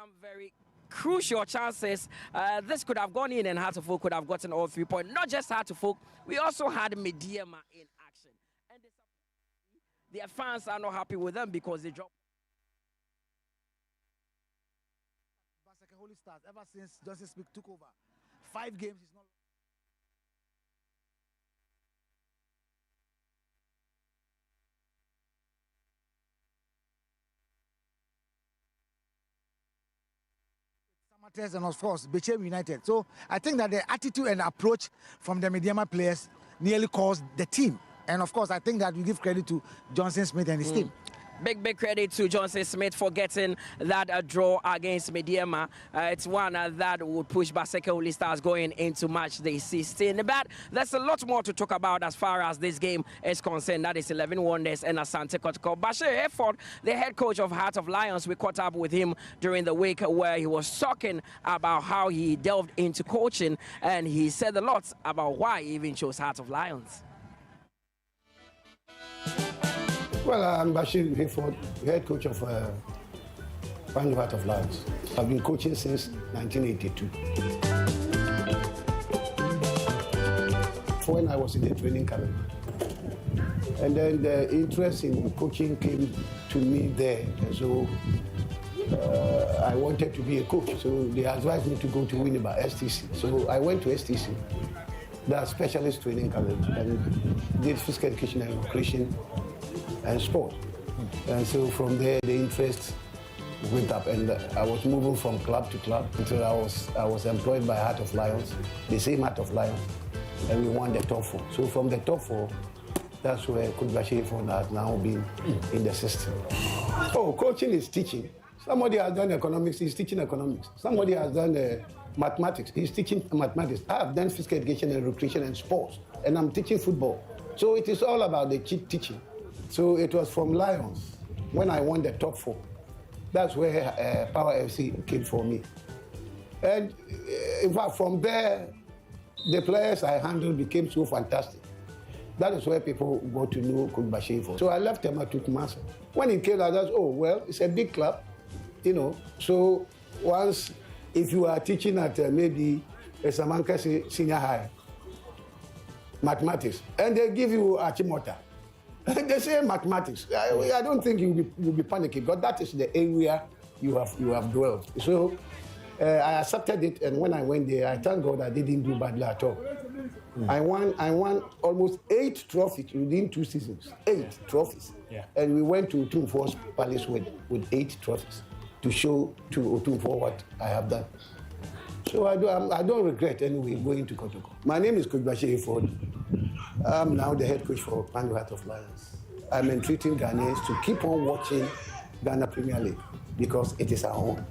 some very crucial chances. This could have gone in, and Heart of Oak could have gotten all 3 points. Not just Heart of Oak, we also had Mediema in action. And their fans are not happy with them because they dropped. Holy Stars, ever since Johnson Smith took over, 5 games is not. And of course, Bechem United. So I think that the attitude and approach from the Mediema players nearly caused the team. And of course, I think that we give credit to Johnson Smith and his team. Big credit to Johnson Smith for getting that draw against Mediema. It's one that would push Asante Holy Stars going into match day 16. But there's a lot more to talk about as far as this game is concerned. That is 11 Wonders and Asante Kotoko. Bashir Hayford, the head coach of Heart of Lions, we caught up with him during the week where he was talking about how he delved into coaching, and he said a lot about why he even chose Heart of Lions. Well, I'm Bashir Hayford, head coach of Heart of Lions. I've been coaching since 1982. When I was in the training academy. And then the interest in coaching came to me there. And so I wanted to be a coach. So they advised me to go to Winneba, STC. So I went to STC, the specialist training academy, and did physical education and recreation and sport. And so from there the interest went up, and I was moving from club to club until I was employed by Heart of Lions, the same Heart of Lions, and we won the top 4. So from the top 4, that's where Coach Bashir Hayford has now been in the system. Oh, coaching is teaching. Somebody has done economics, he's teaching economics. Somebody has done mathematics, he's teaching mathematics. I have done physical education and recreation and sports, and I'm teaching football. So it is all about the teaching. So it was from Lions when I won the top 4. That's where Power FC came for me. And in fact, from there, the players I handled became so fantastic. That is where people got to know Coach Bashir Hayford. So I left him, I took Massa. When he came, I just, oh, well, it's a big club, you know. So once, if you are teaching at maybe a Samanka Senior High, mathematics, and they give you Achimota, they say mathematics. I don't think you'll be panicking, but that is the area you have dwelled. So I accepted it, and when I went there, I thank God I didn't do badly at all. I won almost 8 trophies within 2 seasons. 8 trophies. Yeah. And we went to Otumfuo's Palace with 8 trophies to show to Otumfuo what I have done. So I don't regret anyway going to Kotoko. My name is Coach Bashir Hayford. I'm now the head coach for Heart of Lions. I'm entreating Ghanaians to keep on watching Ghana Premier League because it is our own.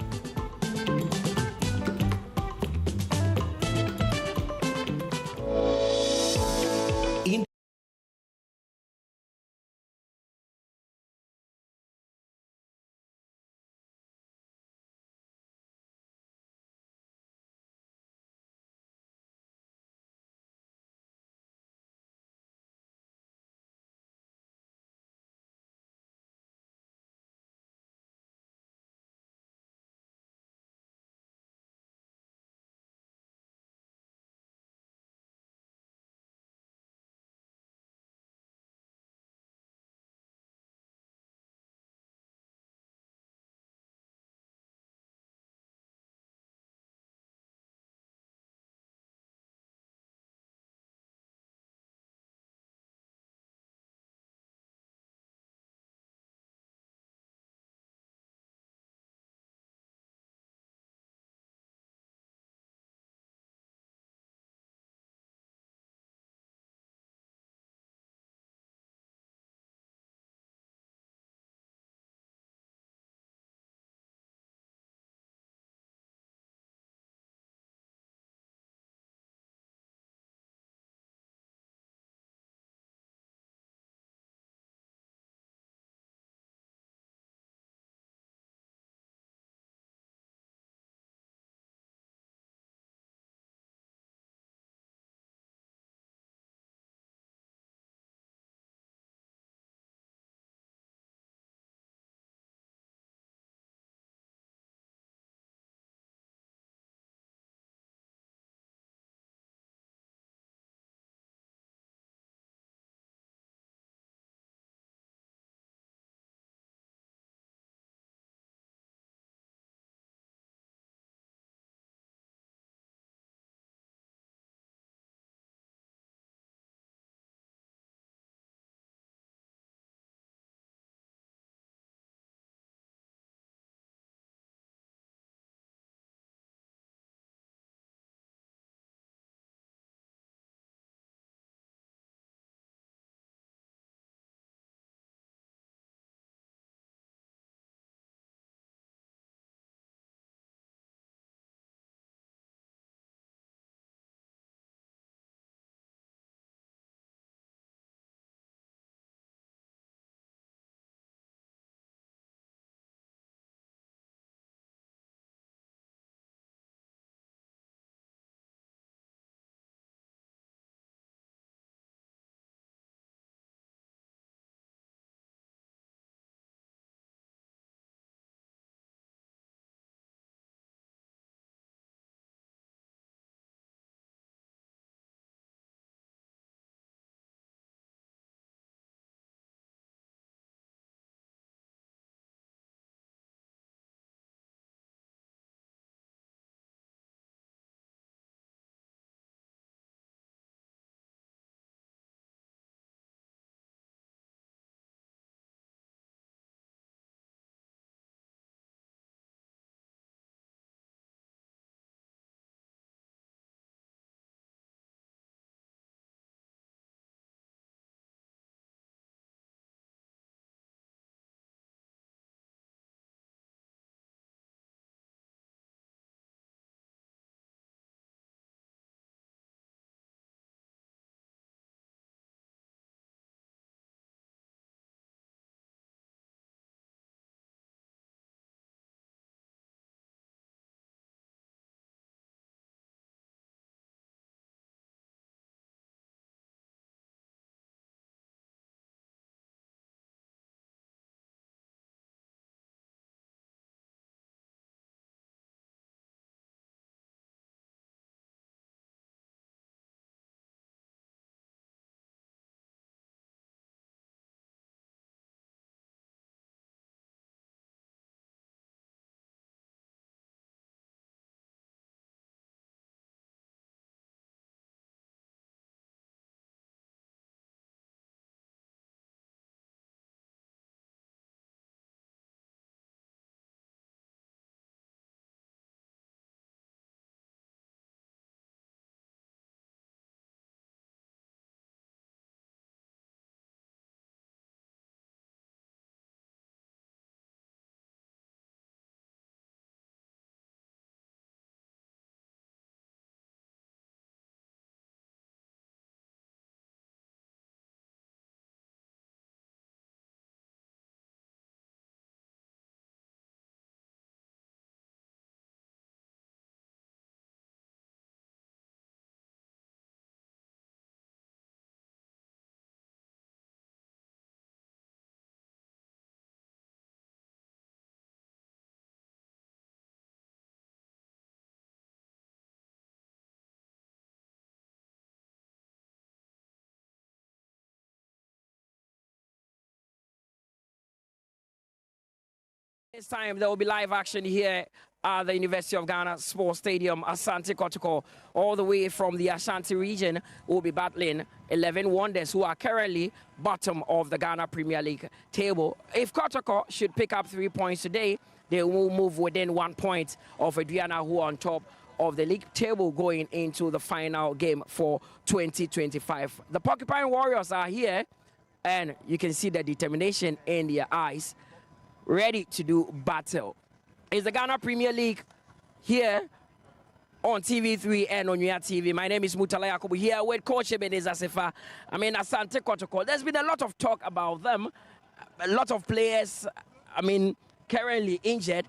This time there will be live action here at the University of Ghana Sports Stadium. Asante Kotoko, all the way from the Ashanti region, will be battling 11 Wonders, who are currently bottom of the Ghana Premier League table. If Kotoko should pick up 3 points today, they will move within 1 point of Adriana, who are on top of the league table going into the final game for 2025. The Porcupine Warriors are here, and you can see the determination in their eyes, ready to do battle. It's the Ghana Premier League here on TV3 and on Unia TV. My name is Mutala Yakubu, here with Coach Ebenezer Sefa. Asante Kotoko. There's been a lot of talk about them. A lot of players, currently injured,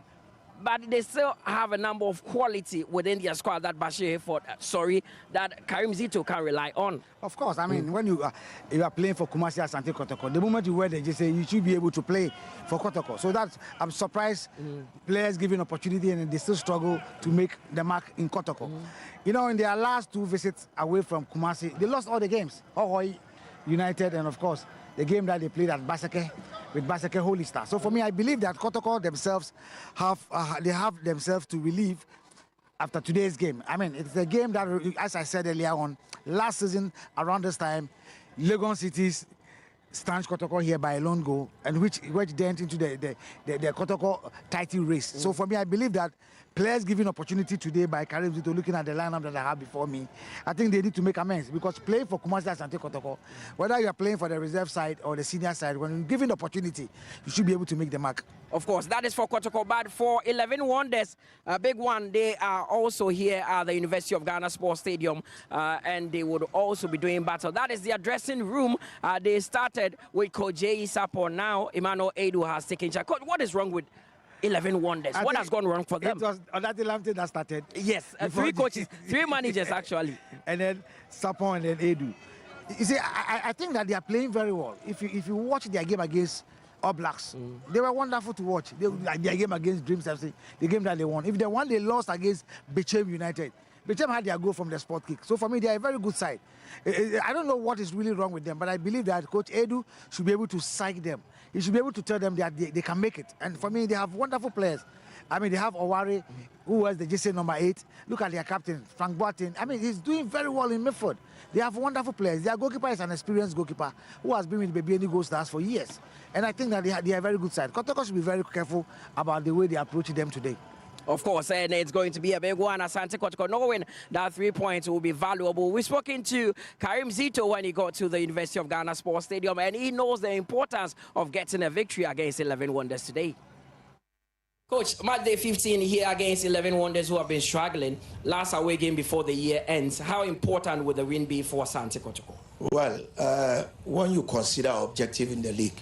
but they still have a number of quality within their squad that Bashir Hayford, that Karim Zito can rely on. Of course, when you are playing for Kumasi Asante Kotoko, the moment you wear the jersey, you should be able to play for Kotoko. So that's, I'm surprised players given opportunity and they still struggle to make the mark in Kotoko. You know, in their last 2 visits away from Kumasi, they lost all the games. Ahoy United, and of course, the game that they played at Basake with Basake Holy Star. So for me, I believe that Kotoko themselves have themselves to relieve after today's game. It's a game that, as I said earlier on, last season around this time, Legon Cities stanched Kotoko here by a lone goal, and which dent into the Kotoko title race. So for me, I believe that players given opportunity today by Karim Zito, looking at the lineup that I have before me, I think they need to make amends, because playing for Kumasi Asante Kotoko, whether you are playing for the reserve side or the senior side, when you're given the opportunity, you should be able to make the mark. Of course, that is for Kotoko, but for 11 Wonders, a big one, they are also here at the University of Ghana Sports Stadium, and they would also be doing battle. That is their dressing room. They started with Coach J. Sapo. Now Emmanuel Edu has taken charge. Coach, what is wrong with 11 Wonders? What has gone wrong for them? It was Onati Lamte that started. Yes, 3 coaches, 3 managers actually. And then Sapon and then Edu. You see, I think that they are playing very well. If you watch their game against All Blacks, they were wonderful to watch. Their game against Dreams FC, the game that they won. If they won, they lost against Bechem United. Bechem had their goal from the spot kick. So for me, they are a very good side. I don't know what is really wrong with them, but I believe that Coach Edu should be able to psych them. He should be able to tell them that they can make it. And for me, they have wonderful players. They have Owari, who was the JC number 8. Look at their captain, Frank Boateng. He's doing very well in midfield. They have wonderful players. Their goalkeeper is an experienced goalkeeper who has been with Babiani Gold Stars for years. And I think that they are a very good side. Kotoko should be very careful about the way they approach them today. Of course, and it's going to be a big one. Asante Kotoko, knowing that 3 points will be valuable. We've spoken to Karim Zito when he got to the University of Ghana Sports Stadium, and he knows the importance of getting a victory against 11 Wonders today. Coach, match day 15 here against 11 Wonders, who have been struggling. Last away game before the year ends. How important would the win be for Asante Kotoko? Well, when you consider objective in the league,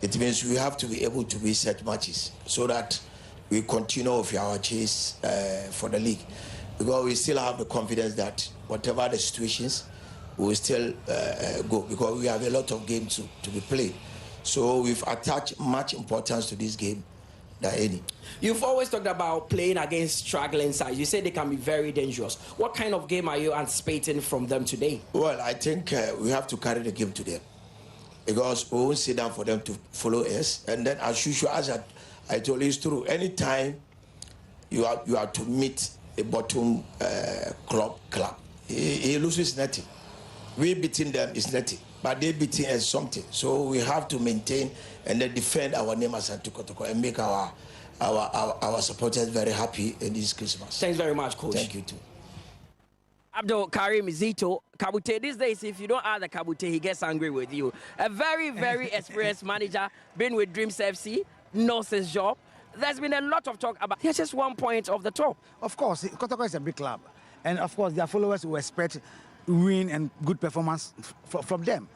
it means we have to be able to win such matches so that we continue with our chase for the league, because we still have the confidence that whatever the situations, we will still go, because we have a lot of games to be played. So we've attached much importance to this game than any. You've always talked about playing against struggling sides. You say they can be very dangerous. What kind of game are you anticipating from them today? Well, I think we have to carry the game to them, because we won't sit down for them to follow us. And then, as usual, as I told you, it's true. Anytime you are to meet a bottom club, he loses nothing. We beating them is nothing, but they beating us something. So we have to maintain and then defend our name as Asante Kotoko and make our supporters very happy in this Christmas. Thanks very much, Coach. Thank you too. Abdul Karim Zito, Kabute, these days, if you don't add the Kabute, he gets angry with you. A very, very experienced manager, been with Dreams FC, knows his job. There's been a lot of talk about, here's just 1 point of the top. Of course, Kotoko is a big club. And of course, their followers will expect win and good performance from them.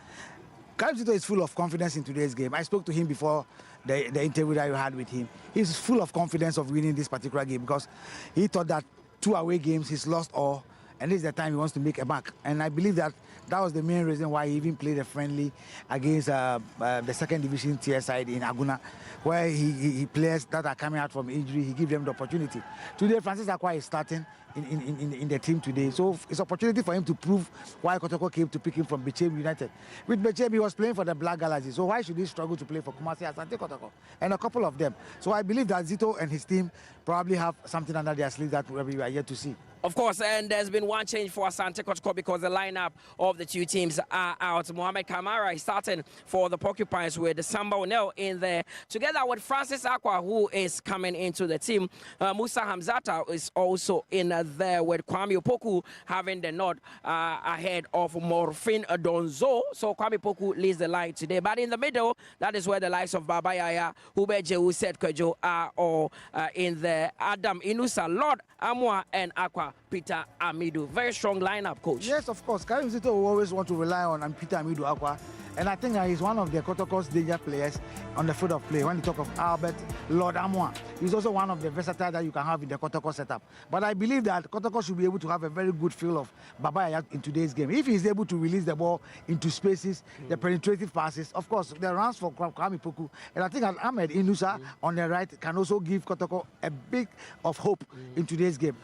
Karim Zito is full of confidence in today's game. I spoke to him before the interview that you had with him. He's full of confidence of winning this particular game, because he thought that 2 away games, he's lost all, and this is the time he wants to make a mark. And I believe that was the main reason why he even played a friendly against the second division tier side in Aguna, where he players that are coming out from injury, he gives them the opportunity. Today, Francis Akwa is starting in the team today, so it's an opportunity for him to prove why Kotoko came to pick him from Bechem United. With Bechem, he was playing for the Black Galaxy, so why should he struggle to play for Kumasi Asante Kotoko and a couple of them? So I believe that Zito and his team probably have something under their sleeve that we are yet to see. Of course, and there's been one change for Asante Kotoko because the lineup of the two teams are out. Mohamed Kamara is starting for the Porcupines with Samba O'Neill in there, together with Francis Akwa, who is coming into the team. Musa Hamzata is also in there with Kwame Opoku having the nod ahead of Morfin Donzo. So Kwame Opoku leads the line today. But in the middle, that is where the likes of Baba Yaya, Hube Jehu, Seth Kwejo are all in there. Adam Inusa, Lord Amwa, and Akwa Peter Amidu. Very strong lineup, coach. Yes, of course. Karim Zito will always want to rely on Peter Amidu Akwa. And I think he's one of the Kotoko's danger players on the field of play. When you talk of Albert, Lord Amwa, he's also one of the versatile that you can have in the Kotoko setup. But I believe that Kotoko should be able to have a very good feel of Baba Yaya in today's game. If he's able to release the ball into spaces, the penetrative passes, of course, the runs for Kwame Poku. And I think Ahmed Inusa on the right can also give Kotoko a bit of hope in today's game.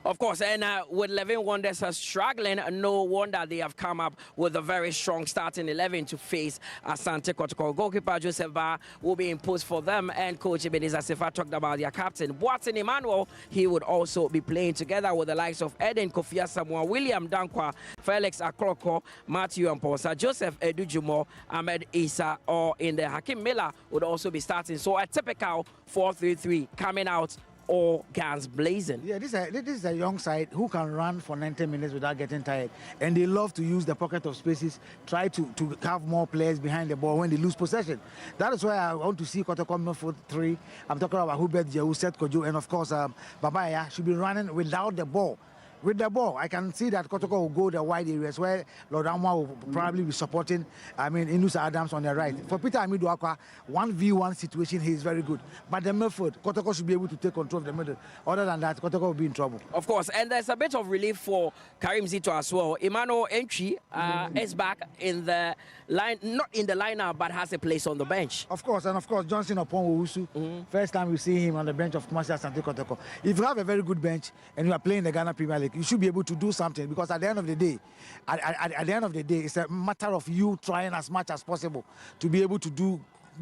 Of course, and with 11 Wonders struggling, no wonder they have come up with a very strong starting 11 to face Asante Kotoko. Goalkeeper Joseph Ba will be imposed for them, and Coach Ebenezer Sefa talked about their captain. Watson Emmanuel, he would also be playing together with the likes of Eden Kofi Asamoah, William Dankwa, Felix Akroko, Matthew Amposa, Joseph Edujumo, Ahmed Issa, or in there. Hakim Miller would also be starting. So a typical 4-3-3 coming out, all guns blazing. Yeah, this is a young side who can run for 90 minutes without getting tired. And they love to use the pocket of spaces, try to have more players behind the ball when they lose possession. That is why I want to see Kotoko Milford 3. I'm talking about Hubert Jehu, Seth Kojo, and of course, Babaya should be running without the ball. With the ball, I can see that Kotoko will go the wide areas where Lord Amwa will probably be supporting, Inusa Adams on the right. For Peter Amidu Akwa, 1v1 situation, he is very good. But the midfield, Kotoko should be able to take control of the middle. Other than that, Kotoko will be in trouble. Of course, and there's a bit of relief for Karim Zito as well. Emmanuel Entry is back in the line, not in the lineup, but has a place on the bench. Of course, and of course, Johnson upon Wusu. First time we see him on the bench of Kumasi Asante Kotoko. If you have a very good bench and you are playing the Ghana Premier League, you should be able to do something, because at the end of the day, it's a matter of you trying as much as possible to be able to do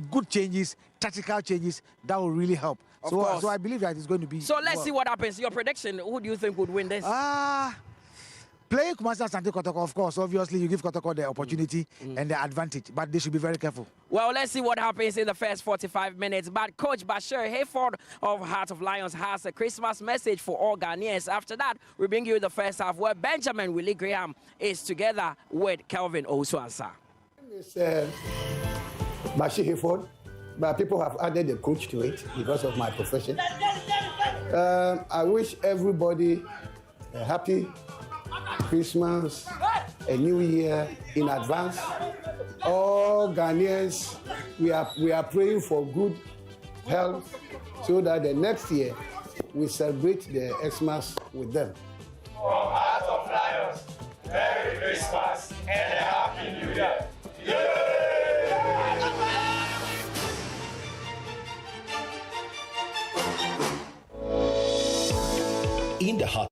good changes, tactical changes that will really help. So I believe that it's going to be. So let's see what happens. Your prediction: who do you think would win this? Playing Kumasi Asante Kotoko, of course, obviously you give Kotoko the opportunity and the advantage, but they should be very careful. Well, let's see what happens in the first 45 minutes. But Coach Bashir Hayford of Heart of Lions has a Christmas message for all Ghanaians. After that, we bring you the first half where Benjamin Willie Graham is together with Kelvin Osuansa. It's Bashir Hayford, but people have added a coach to it because of my profession. I wish everybody a happy Christmas, a new year in advance. All Ghanaians, we are praying for good health so that the next year we celebrate the Xmas with them. From Heart of Lions, Merry Christmas and a Happy New Year. In the heart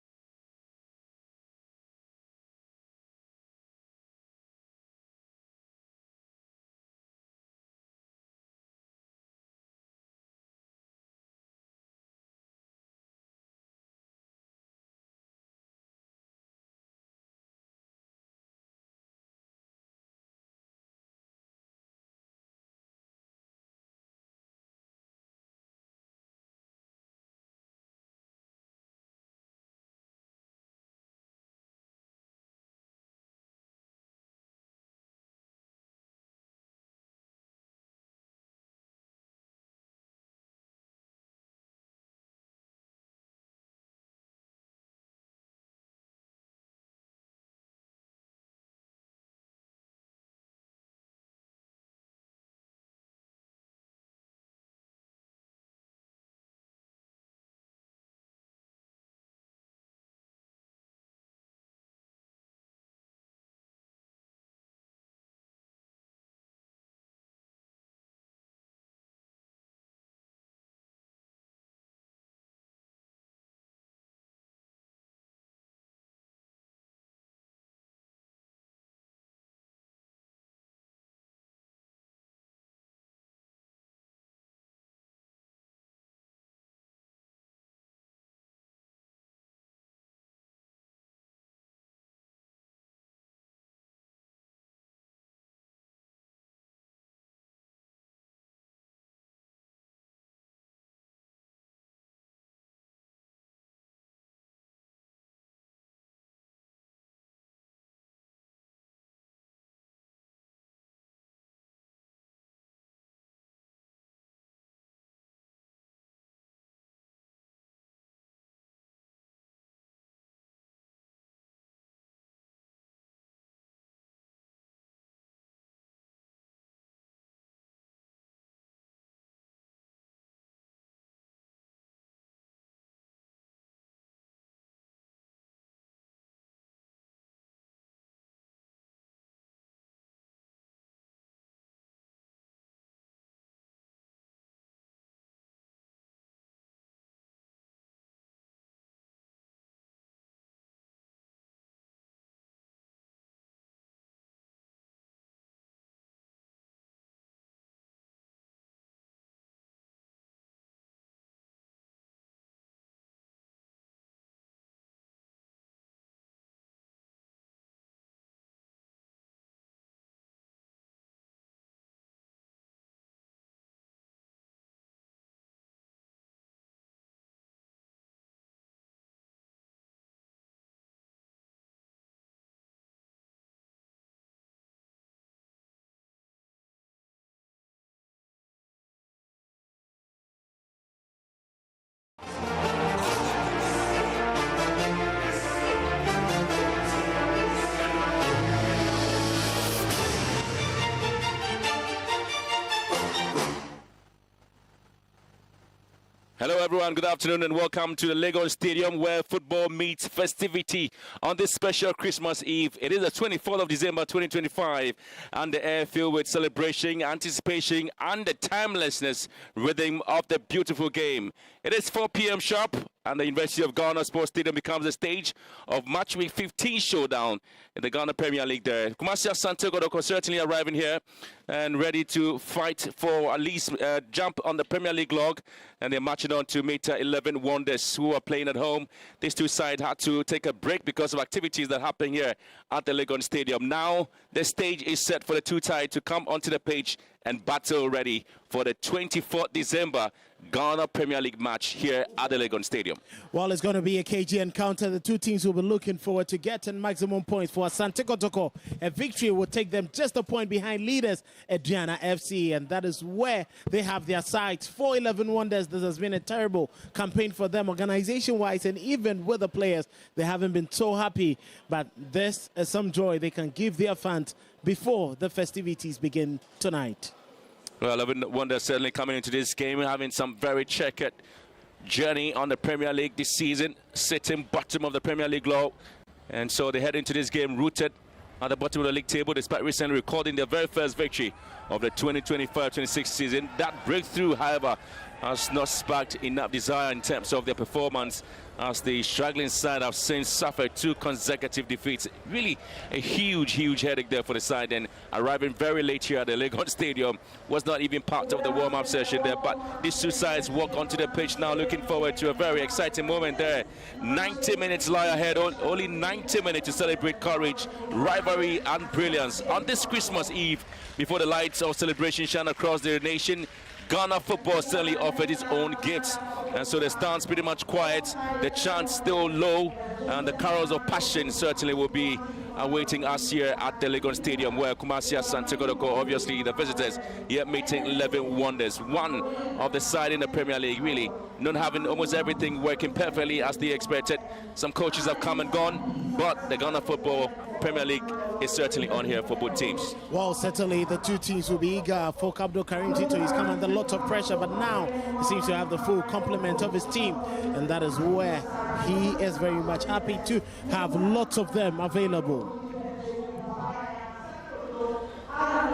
everyone. Good afternoon and welcome to the Lagos Stadium where football meets festivity on this special Christmas Eve. It is the 24th of December 2025 and the air filled with celebration, anticipation and the timelessness rhythm of the beautiful game. It is 4 p.m. sharp and the University of Ghana Sports Stadium becomes the stage of Match Week 15 showdown in the Ghana Premier League there. Kumasi Asante Kotoko certainly arriving here and ready to fight for at least jump on the Premier League log, and they're marching on to meet 11 Wonders who are playing at home. These two sides had to take a break because of activities that happen here at the Lagos Stadium. Now the stage is set for the two sides to come onto the pitch and battle ready for the 24th December Ghana Premier League match here at the Lagos Stadium. Well, it's going to be a KG encounter. The two teams will be looking forward to getting maximum points. For Asante Kotoko, a victory will take them just a point behind leaders Adriana FC, and that is where they have their sights. For 11 Wonders, this has been a terrible campaign for them organization-wise, and even with the players, they haven't been so happy. But this is some joy they can give their fans before the festivities begin tonight. Well, 11 Wonders certainly coming into this game having some very checkered journey on the Premier League this season, sitting bottom of the Premier League log, and so they head into this game rooted at the bottom of the league table despite recently recording their very first victory of the 2025-26 season. That breakthrough, however, has not sparked enough desire in terms of their performance, as the struggling side have since suffered 2 consecutive defeats. Really a huge headache there for the side, and arriving very late here at the Lagos Stadium was not even part of the warm-up session there. But these two sides walk onto the pitch now, looking forward to a very exciting moment there. 90 minutes lie ahead, only 90 minutes to celebrate courage, rivalry and brilliance. On this Christmas Eve, before the lights of celebration shine across the nation, Ghana football certainly offered its own gifts, and so the stands pretty much quiet, the chants still low, and the carols of passion certainly will be awaiting us here at the Lagos Stadium, where Kumasi Asante Kotoko, obviously the visitors, here meeting 11 Wonders, one of the side in the Premier League, really not having almost everything working perfectly as they expected. Some coaches have come and gone, but the Ghana football Premier League is certainly on here for both teams. Well, certainly the two teams will be eager. For Abdul Karim Tito, he's come under a lot of pressure, but now he seems to have the full complement of his team, and that is where he is very much happy to have lots of them available.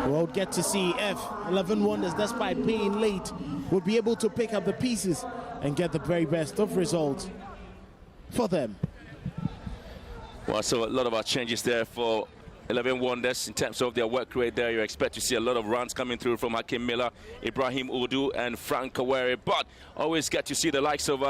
We'll get to see if 11 Wonders, despite being late, will be able to pick up the pieces and get the very best of results for them. Well, so a lot of our changes there for 11 Wonders in terms of their work rate there. You expect to see a lot of runs coming through from Hakim Miller, Ibrahim Udu and Frank Kawere, but always get to see the likes of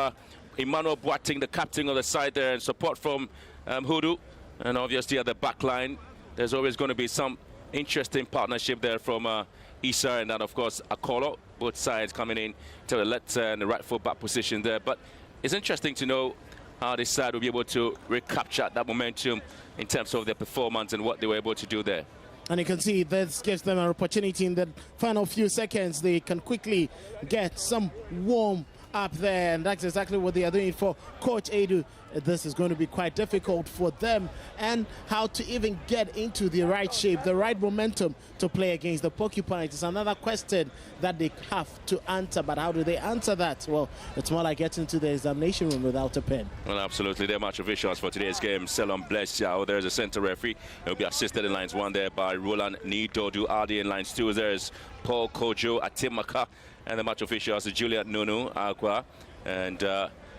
Emmanuel Boateng, the captain of the side there, and support from Hudu. And obviously at the back line, there's always going to be some interesting partnership there from Issa and then of course Akolo, both sides coming in to the left and the right full back position there. But it's interesting to know how this side will be able to recapture that momentum in terms of their performance and what they were able to do there. And you can see this gives them an opportunity in the final few seconds. They can quickly get some warm up there, and that's exactly what they are doing for Coach Edu. This is going to be quite difficult for them, and how to even get into the right shape, the right momentum to play against the Porcupines is another question that they have to answer. But how do they answer that? Well, it's more like getting to the examination room without a pen. Well, absolutely. They're match officials for today's game. Selon Blesiao, there's a center referee. He'll be assisted in lines 1 there by Roland Nidodu Adi. In lines 2, there's Paul Kojo Atimaka. And the match officials is Juliet Nunu Agua. And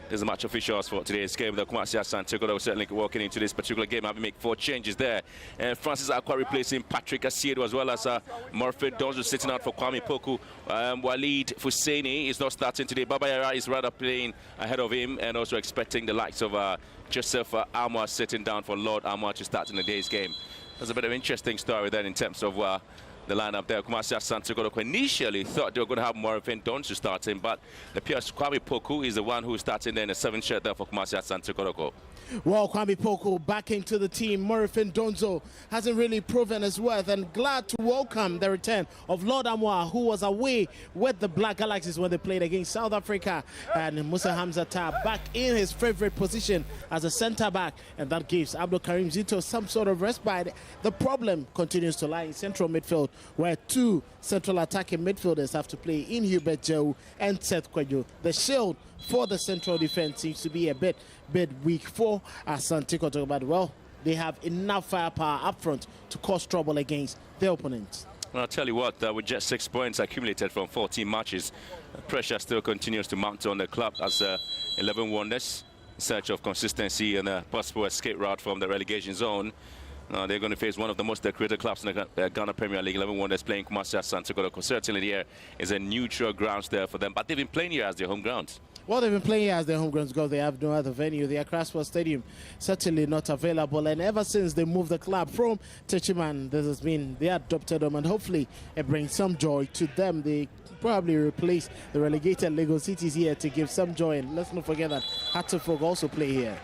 there's the match officials for today's game. The Kumasi Asante Kotoko certainly walking into this particular game, having made 4 changes there. And Francis Akwa replacing Patrick Asiedo, as well as Murphy Donzo sitting out for Kwame Poku. Walid Fuseni is not starting today. Baba Yara is rather playing ahead of him, and also expecting the likes of Joseph Amwa sitting down for Lord Amwa to start in the day's game. There's a bit of an interesting story there in terms of the lineup there. Kumasi Asante Kotoko initially thought they were going to have Morifin Donsu starting, but it appears Kwame Poku is the one who's starting there in the 7th shirt there for Kumasi Asante Kotoko. Well, Kwame Poku back into the team. Morifin Donzo hasn't really proven his worth, and glad to welcome the return of Lord Amwa, who was away with the Black Galaxies when they played against South Africa, and Musa Hamzata back in his favorite position as a centre back, and that gives Abdul Karim Zito some sort of respite. The problem continues to lie in central midfield where two central attacking midfielders have to play in Hubert Joe and Seth Kwadwo. The shield for the central defense seems to be a bit weak for Asante Kotoko, but well, they have enough firepower up front to cause trouble against their opponents. Well, I'll tell you what, with just 6 points accumulated from 14 matches, pressure still continues to mount on the club as 11 Wonders in search of consistency and a possible escape route from the relegation zone. They're going to face one of the most decorated clubs in the Ghana Premier League. 11 Wonders playing Kumasi Asante Kotoko. Certainly here is a neutral grounds there for them, but they've been playing here as their home ground. Well, they've been playing here as their home grounds because they have no other venue. The Accra Sports Stadium certainly not available, and ever since they moved the club from Techiman, this has been, they adopted them, and hopefully it brings some joy to them. They probably replace the relegated Lagos Cities here to give some joy, and let's not forget that Hartlepool also play here.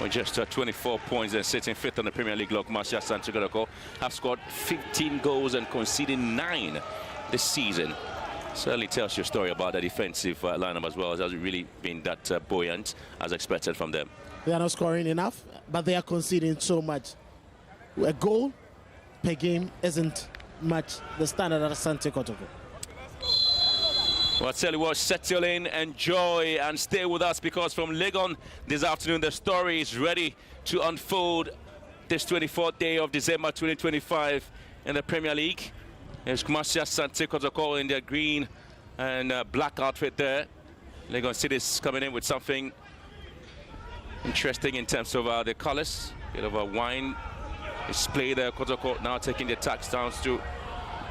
With just 24 points and sitting fifth on the Premier League, Kumasi Asante Kotoko have scored 15 goals and conceded 9 this season. Certainly tells your story about the defensive lineup as well. It hasn't really been that buoyant as expected from them. They are not scoring enough, but they are conceding so much. A goal per game isn't much the standard at Asante Kotoko. Well, I'll tell you what, settle in, enjoy, and stay with us, because from Legon this afternoon, the story is ready to unfold this 24th day of December 2025 in the Premier League. There's Kumasi Asante Kotoko in their green and black outfit there. Legon City's coming in with something interesting in terms of the colours. Bit of a wine display there. Kotoko now taking the touchdowns to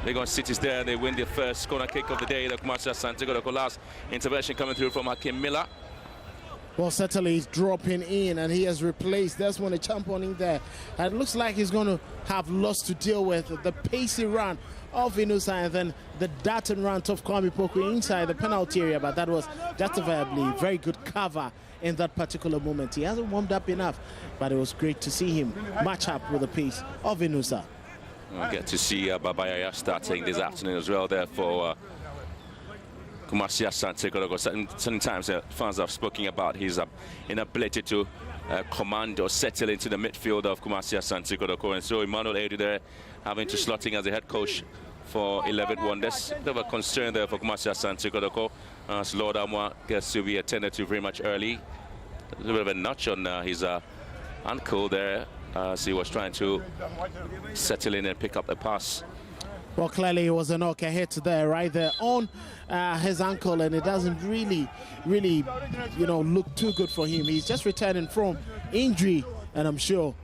Legon City's there. They win their first corner kick of the day. The Kumasi Asante Kotoko last intervention coming through from Hakim Miller. Well, certainly he's dropping in, and he has replaced Desmond Champoning there. And it looks like he's going to have lots to deal with. The pacey run of Inusa, and then the dart and run of Kwame Poku inside the penalty area, but that was justifiably very good cover in that particular moment. He hasn't warmed up enough, but it was great to see him match up with the pace of Inusa. We'll get to see Babayaya starting this afternoon as well there for Kumasi Asante Kotoko. Sometimes fans have spoken about his inability to command or settle into the midfield of Kumasi Asante Kotoko, and so Emmanuel Edu there having to slot in as the head coach for 11 Wonders. Bit of a concern there for Kumasi Asante Kotoko, as Lord Amwa gets to be attended to very much early. A little bit of a notch on his ankle there as he was trying to settle in and pick up the pass. Well, clearly it was a knock, a hit there, right there on his ankle, and it doesn't really, you know, look too good for him. He's just returning from injury, and I'm sure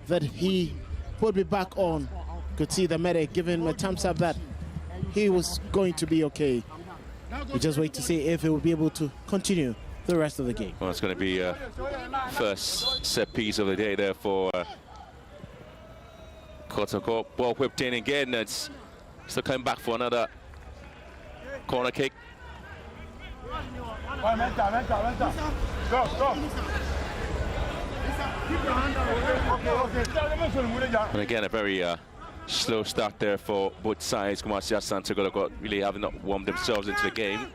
that he would be back on. Could see the medic giving him a thumbs up that he was going to be okay. We just wait to see if he will be able to continue the rest of the game. Well, it's going to be first set piece of the day there for Kotoko. Ball whipped in again. It's still coming back for another corner kick. And again, a very slow start there for both sides. Kumasi Asante Kotoko really have not warmed themselves into the game.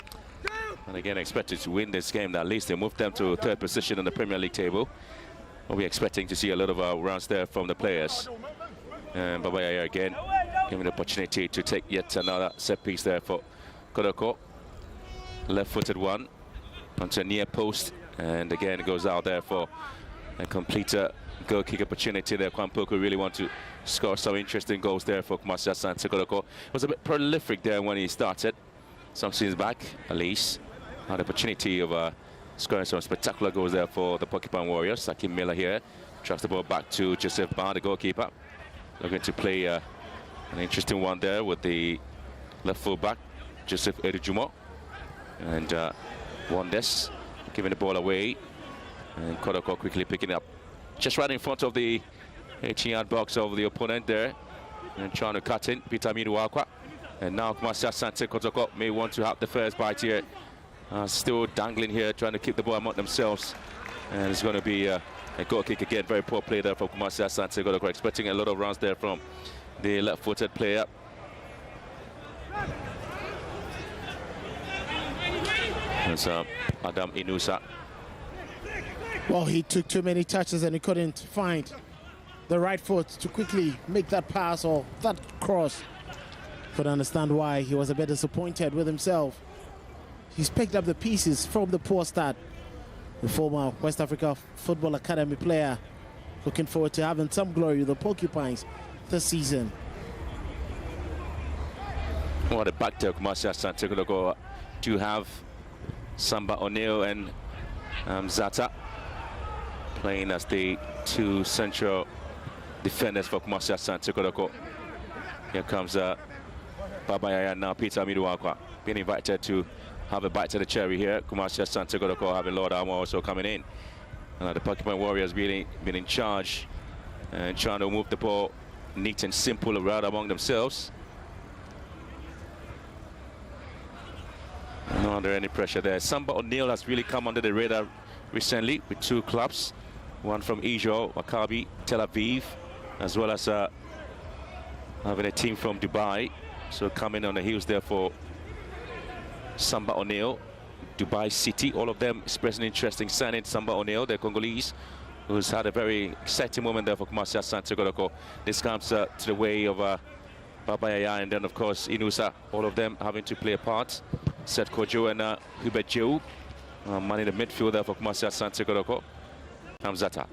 And again, expected to win this game. At least they moved them to third position in the Premier League table. We'll be expecting to see a lot of runs there from the players. And Babayaya again given the opportunity to take yet another set piece there for Kotoko. Left-footed one onto a near post, and again it goes out there for a complete goal kick opportunity there. Kwampoku really want to score some interesting goals there for Kumasi Asante Kotoko. Was a bit prolific there when he started. Some seasons back, at least. Had the opportunity of scoring some spectacular goals there for the Porcupine Warriors. Hakim Miller here. Trucks the ball back to Joseph Barr, the goalkeeper. Looking to play an interesting one there with the left full back, Joseph Erujumo. And Wonders giving the ball away. And Kotoko quickly picking up just right in front of the 18-yard box of the opponent there. And trying to cut in, Peter Minuakwa. And now Kumasi Asante Kotoko may want to have the first bite here. Still dangling here, trying to keep the ball among themselves. And it's going to be a goal kick again. Very poor play there from Kumasi Asante Kotoko. Expecting a lot of runs there from the left-footed player. It's Adam Inusa. Well, he took too many touches and he couldn't find the right foot to quickly make that pass or that cross Could understand why he was a bit disappointed with himself. He's picked up the pieces from the poor start. The former West Africa Football Academy player looking forward to having some glory with the Porcupines this season. Well, the back to Kumasi Asante Kotoko to have Samba O'Neill and Zata playing as the two central defenders for Kumasi Asante Kotoko. Here comes Baba Yaya now, Peter Miduakwa, being invited to have a bite to the cherry here. Kumasi Asante Kotoko having Lord Armour also coming in. The Porcupine Warriors been in charge and trying to move the ball neat and simple around among themselves. Not under any pressure there. Samba O'Neill has really come under the radar recently with two clubs, one from Ijo, Maccabi, Tel Aviv, as well as having a team from Dubai. So coming on the heels there for Samba O'Neill. Dubai City, all of them expressing interest in signing Samba O'Neill, the Congolese, who's had a very exciting moment there for Kumasi Asante Kotoko. This comes to the way of Baba Yaya, and then of course Inusa, all of them having to play a part. Seth Kojo and Hubert Joe, man in the midfield there for Kumasi Asante Kotoko. Hamzata.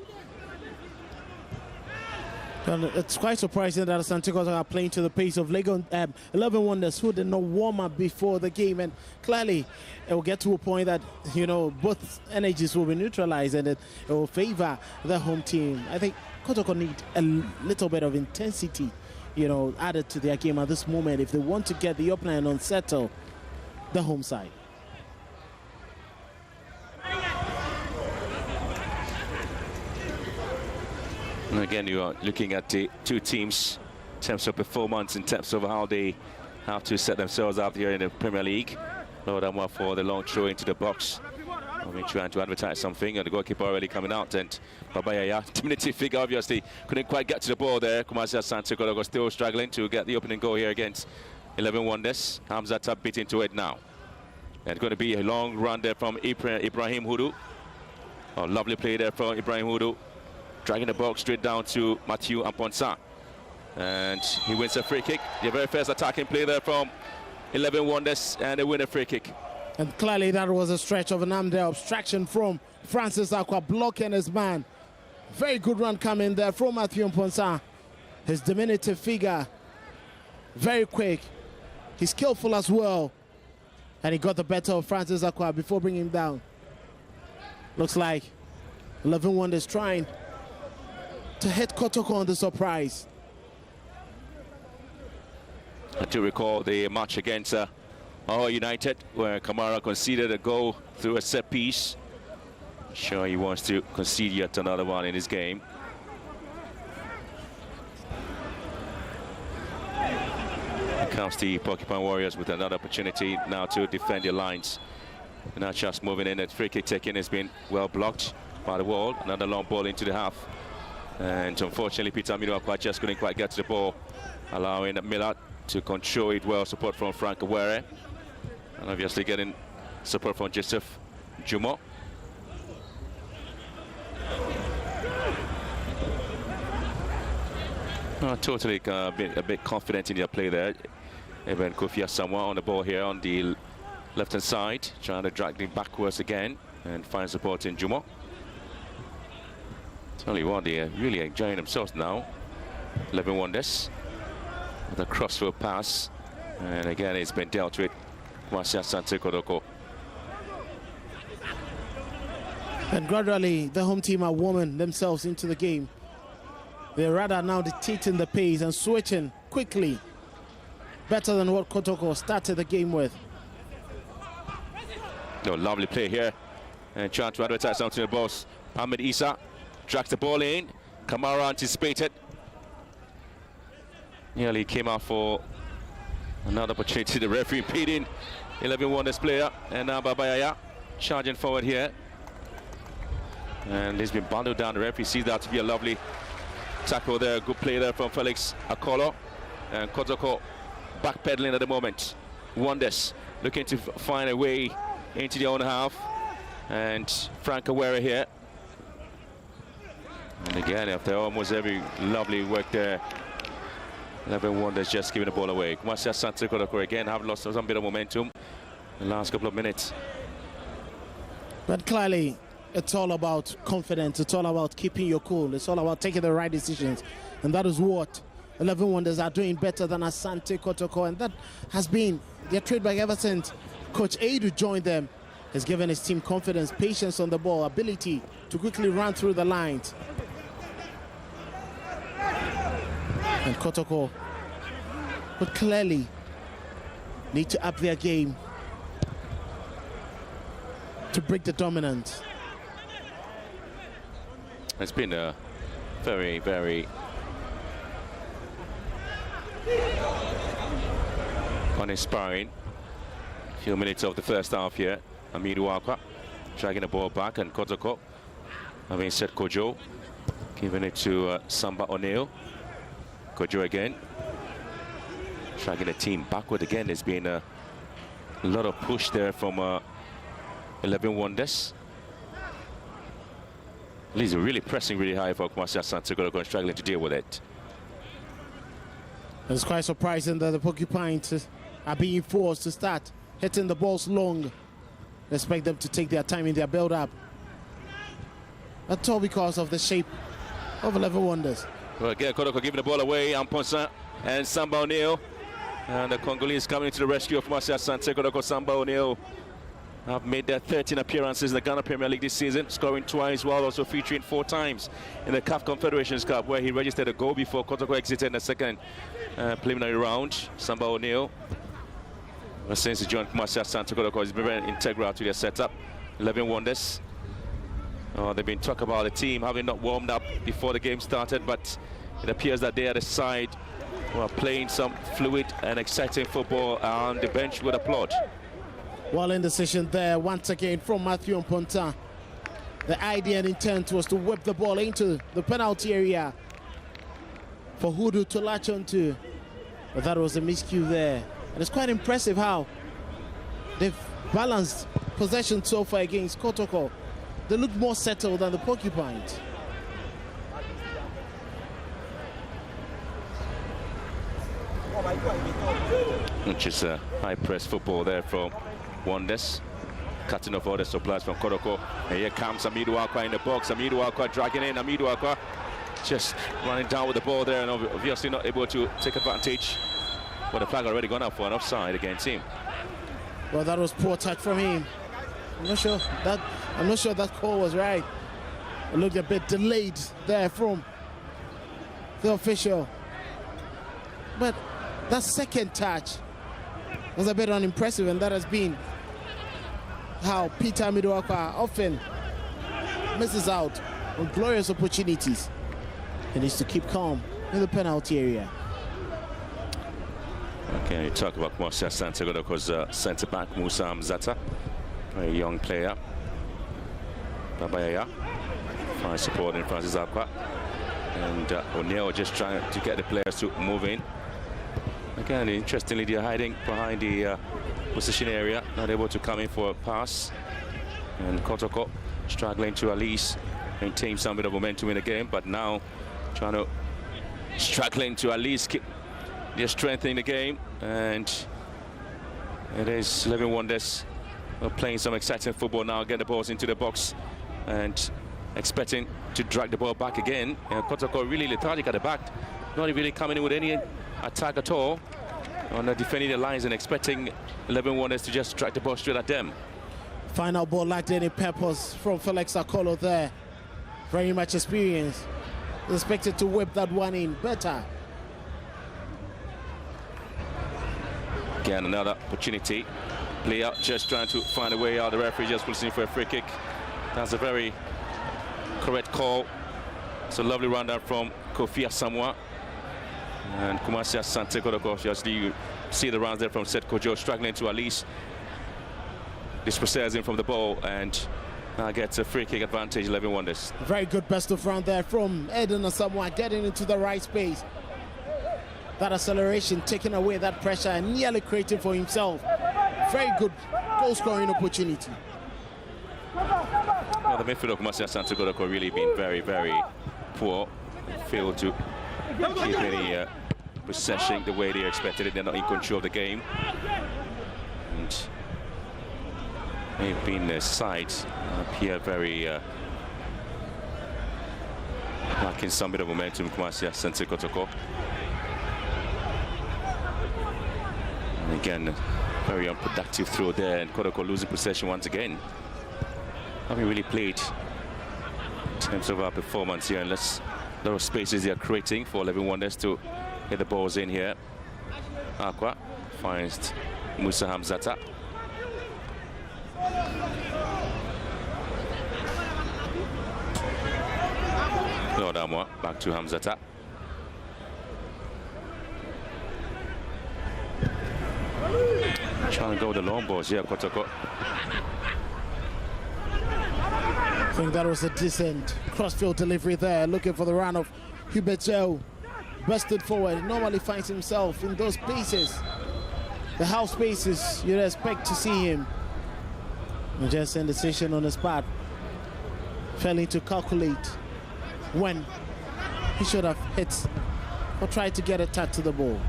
Well, it's quite surprising that Asante Kotoko are playing to the pace of Legon 11 Wonders, who did not warm up before the game, and clearly it will get to a point that, you know, both energies will be neutralized and it will favor the home team. I think Kotoko need a little bit of intensity, you know, added to their game at this moment if they want to get the opponent unsettled, the home side. And again, you are looking at the two teams in terms of performance, in terms of how they have to set themselves up here in the Premier League. Lord Amwa for the long throw into the box. I mean, trying to advertise something, and the goalkeeper already coming out. And Baba Yaya, diminutive figure, obviously couldn't quite get to the ball there. Kumasi Asante Kotoko still struggling to get the opening goal here against 11 Wonders. Hamzat bit into it now. And it's going to be a long run there from Ibrahim Hudu. Oh, lovely play there from Ibrahim Hudu. Dragging the ball straight down to Mathieu Amponsa. And he wins a free kick. The very first attacking play there from 11 Wonders, and they win a free kick. And clearly that was a stretch of an arm there. Obstruction from Francis Aqua, blocking his man. Very good run coming there from Mathieu Amponsa. His diminutive figure, very quick. He's skillful as well. And he got the better of Francis Aqua before bringing him down. Looks like 11 Wonders trying to hit Kotoko on the surprise. I do recall the match against Ahoy United, where Kamara conceded a goal through a set piece. Sure, he wants to concede yet another one in his game. Here comes the Porcupine Warriors with another opportunity now to defend their lines. Now just moving in, that free kick taken has been well blocked by the wall. Another long ball into the half. And unfortunately, Peter Miduakwa just couldn't quite get to the ball, allowing Miller to control it well. Support from Frank Awere. And obviously getting support from Joseph Jumo. Totally a bit confident in their play there. Even Kofi Asamoah on the ball here on the left-hand side, trying to drag him backwards again and find support in Jumo. Tell you what, they're really enjoying themselves now. 11 Wonders with a crossfield pass, and again it's been dealt with. Kumasi Asante Kotoko. And gradually the home team are warming themselves into the game. They're rather now dictating the pace and switching quickly, better than what Kotoko started the game with. No, lovely play here, and trying to advertise something to the boss. Ahmed Isa drags the ball in. Kamara anticipated. Nearly came out for another opportunity. The referee impeding 11 Wonders player, and now Baba Yaya charging forward here. And he's been bundled down. The referee sees that to be a lovely tackle there. Good play there from Felix Akolo. And Kotoko backpedaling at the moment. Wonders looking to find a way into the own half. And Frank Awere here. And again, after almost every lovely work there 11 Wonders just giving the ball away. Asante Kotoko again have lost some bit of momentum in the last couple of minutes. But clearly, it's all about confidence. It's all about keeping your cool. It's all about taking the right decisions. And that is what 11 Wonders are doing better than Asante Kotoko. And that has been their trademark ever since Coach Edu joined them. Has given his team confidence, patience on the ball, ability to quickly run through the lines. And Kotoko would clearly need to up their game to break the dominance. It's been a very, very uninspiring few minutes of the first half here. Amidu Akwa dragging the ball back, and Kotoko having set Kojo, giving it to Samba O'Neill. Kojo again, dragging the team backward again. There's been a lot of push there from 11 Wonders. He's really pressing really high for Asante Kotoko, struggling to deal with it. It's quite surprising that the Porcupines are being forced to start hitting the balls long. Expect them to take their time in their build-up. That's all because of the shape of 11 Wonders. Well, again, Kotoko giving the ball away. Amponsa and Samba O'Neill. And the Congolese coming to the rescue of Asante Kotoko. Samba O'Neill have made their 13 appearances in the Ghana Premier League this season, scoring twice while also featuring 4 times in the CAF Confederations Cup, where he registered a goal before Kotoko exited in the second preliminary round. Samba O'Neill, since he joined Asante Kotoko, has been very integral to their setup. 11 Wonders. They've been talking about the team having not warmed up before the game started, but it appears that they are the side who are playing some fluid and exciting football, and the bench would applaud. Well, indecision there once again from Matthew Mponta. The idea and intent was to whip the ball into the penalty area for Hudu to latch onto, but that was a miscue there. And it's quite impressive how they've balanced possession so far against Kotoko. They look more settled than the Porcupines. Which is a high press football there from Wonders, cutting off all the supplies from Kotoko. And here comes Amidu Akwa in the box. Amidu Akwa dragging in. Amidu Akwa just running down with the ball there, and obviously not able to take advantage. But the flag already gone up for an offside against him. Well, that was poor touch from him. I'm not sure that call was right. It looked a bit delayed there from the official. But that second touch was a bit unimpressive, and that has been how Peter Amidu Akwa often misses out on glorious opportunities. He needs to keep calm in the penalty area. Okay, you talk about Asante Kotoko's centre-back, Musa Mzata, a young player. Babayaya, fine support in Francis Akwa. And O'Neill just trying to get the players to move in. Again, interestingly, they're hiding behind the position area, not able to come in for a pass. And Kotoko struggling to at least maintain some bit of momentum in the game, but now struggling to at least keep their strength in the game. And it is 11 Wonders playing some exciting football now, get the balls into the box and expecting to drag the ball back again. And Kotoko really lethargic at the back, not really coming in with any attack at all on defending the lines, and expecting 11 Wonders to just drag the ball straight at them. Final ball lacked any purpose from Felix Akolo there. Very much experience. Expected to whip that one in better. Again, another opportunity. Player just trying to find a way out. The referee just listening for a free kick. That's a very correct call. It's a lovely rundown from Kofi Asamoah. And Asante Kotoko, obviously you see the runs there from Seth Kojo, struggling to at least dispossess him from the ball, and now gets a free kick advantage, 11 Wonders. Very good best of round there from Eden Asamoah, getting into the right space. That acceleration, taking away that pressure and nearly creating for himself. Very good goal scoring opportunity. Well, the midfield of Asante Kotoko really been very, very poor. Failed to keep any possession the way they expected it. They're not in control of the game. And they've been their side appear very lacking some bit of momentum. Asante Kotoko. And again, very unproductive throw there, and Kotoko losing possession once again. Haven't really played in terms of our performance here, unless a lot of spaces they are creating for 11 Wonders to get the balls in here. Aqua finds Musa Hamzata. Lord Amwa back to Hamzata. Trying to go with the long balls here, Kotoko. I think that was a decent crossfield delivery there, looking for the run of Hubert Joe. Busted forward, normally finds himself in those places, the half spaces you'd expect to see him. And just indecision on the spot, failing to calculate when he should have hit or tried to get a touch to the ball.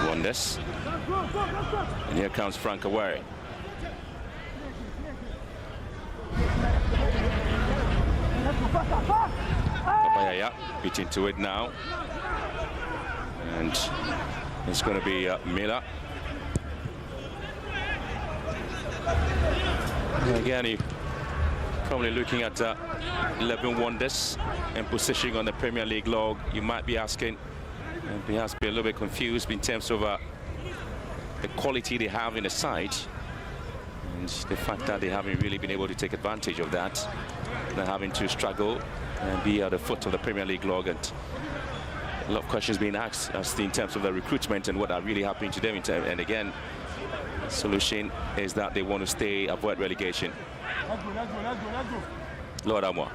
Wonders. And here comes Frank Awari. Papayaya bit into it now. And it's going to be Miller. And again, you're probably looking at 11 Wonders and positioning on the Premier League log. You might be asking, and perhaps be a little bit confused in terms of the quality they have in the side, and the fact that they haven't really been able to take advantage of that. They're having to struggle and be at the foot of the Premier League log, and a lot of questions being asked as in terms of the recruitment and what are really happening to them. And again, the solution is that they want to stay, avoid relegation. Lord Amwa.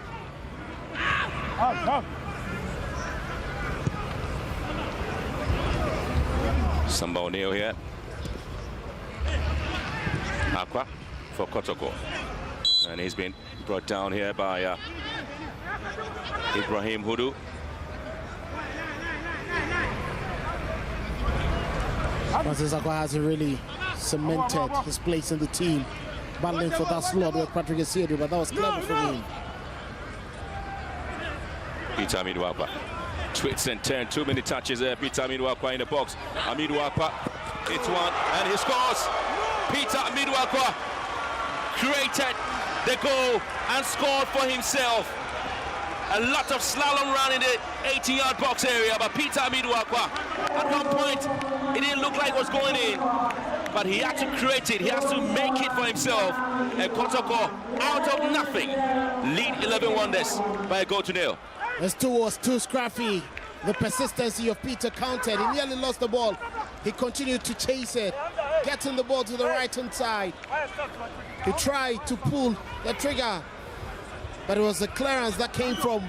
Samba O'Neill here. Aqua for Kotoko. And he's been brought down here by Ibrahim Hudu. Francis Aqua has really cemented his place in the team, battling for that slot with Patrick Essiedu, but that was clever from him. Peter Amidu-Aqua. Twits and turn, too many touches there. Peter Amidu-Aqua in the box. Amidu-Aqua, it's one, and he scores. Peter Amidu-Aqua created the goal and scored for himself. A lot of slalom run in the 18-yard box area, but Peter Amidu-Aqua, at one point, it didn't look like it was going in, but he had to create it. He has to make it for himself. And Kotoko, out of nothing, lead 11 Wonders by a goal to nil. This two was too scrappy. The persistency of Peter counted. He nearly lost the ball. He continued to chase it, getting the ball to the right-hand side. He tried to pull the trigger, but it was the clearance that came from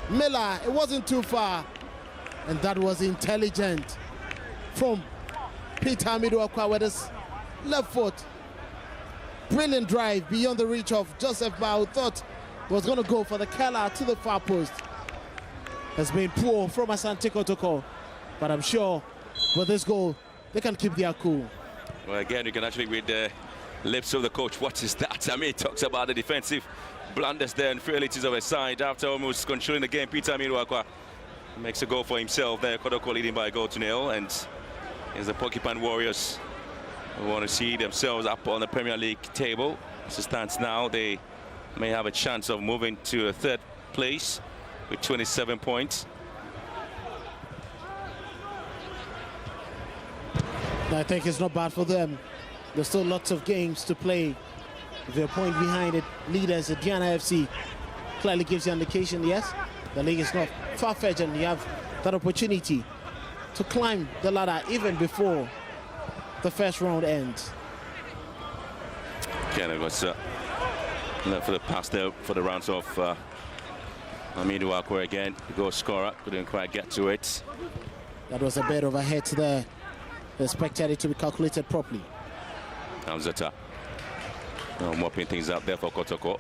Miller. It wasn't too far, and that was intelligent from Peter Amidu-Aqua with his left foot. Brilliant drive beyond the reach of Joseph Bao. Thought was going to go for the Keller to the far post. Has been poor from Asante Kotoko, but I'm sure with this goal they can keep their cool. Well, again, you can actually read the lips of the coach. What is that? I mean, he talks about the defensive blunders there and frailties of his side. After almost controlling the game, Peter Amidu-Aqua makes a goal for himself there. Kotoko leading by a goal to nil, and here's the Porcupine Warriors who want to see themselves up on the Premier League table. As it stands now, they may have a chance of moving to a third place with 27 points. I think it's not bad for them. There's still lots of games to play. If they're a point behind it, leaders at Diana FC clearly gives you an indication, yes, the league is not far-fetched and you have that opportunity to climb the ladder even before the first round ends. Again, it was for the pass there for the rounds of Amidu-Aqua again. The goal scorer couldn't quite get to it. That was a bit of a hit there expected it to be calculated properly. Hamzata mopping things up there for Kotoko.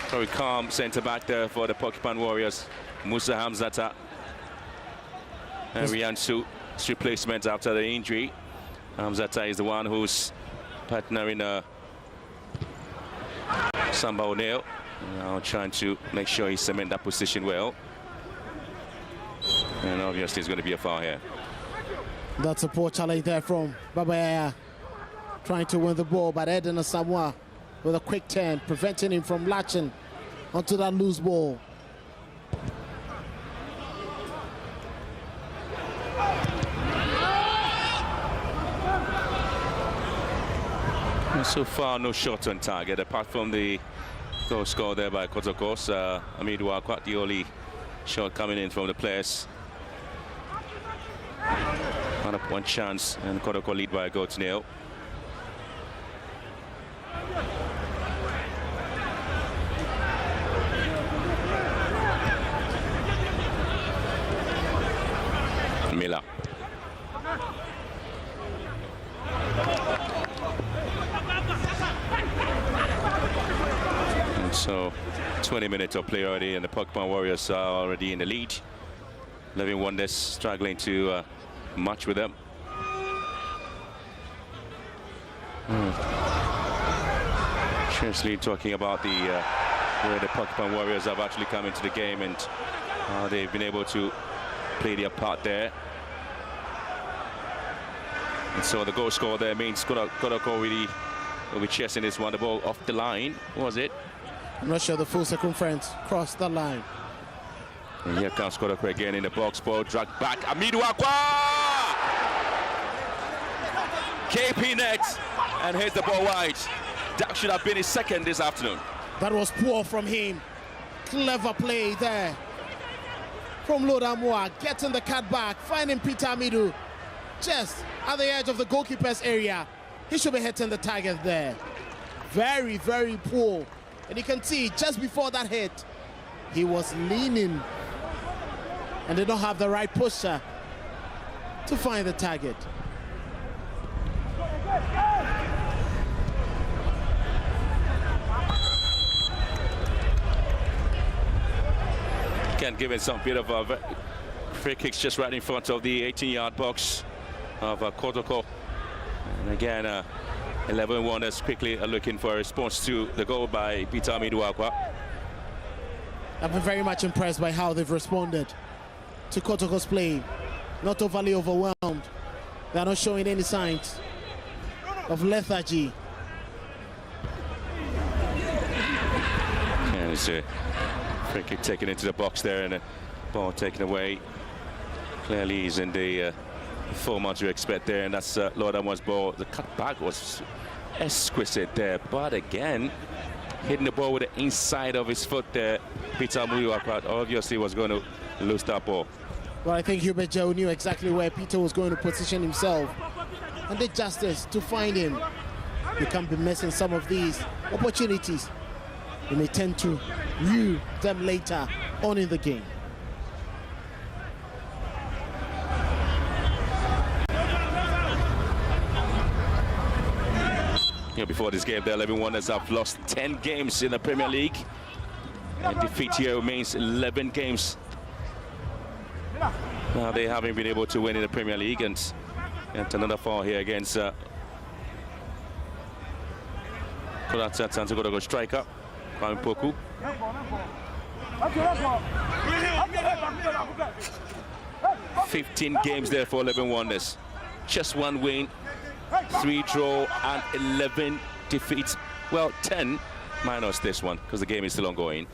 Very calm centre back there for the Porcupine Warriors. Musa Hamzata and Riansu's replacement after the injury. Hamzata is the one who's partnering Samba O'Neill. Now trying to make sure he cement that position well. And obviously it's going to be a foul here. That's a poor challenge there from Babaya, trying to win the ball, but Eden Asamoah with a quick turn, preventing him from latching onto that loose ball. So far, no shot on target, apart from the goal scored there by Kotoko. Amidu Akwat, the only shot coming in from the players. One chance, and Kotoko lead by a goal to nil. Miller. And so 20 minutes of play already, and the Porcupine Warriors are already in the lead. 11 Wonders struggling to match with them. Seriously talking about the where the Porcupine Warriors have actually come into the game and they've been able to play their part there. And so the goal score there means Kotoko really will be chasing this one. The ball off the line, was it? I'm not sure the full circumference crossed the line. And here comes Kotoko again in the box. Ball dragged back. Amidu Akwa! KP net and hit the ball wide. That should have been his second this afternoon. That was poor from him. Clever play there from Lodamoa, getting the cut back, finding Peter Amidu just at the edge of the goalkeeper's area. He should be hitting the target there. Very, very poor. And you can see just before that hit, he was leaning and they don't have the right posture to find the target. Can give it some bit of a free kicks just right in front of the 18-yard box of Kotoko. And again, 11 Wonders quickly looking for a response to the goal by Peter Amidu Akwa. I've been very much impressed by how they've responded to Kotoko's play. Not overly overwhelmed. They're not showing any signs of lethargy. And it's a free kick taken into the box there and a ball taken away. Clearly he's in the format you expect there, and that's Lord Amoah's ball. The cut back was exquisite there, but again, hitting the ball with the inside of his foot there. Peter Amidu Akwa obviously was going to lose that ball. Well, I think Hubert Joe knew exactly where Peter was going to position himself and did justice to find him. You can't be missing some of these opportunities. You may tend to view them later on in the game. Yeah, before this game, the 11 Wonders have lost 10 games in the Premier League. And defeat here remains 11 games. Now they haven't been able to win in the Premier League, and another fall here against Asante Kotoko striker, Kwame Poku. 15 games there for 11 Wonders. Just one win, 3 draw, and 11 defeats. Well, 10 minus this one, because the game is still ongoing.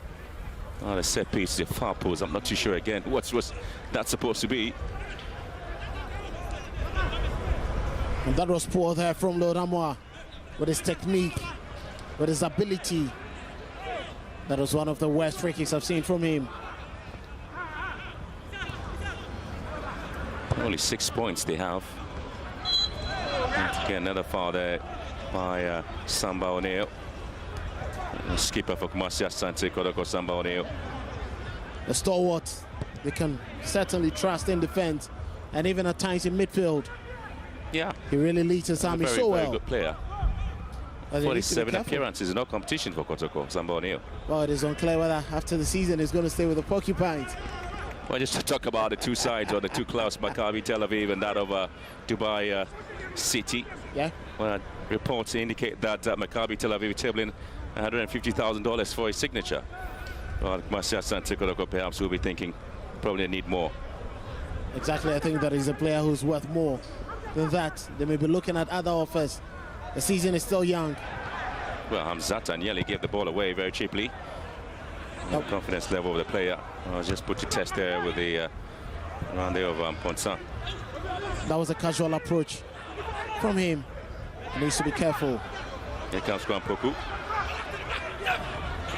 Oh, the set piece, the foul post. I'm not too sure again what was that supposed to be. And that was poor there from Lord Amoah with his technique, with his ability. That was one of the worst free kicks I've seen from him. Only 6 points they have. And again, another foul there by Samba O'Neill. Skipper for Kumasi Asante Kotoko, Samba O'Neill. The stalwarts, they can certainly trust in defense and even at times in midfield Yeah. He really leads his army so well. Very good player. 47 appearances in no competition for Kotoko, Zambonio. Well, it is unclear whether after the season he's going to stay with the Porcupines. Well, just to talk about the two sides, or the two clubs, Maccabi Tel Aviv and that of Dubai City. Yeah. Well, reports indicate that Maccabi Tel Aviv tabling $150,000 for his signature. Well, Asante Kotoko perhaps will be thinking probably need more. Exactly, I think that he's a player who's worth more than that. They may be looking at other offers. The season is still young. Well, Hamzat nearly gave the ball away very cheaply. The confidence level of the player just put to test there with the round there of Ponsan. That was a casual approach from him. He needs to be careful. Here comes Kwampoku.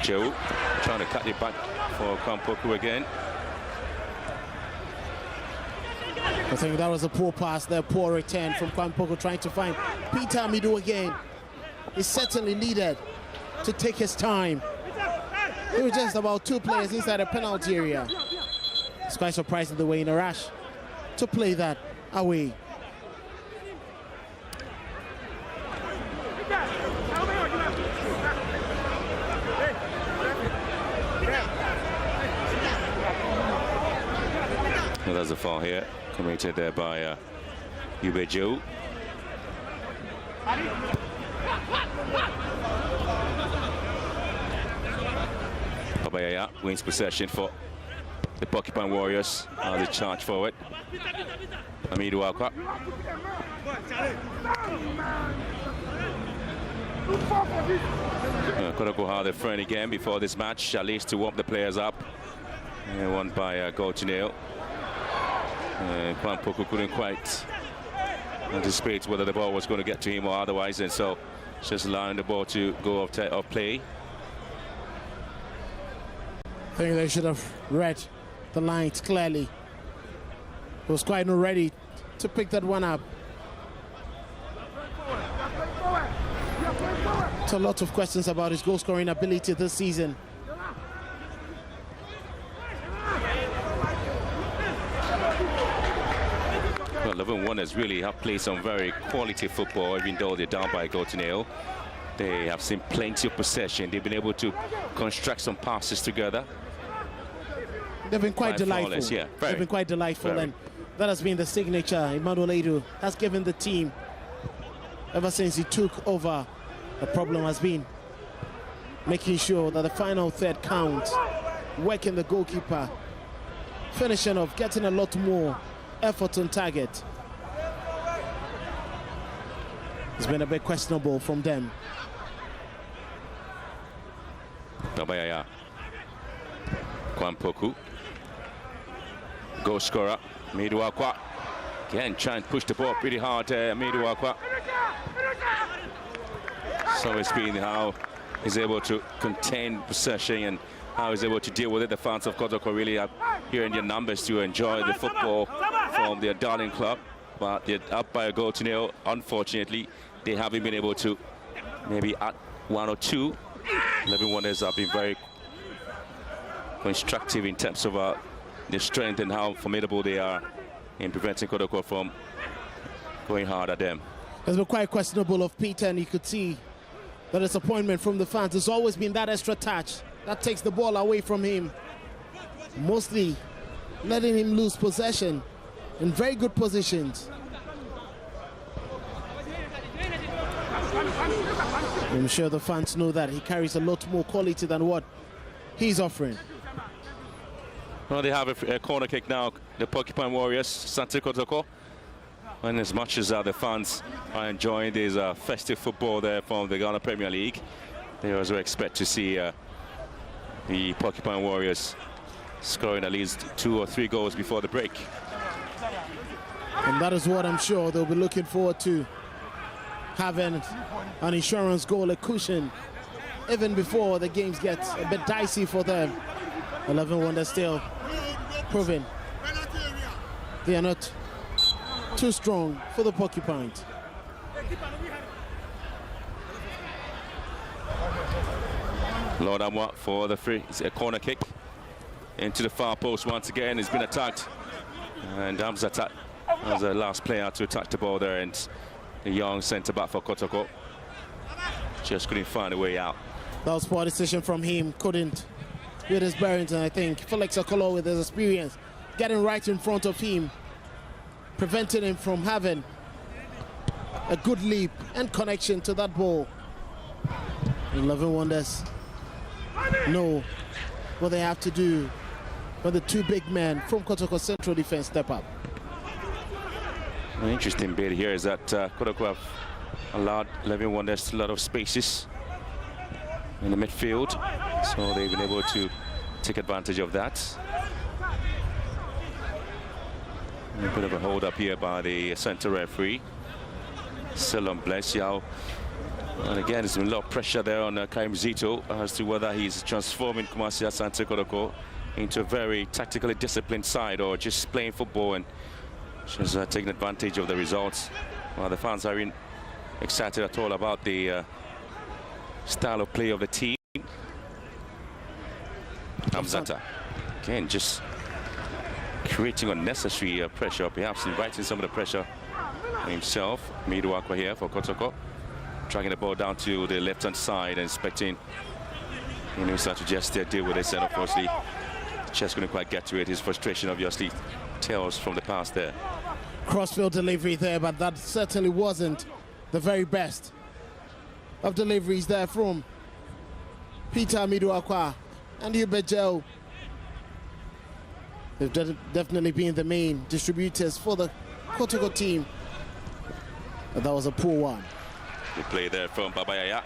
Joe trying to cut it back for Kwampoku again. I think that was a poor pass there, poor return from Kwampoku, trying to find Peter Amidu again. He certainly needed to take his time. There were just about 2 players inside the penalty area. It's quite surprising the way in a rush to play that away. Well, there's a foul here, committed there by Yube Joe. Babayaya wins possession for the Porcupine Warriors. The charge forward. Amidu Akwa. Kotoko had a friend again before this match, at least to warm the players up. Won by Goldchineo. Kwampoku couldn't quite anticipate whether the ball was going to get to him or otherwise, and so just allowing the ball to go off play. I think they should have read the lines clearly. He was quite not ready to pick that one up. It's a lot of questions about his goal-scoring ability this season. Well, 11-1ers really have played some very quality football, even though they're down by a goal to nil. They have seen plenty of possession. They've been able to construct some passes together. They've been quite delightful. Flawless, yeah, they've been quite delightful, and that has been the signature Emmanuel Edu has given the team ever since he took over. The problem has been making sure that the final third counts, working the goalkeeper, finishing off, getting a lot more effort on target. It's been a bit questionable from them. Babayaya. Kwampoku. Goal scorer, Amidu Akwa. Again, trying to push the ball pretty hard, Amidu Akwa. So it's been how he's able to contain possession and how he's able to deal with it. The fans of Kotoko really are here in their numbers to enjoy the football from their darling club. But they're up by a goal to nil. Unfortunately, they haven't been able to maybe add 1 or 2. 11-1ers have been very constructive in terms of their strength and how formidable they are in preventing Kotoko from going hard at them. It's been quite questionable of Peter, and you could see the disappointment from the fans. There's always been that extra touch that takes the ball away from him, mostly letting him lose possession in very good positions. I'm sure the fans know that he carries a lot more quality than what he's offering. Well, they have a corner kick now, the Porcupine Warriors, Asante Kotoko. And as much as the fans are enjoying this festive football there from the Ghana Premier League, they also expect to see the Porcupine Warriors scoring at least 2 or 3 goals before the break. And that is what I'm sure they'll be looking forward to, having an insurance goal, a cushion, even before the games get a bit dicey for them. 11-1 still proving they are not too strong for the Porcupines. Lord Amwa for the free corner kick into the far post once again. He's been attacked, and Hamzat as the last player to touch the ball there, and the young centre-back for Kotoko just couldn't find a way out. That was poor decision from him. Couldn't get his bearings, and I think Felix Okolo, with his experience, getting right in front of him, preventing him from having a good leap and connection to that ball. 11 Wonders know what they have to do when the two big men from Kotoko Central Defense step up. An interesting bit here is that Kotoko have allowed 11 Wonders a lot of spaces in the midfield, so they've been able to take advantage of that. A bit of a hold up here by the centre referee, Selon Blesiao. And again, there's been a lot of pressure there on Karim Zito as to whether he's transforming Kumasi Asante Kotoko into a very tactically disciplined side or just playing football and just taking advantage of the results. Well, the fans aren't excited at all about the style of play of the team. Amzata, again, just creating unnecessary pressure, perhaps inviting some of the pressure himself. Miduakwa here for Kotoko, dragging the ball down to the left-hand side and expecting Inusa to just deal with this, and unfortunately, just couldn't quite get to it. His frustration obviously tells from the past there. Crossfield delivery there, but that certainly wasn't the very best of deliveries there from Peter Miduakwa and Hubert Joe. They've definitely been the main distributors for the Kotoko team. But that was a poor one. Good play there from Babayaya.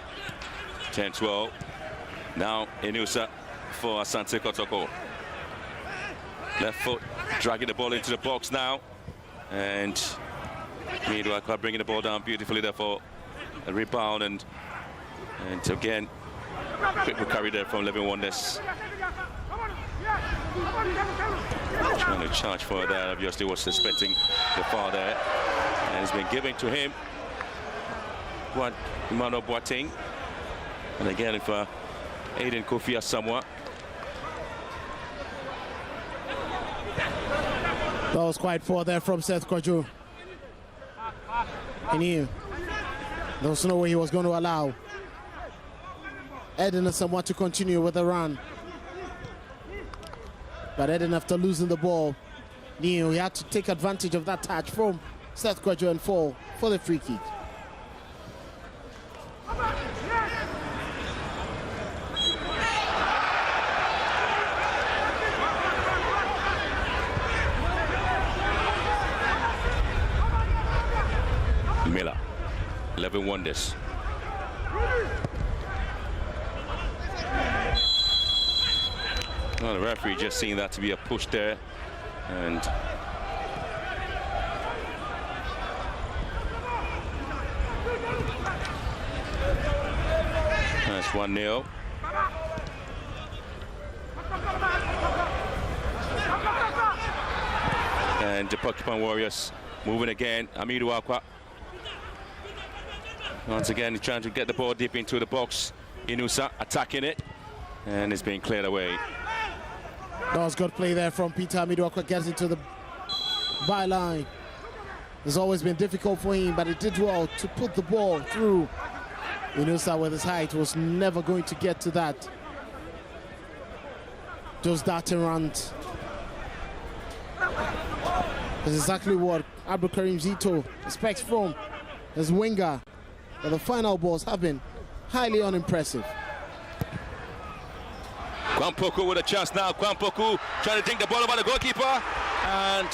10-12. Now Inusa for Asante Kotoko. Left foot, dragging the ball into the box now. And Miduakwa bringing the ball down beautifully there for a rebound. And again, quick recovery there from 11 Wonders. Trying to charge for that, obviously was suspecting the foul there. And it's been given to him. Emmanuel Boateng. And again, if Aiden Kofi Asamoah. That was quite poor there from Seth Kwajo. He knew there was no way he was going to allow Eden Asamoah to continue with the run. But Eden, after losing the ball, knew he had to take advantage of that touch from Seth Kwajo and fall for the free kick. Miller, 11 Wonders. Well, the referee just seeing that to be a push there, and that's 1-0. And the Porcupine Warriors moving again. Miduakwa. Once again, trying to get the ball deep into the box. Inusa attacking it, and it's being cleared away. That was good play there from Peter Miduakwa, gets into the byline. It's always been difficult for him, but he did well to put the ball through. Inusa with his height was never going to get to that. Those darting runs. That's exactly what Abdulkarim Zito expects from his winger. But the final balls have been highly unimpressive. Kwampoku with a chance now. Kwampoku trying to dink the ball over the goalkeeper. And,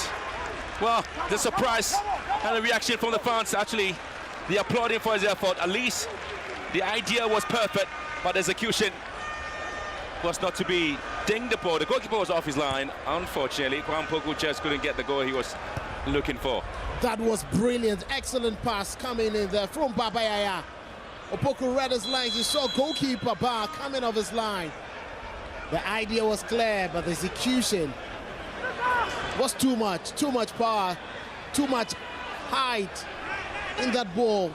well, the surprise and the reaction from the fans, actually, they applaud him for his effort. At least the idea was perfect, but the execution was not to be. Ding the ball. The goalkeeper was off his line. Unfortunately, Kwampoku just couldn't get the goal he was looking for. That was brilliant. Excellent pass coming in there from Babayaya. Opoku read his lines. He saw goalkeeper Bar coming off his line. The idea was clear, but the execution was too much power, too much height in that ball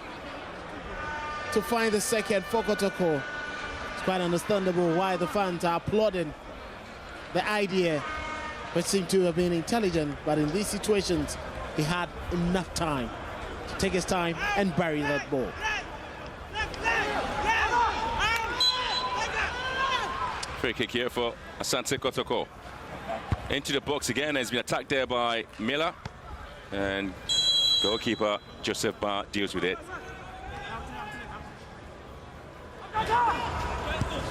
to find the second for Kotoko. It's quite understandable why the fans are applauding the idea, which seemed to have been intelligent, but in these situations, he had enough time to take his time and bury that ball. Free kick here for Asante Kotoko. Into the box again, has been attacked there by Miller, and goalkeeper Joseph Barr deals with it.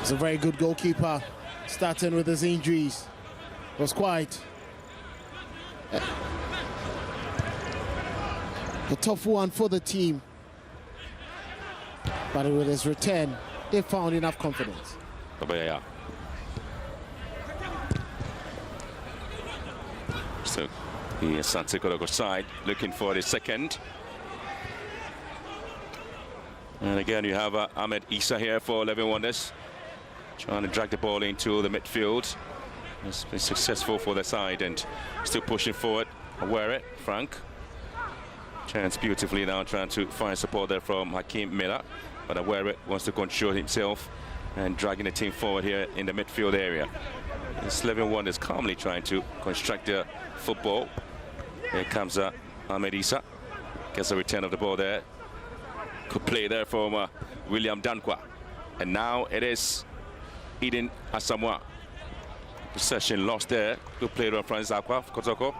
He's a very good goalkeeper, starting with his injuries. It was quite a tough one for the team, but with his return, they found enough confidence. Yeah. So the Asante Kotoko side looking for the second. And again, you have Ahmed Issa here for 11 Wonders, trying to drag the ball into the midfield. It's been successful for the side and still pushing forward. Aware it, Frank. Chance beautifully now, trying to find support there from Hakeem Miller. But Aware it wants to control himself and dragging the team forward here in the midfield area. It's 11 Wonders calmly trying to construct the football. Here comes Ahmed Issa. Gets a return of the ball there. Good play there from William Dankwa. And now it is Eden Asamoah. Possession lost there. Good play from Francis Akwa, Kotoko.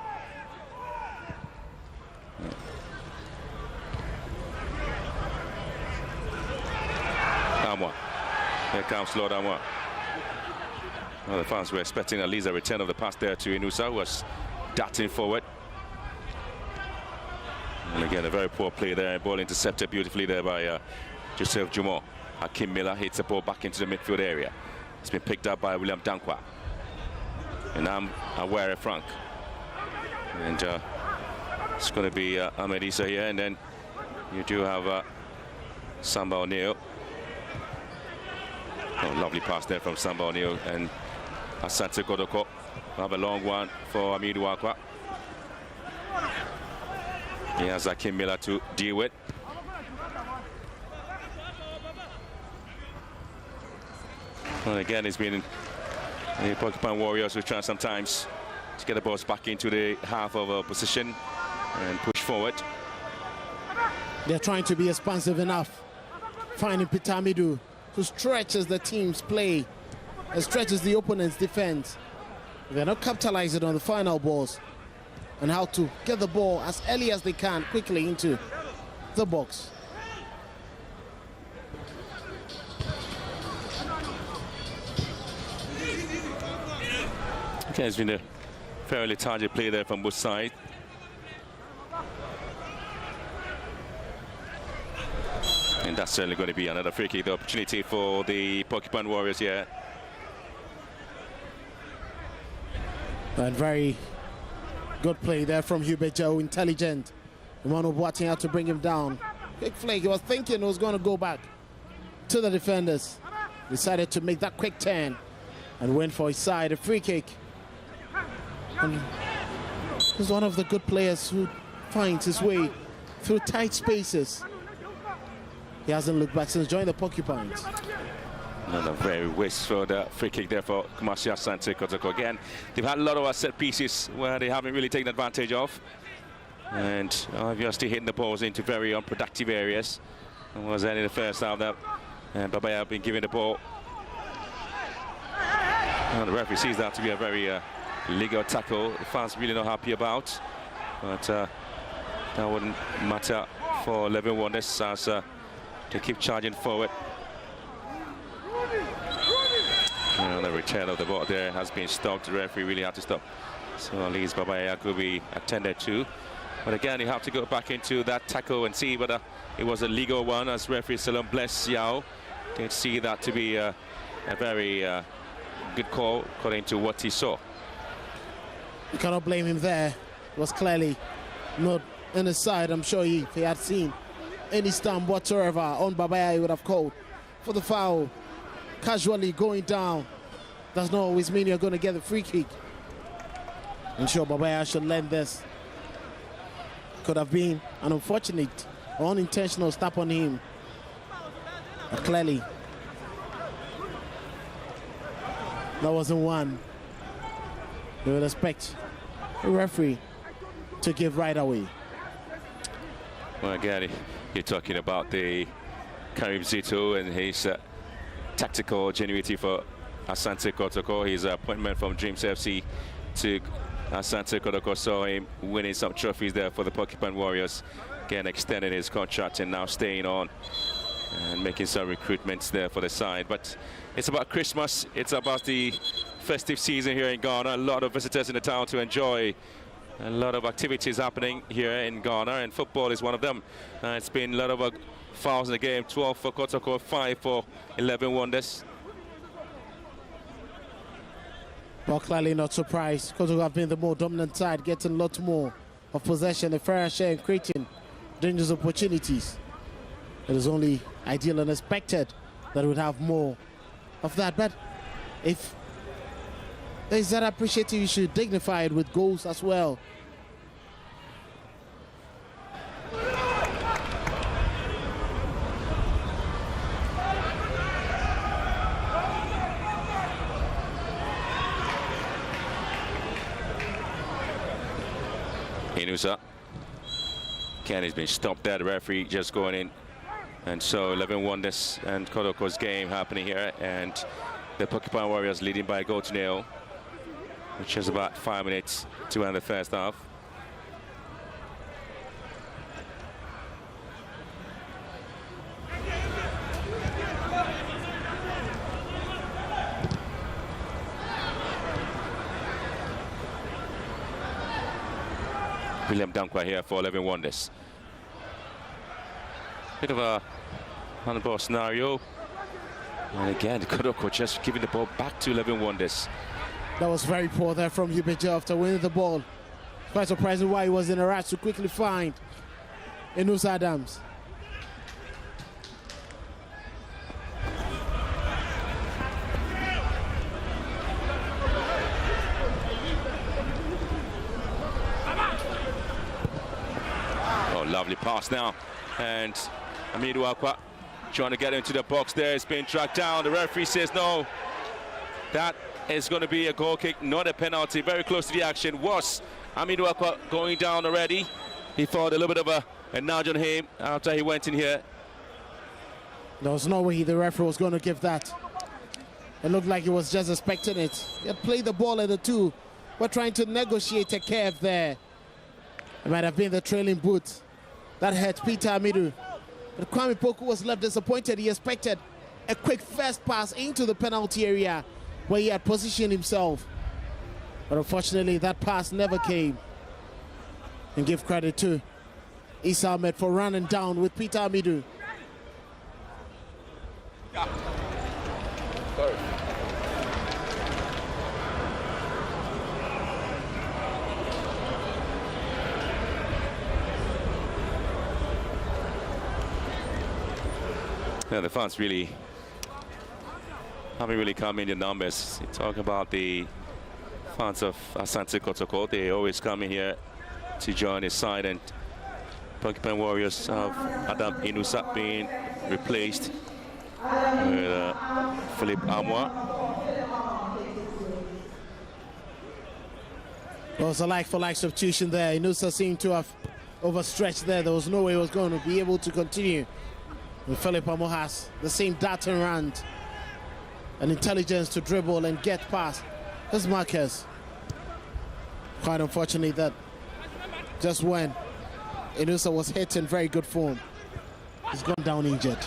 Amwa. Here comes Lord Amwa. Well, the fans were expecting at least a return of the pass there to Inusa, who was darting forward. And again, a very poor play there. Ball intercepted beautifully there by Joseph Jumo. Hakeem Miller hits the ball back into the midfield area. It's been picked up by William Dankwa. And I'm Aware of Frank. And it's going to be Ahmed Issa here. And then you do have Samba O'Neill. Oh, lovely pass there from Samba O'Neill. And Asante Kotoko have a long one for Amidu Akwa. He has Hakeem Miller to deal with. And again, it's been the Porcupine Warriors who try sometimes to get the balls back into the half of opposition and push forward. They're trying to be expansive enough, finding Peter Amidu, who stretches the team's play and stretches the opponent's defense. They're not capitalizing on the final balls and how to get the ball as early as they can quickly into the box. Okay, it's been a fairly target play there from both sides. And that's certainly going to be another free kick, the opportunity for the Porcupine Warriors here. And very good play there from Hubert Joe, intelligent. Emmanuel Boateng had to bring him down. Quick flick, he was thinking it was going to go back to the defenders. Decided to make that quick turn and went for his side, a free kick. And he's one of the good players who finds his way through tight spaces. He hasn't looked back since joining the Porcupines. Another very wasteful free kick there for Kumasi Asante Kotoko. Again, they've had a lot of set pieces where they haven't really taken advantage of. And obviously hitting the balls into very unproductive areas. And was that in the first half that Babaya have been giving the ball. And the referee sees that to be a very legal tackle. The fans really not happy about. But that wouldn't matter for 11 Wonders as they keep charging forward. And the return of the ball there has been stopped. The referee really had to stop. So at least Babaya could be attended to. But again, you have to go back into that tackle and see whether it was a legal one, as referee Salom Bless Yao did see that to be a very good call according to what he saw. You cannot blame him there. It was clearly not in his side. I'm sure if he had seen any stamp whatsoever on Babaya, he would have called for the foul. Casually going down does not always mean you're going to get the free kick. I'm sure Babaya should learn this. Could have been an unfortunate or unintentional step on him. But clearly, that wasn't one. You would expect the referee to give right away. Well, again, you're talking about the Karim Zito and his tactical genuity for Asante Kotoko. His appointment from Dreams FC to Asante Kotoko saw him winning some trophies there for the Porcupine Warriors, again extending his contract and now staying on and making some recruitments there for the side. But it's about Christmas, it's about the festive season here in Ghana. A lot of visitors in the town to enjoy. A lot of activities happening here in Ghana, and football is one of them. It's been a lot of fouls in the game, 12 for Kotoko, 5 for 11 Wonders. Well, clearly not surprised. Kotoko have been the more dominant side, getting a lot more of possession, a fair share, and creating dangerous opportunities. It is only ideal and expected that we'd have more of that. But if there's that appreciative, you should dignify it with goals as well. Inusa. Kenny's been stopped there. The referee just going in. And so 11 Wonders and Kotoko's game happening here. And the Porcupine Warriors leading by a goal to nil, which is about 5 minutes to end the first half. William Dankwa here for 11 Wonders. Bit of a handball scenario. And again, Kotoko just giving the ball back to 11 Wonders. That was very poor there from Ubeja after winning the ball. Quite surprising why he was in a rush to quickly find Enos Adams. Oh, lovely pass now. And Amidu Akwa trying to get into the box there. It's been tracked down. The referee says no. That is going to be a goal kick, not a penalty. Very close to the action. Was Amidu Akwa going down already? He thought a little bit of a nudge on him after he went in here. There was no way the referee was going to give that. It looked like he was just expecting it. He had played the ball at the two. We're trying to negotiate a curve there. It might have been the trailing boot that hurt Peter Amidu. But Kwame Poku was left disappointed. He expected a quick first pass into the penalty area where he had positioned himself. But unfortunately, that pass never came. And give credit to Issa Ahmed for running down with Peter Amidu. Sorry. Yeah, the fans really haven't really come in the numbers. You talk about the fans of Asante Kotoko. They always come in here to join his side, and Porcupine Warriors have Adam Inusa being replaced with Philip Amwa. It was a like-for-like substitution there. Inusa seemed to have overstretched there. There was no way he was going to be able to continue. And Philip Amwa has the same dart and run and intelligence to dribble and get past his markers. Quite unfortunately that just when Inusa was hit in very good form, he's gone down injured.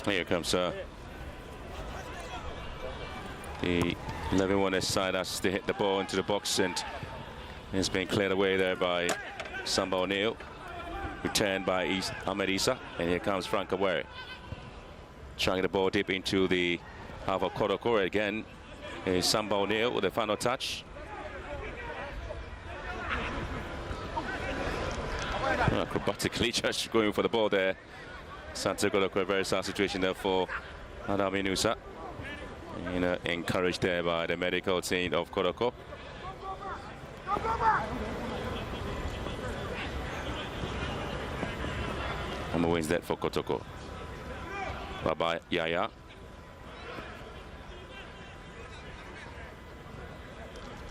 Here comes the 11 Wonders side has to hit the ball into the box, and it's been cleared away there by Samba O'Neill. Returned by Ahmed Issa, and here comes Frank Aware. Trying the ball deep into the half of Kotoko again. Is Samba O'Neill with the final touch. Acrobatically just going for the ball there. Asante Kotoko, a very sad situation there for Adam Inusa. Encouraged there by the medical team of Kotoko. Number wins that for Kotoko. Bye-bye, Yaya.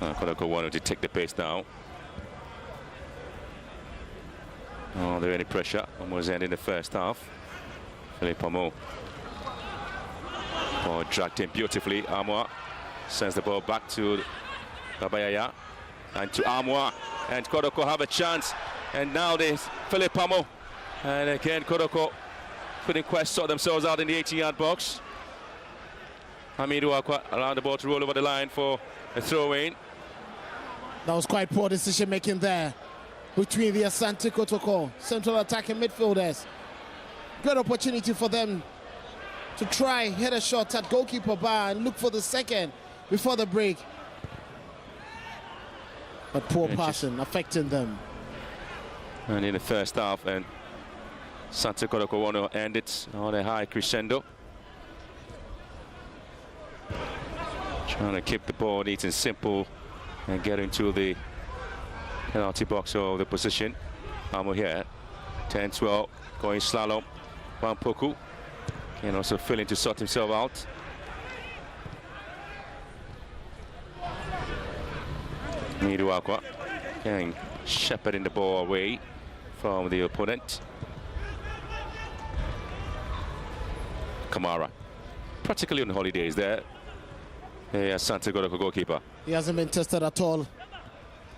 Kotoko wanted to take the pace now. Oh, there any pressure. Almost ending the first half. Philippe Amo. Ball dragged in beautifully. Amoa sends the ball back to Babayaya and to Amoa. And Kotoko have a chance. And now there's Philippe Amo. And again, Kotoko couldn't quite sort themselves out in the 18-yard box. Hamidou Akwa allowed the ball to roll over the line for a throw-in. That was quite poor decision-making there between the Asante Kotoko central attacking midfielders. Good opportunity for them to try hit a shot at goalkeeper bar and look for the second before the break. But poor passing affecting them. And in the first half, and Asante Kotoko want to end it on a high crescendo. Trying to keep the ball neat and simple and get into the penalty box or the position. Amo here, 10-12, going slalom. Wampoku can also failing to sort himself out. Hamidou Akwa can shepherding the ball away from the opponent. Kamara, practically on holidays there. Asante Kotoko goalkeeper. He hasn't been tested at all.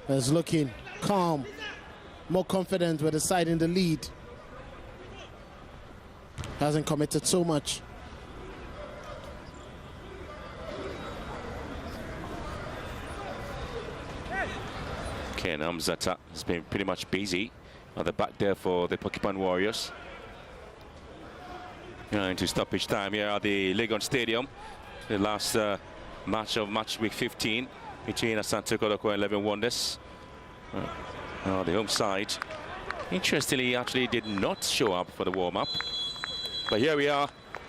He's looking calm, more confident with the side in the lead. Hasn't committed so much. Ken Amzata has been pretty much busy at the back there for the Porcupine Warriors. Into stoppage time here at the Legon Stadium. The last match of match week 15 between Asante Kotoko and 11 Wonders. The home side, interestingly, actually did not show up for the warm-up. But here we are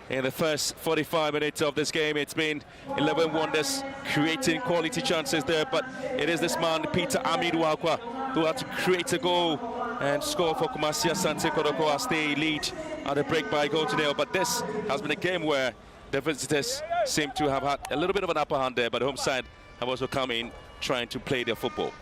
in the first 45 minutes of this game. It's been 11 Wonders creating quality chances there, but it is this man, Peter Hamidou Akwa, who had to create a goal and score for Kumasi Asante Kotoko as they lead at the break by a goal to nil. But this has been a game where the visitors seem to have had a little bit of an upper hand there, but the home side have also come in trying to play their football.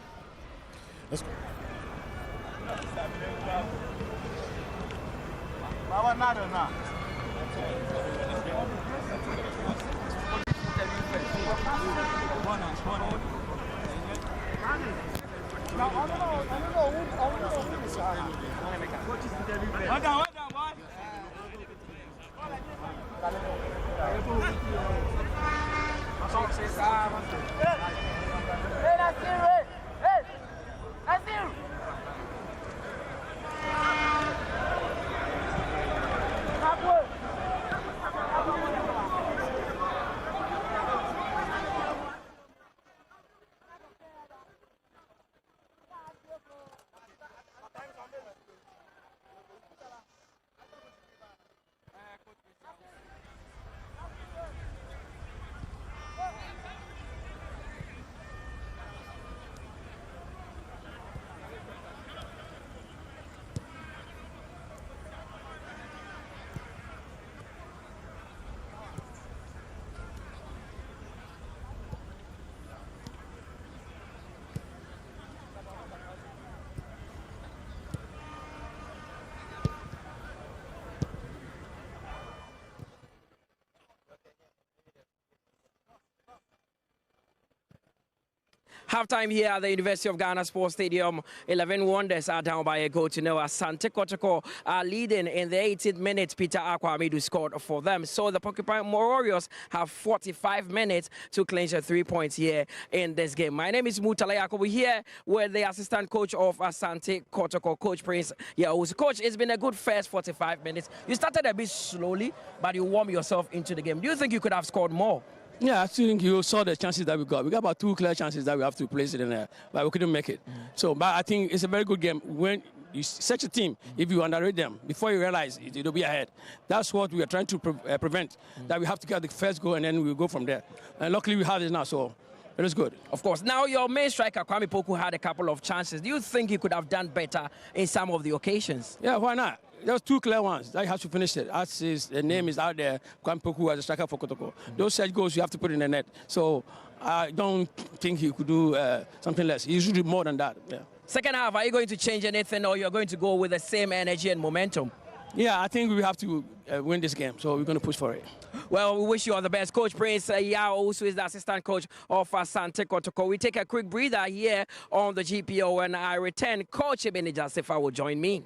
Halftime here at the University of Ghana Sports Stadium. 11 Wonders are down by a goal to nil. Asante Kotoko are leading in the 18th minute. Peter Akwa Hamidou scored for them. So the Porcupine Warriors have 45 minutes to clinch 3 points here in this game. My name is Mutala Yakubu here with the assistant coach of Asante Kotoko, Coach Prince. Yeah, Coach, it's been a good first 45 minutes. You started a bit slowly, but you warmed yourself into the game. Do you think you could have scored more? Yeah, I think you saw the chances that we got. We got about 2 clear chances that we have to place it in there, but we couldn't make it. So, but I think it's a very good game. When you such a team, if you underrate them, before you realize it'll be ahead. That's what we are trying to prevent, that we have to get the first goal and then we'll go from there. And luckily we have it now, so it is good. Of course. Now, your main striker, Kwame Poku, had a couple of chances. Do you think he could have done better in some of the occasions? Yeah, why not? There's 2 clear ones that you have to finish it. As the name is out there, Kwame Poku as a striker for Kotoko. Those set goals you have to put in the net. So I don't think he could do something less. He should do more than that. Yeah. Second half, are you going to change anything or you're going to go with the same energy and momentum? Yeah, I think we have to win this game, so we're going to push for it. Well, we wish you all the best. Coach Prince Yao, also is the assistant coach of Asante Kotoko. We take a quick breather here on the GPO. When I return, Coach Ebenezer Sefa will join me.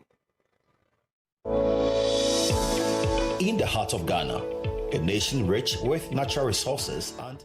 In the heart of Ghana, a nation rich with natural resources and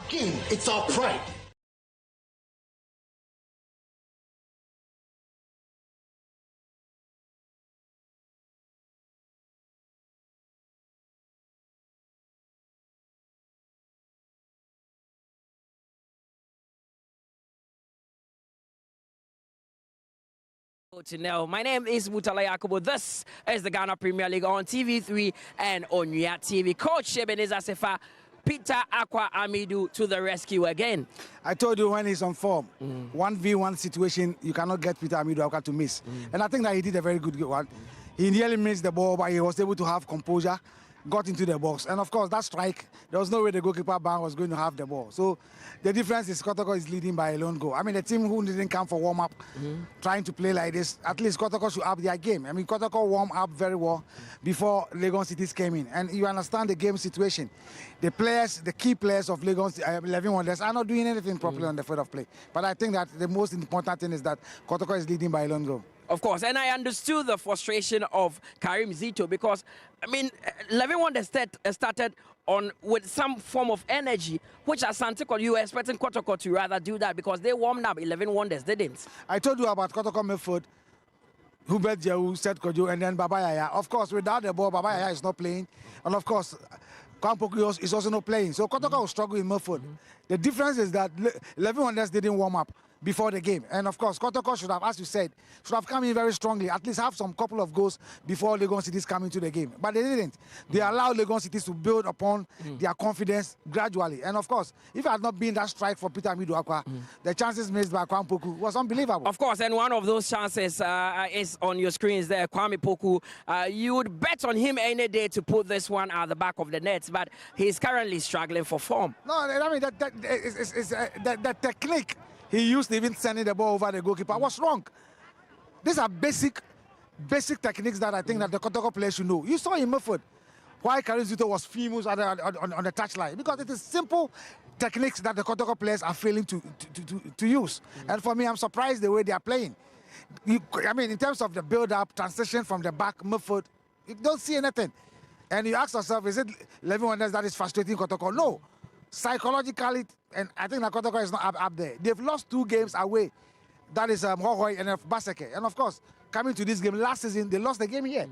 Again, it's our pride. My name is Mutala Yakubu. This is the Ghana Premier League on TV3 and on Onya TV. Coach Ebenezer Sefa, Peter Aqua Amidu to the rescue again. I told you when he's on form, 1v1 situation, you cannot get Peter Amidu to miss. And I think that he did a very good one. He nearly missed the ball, but he was able to have composure, got into the box. And of course, that strike, there was no way the goalkeeper Ban was going to have the ball. So the difference is Kotoko is leading by a lone goal. I mean, the team who didn't come for warm-up, trying to play like this, at least Kotoko should up their game. I mean, Kotoko warmed up very well before Legon Cities came in. And you understand the game situation. The players, the key players of Legon 11 Wonders are not doing anything properly on the field of play. But I think that the most important thing is that Kotoko is leading by a lone goal. Of course, and I understood the frustration of Karim Zito because, I mean, 11 Wonders started on with some form of energy, which Asante Kotoko, you were expecting Kotoko to rather do that because they warmed up. 11 Wonders didn't. I told you about Kotoko Milford, Hubert Jehu, Seth Kojo, and then Baba Yaya. Of course, without the ball, Baba Yaya is not playing. And of course, Kwampoku is also not playing. So Kotoko will struggle with Milford. The difference is that 11 Wonders didn't warm up before the game. And of course, Kotoko should have, as you said, should have come in very strongly, at least have some couple of goals before Legon Cities come into the game. But they didn't. They allowed Legon Cities to build upon their confidence gradually. And of course, if it had not been that strike for Peter Amidu Aqua, the chances missed by Kwame Poku was unbelievable. Of course, and one of those chances is on your screens there, Kwame Poku. You would bet on him any day to put this one at the back of the net, but he's currently struggling for form. No, I mean, that technique he used to even sending the ball over the goalkeeper was wrong. These are basic techniques that I think that the Kotoko players should know. You saw in Milford why Karim Zito was famous on the touchline, because it is simple techniques that the Kotoko players are failing to use. And for me, I'm surprised the way they are playing. I mean, in terms of the build-up, transition from the back, Milford, you don't see anything. And you ask yourself, is it 11 Wonders that is frustrating Kotoko? No. Psychologically, and I think that Kotoko is not up there. They've lost 2 games away. That is Hohoi and Baseke. And of course, coming to this game last season, they lost the game here.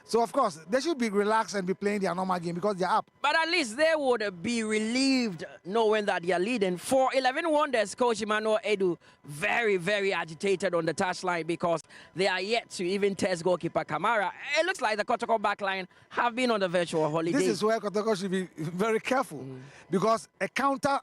So of course, they should be relaxed and be playing their normal game because they're up. But at least they would be relieved knowing that they are leading. For 11 Wonders, Coach Emmanuel Edu, very, very agitated on the touchline because they are yet to even test goalkeeper Kamara. It looks like the Kotoko backline have been on the virtual holiday. This is where Kotoko should be very careful because a counter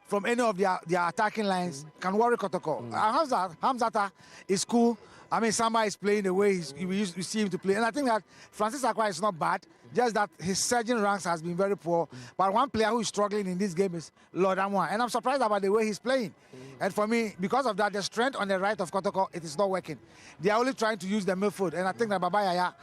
from any of their attacking lines can worry Kotoko. Hamzata is cool. I mean, Samba is playing the way we see him to play. And I think that Francis Akwa is not bad, just that his surging ranks has been very poor. But one player who is struggling in this game is Lord Amwa. And I'm surprised about the way he's playing. And for me, because of that, the strength on the right of Kotoko, it is not working. They are only trying to use the midfield. And I think that Baba Yaya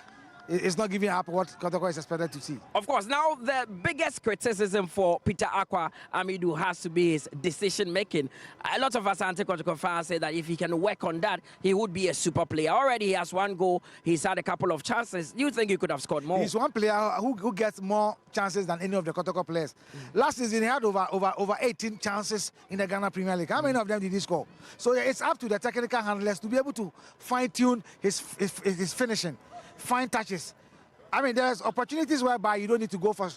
is not giving up what Kotoko is expected to see. Of course, now the biggest criticism for Peter Aqua Amidu has to be his decision-making. A lot of Asante Kotoko fans say that if he can work on that, he would be a super player. Already he has 1 goal, he's had a couple of chances. You think he could have scored more? He's one player who gets more chances than any of the Kotoko players. Last season, he had over 18 chances in the Ghana Premier League. How many of them did he score? So it's up to the technical handlers to be able to fine-tune his finishing. Fine touches. I mean, there's opportunities whereby you don't need to go for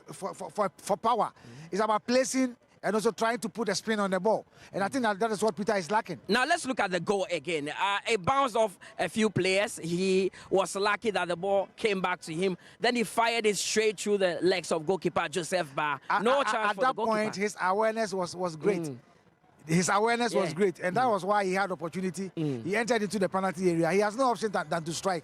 power. It's about placing and also trying to put a spin on the ball. And I think that is what Peter is lacking. Now let's look at the goal again. It bounced off a few players. He was lucky that the ball came back to him. Then he fired it straight through the legs of goalkeeper Joseph Ba. No chance for the goalkeeper. At that point, his awareness was great. His awareness was great, and that was why he had opportunity. He entered into the penalty area. He has no option than to strike.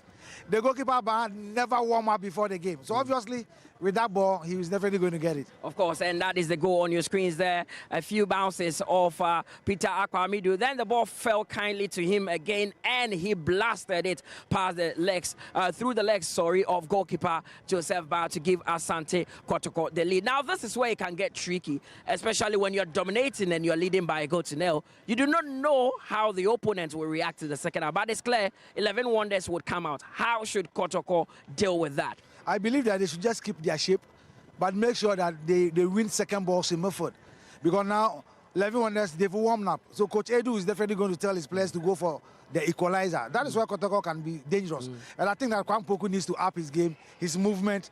The goalkeeper never warmed up before the game. So obviously, with that ball, he was definitely going to get it. Of course, and that is the goal on your screens there. A few bounces of Peter Aqua Amidu. Then the ball fell kindly to him again, and he blasted it past the legs, through the legs, of goalkeeper Joseph Ba to give Asante Kotoko the lead. Now, this is where it can get tricky, especially when you're dominating and you're leading by a goal to nil. You do not know how the opponent will react to the second half, but it's clear 11 Wonders would come out. How should Kotoko deal with that? I believe that they should just keep their shape, but make sure that they win second balls in midfield. because now 11 Wonders, they've warmed up. So Coach Edu is definitely going to tell his players to go for the equalizer. That is where Kotoko can be dangerous. And I think that Kwang Poku needs to up his game. His movement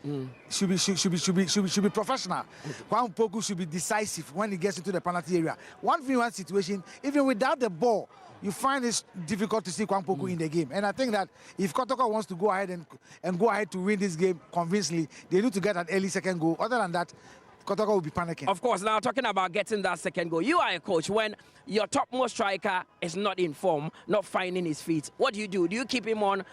should be professional. Kwang Poku should be decisive when he gets into the penalty area. 1v1 situation, even without the ball, you find it difficult to see Kwang Poku in the game. And I think that if Kotoko wants to go ahead and go ahead to win this game convincingly, they need to get an early second goal. Other than that, Kotoko will be panicking. Of course, now talking about getting that second goal, you are a coach. When your topmost striker is not in form, not finding his feet, what do? Do you keep him on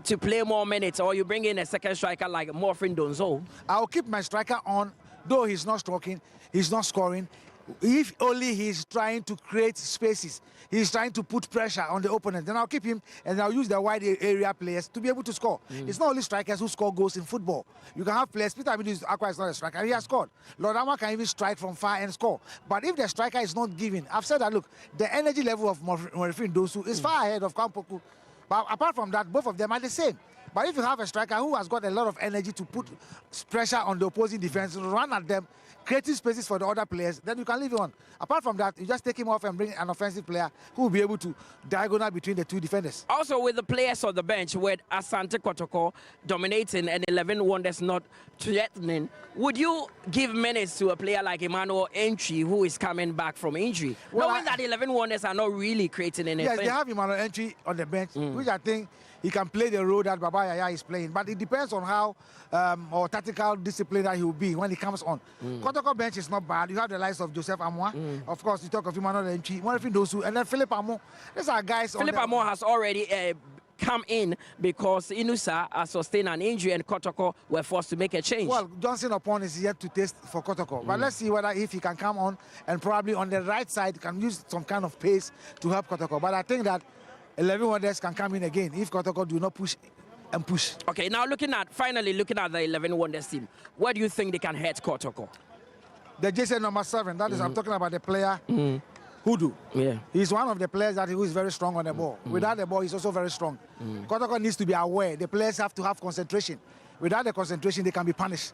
to play more minutes, or you bring in a second striker like Morfin Donzo? I'll keep my striker on, though he's not stroking, he's not scoring. If only he's trying to create spaces, he's trying to put pressure on the opponent, then I'll keep him and I'll use the wide area players to be able to score. It's not only strikers who score goals in football. You can have players, Peter Amidu is not a striker, he has scored. Lord Ama can even strike from far and score. But if the striker is not giving, I've said that, look, the energy level of Morfin Dosu is far ahead of Kampoku. But apart from that, both of them are the same. But if you have a striker who has got a lot of energy to put pressure on the opposing defense, run at them, creating spaces for the other players, then you can leave him on. Apart from that, you just take him off and bring an offensive player who will be able to diagonal between the two defenders. Also, with the players on the bench, with Asante Kotoko dominating and 11 Wonders not threatening, would you give minutes to a player like Emmanuel Entry, who is coming back from injury, knowing that 11 Wonders are not really creating anything? Yes, they have Emmanuel Entry on the bench, which I think he can play the role that Baba Yaya is playing. But it depends on how or tactical discipline that he will be when he comes on. Kotoko bench is not bad. You have the likes of Joseph Amwa. Of course, you talk of Emmanuel Entry, Morfin Dosu, and then Philip Amo. These are guys. Philip Amo has already come in because Inusa sustained an injury and Kotoko were forced to make a change. Well, Johnson upon is yet to test for Kotoko. But let's see whether if he can come on and probably on the right side can use some kind of pace to help Kotoko. But I think that 11 Wonders can come in again if Kotoko do not push and push. Okay, now finally looking at the 11 Wonders team, where do you think they can hurt Kotoko? The JC number 7, that is, I'm talking about the player Hudu. Yeah. He's one of the players who is very strong on the ball. Without the ball, he's also very strong. Kotoko needs to be aware. The players have to have concentration. Without the concentration, they can be punished.